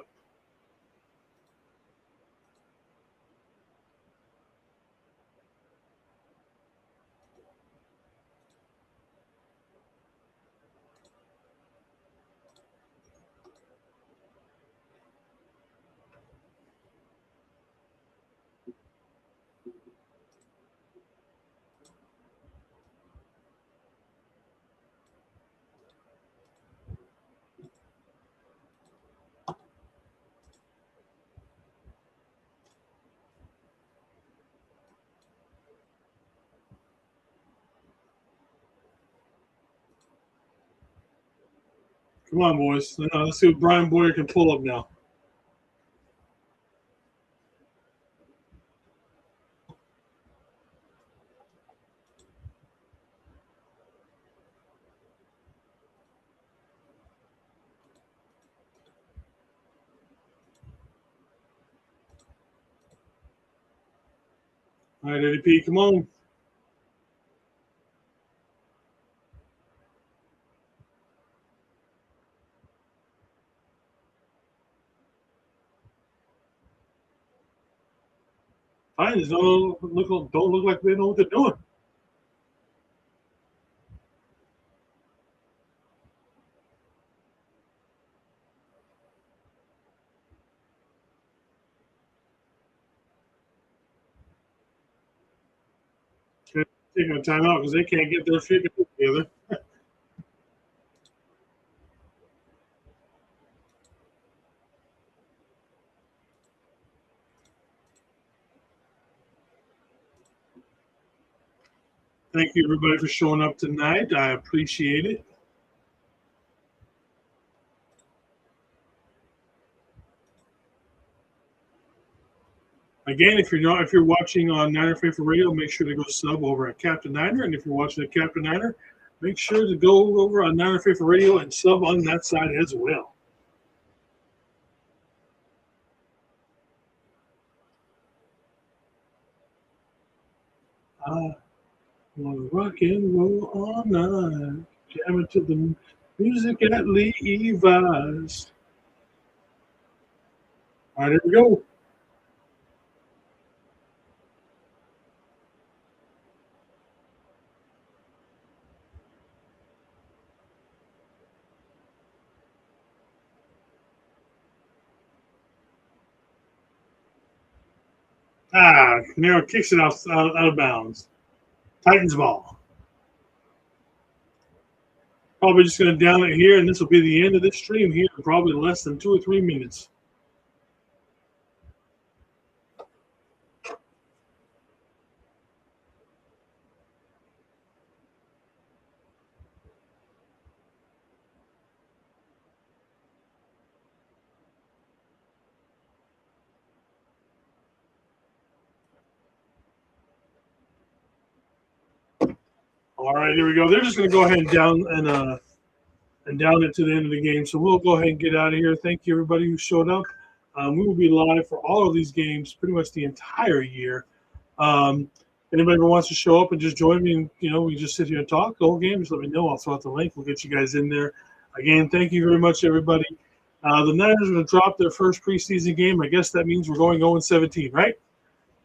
Come on, boys. Let's see what Brian Boyer can pull up now. All right, Eddie P, come on. Titans don't look like they know what they're doing. They're taking a timeout because they can't get their shit together. Thank you, everybody, for showing up tonight. I appreciate it. Again, if you're watching on Niner Faithful Radio, make sure to go sub over at Captain Niner, and if you're watching at Captain Niner, make sure to go over on Niner Faithful Radio and sub on that side as well. I want to rock and roll all night, jamming to the music at Levi's. All right, here we go. Camaro kicks it out of bounds. Titans ball. Probably just going to down it here, and this will be the end of this stream here in probably less than 2 or 3 minutes. All right, here we go. They're just going to go ahead and down it to the end of the game. So we'll go ahead and get out of here. Thank you, everybody who showed up. We will be live for all of these games pretty much the entire year. Anybody who wants to show up and just join me, and we just sit here and talk the whole game, just let me know. I'll throw out the link. We'll get you guys in there. Again, thank you very much, everybody. The Niners are going to drop their first preseason game. I guess that means we're going 0-17, right?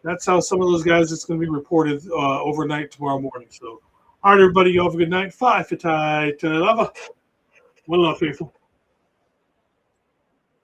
That's how some of those guys, it's going to be reported overnight tomorrow morning. So, all right, everybody, you have a good night. 5 for tight. One love, faithful.